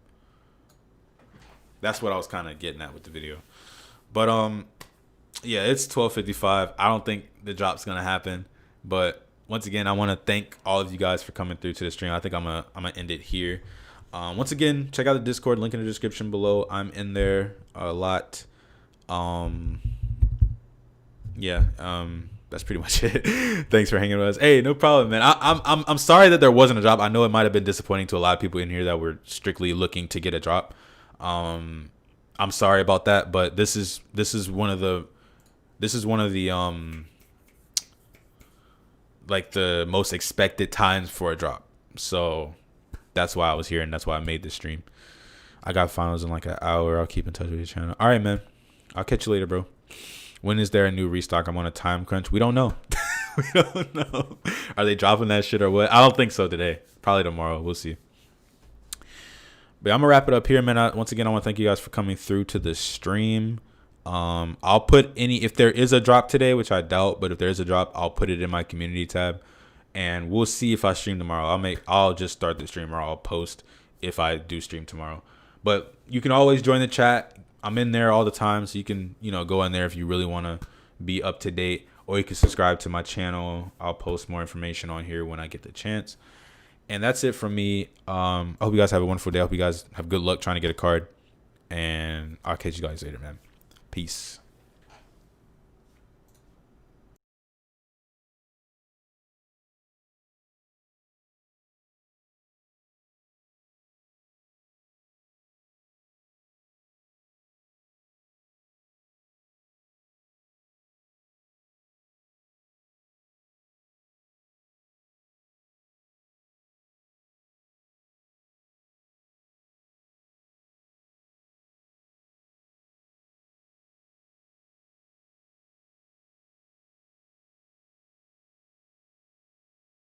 That's what I was kind of getting at with the video. But yeah, it's 12:55. I don't think the drop's gonna happen. But once again, I want to thank all of you guys for coming through to the stream. I think I'm gonna end it here. Once again, check out the Discord, link in the description below. I'm in there a lot. yeah, that's pretty much it. Thanks for hanging with us. Hey, no problem, man. I'm sorry that there wasn't a drop. I know it might have been disappointing to a lot of people in here that were strictly looking to get a drop. I'm sorry about that, but this is one of the like the most expected times for a drop. So that's why I was here, and that's why I made this stream. I got finals in like an hour. I'll keep in touch with your channel. All right, man. I'll catch you later, bro. When is there a new restock? I'm on a time crunch. We don't know. We don't know. Are they dropping that shit or what? I don't think so today. Probably tomorrow. We'll see. But I'm gonna wrap it up here, man. Once again, I want to thank you guys for coming through to the stream. I'll put if there is a drop today, which I doubt, but if there is a drop, I'll put it in my community tab, and we'll see if I stream tomorrow. I'll just start the stream, or I'll post if I do stream tomorrow. But you can always join the chat. I'm in there all the time, so you can go in there if you really want to be up to date, or you can subscribe to my channel. I'll post more information on here when I get the chance. And that's it from me. I hope you guys have a wonderful day. I hope you guys have good luck trying to get a card, and I'll catch you guys later, man. Peace.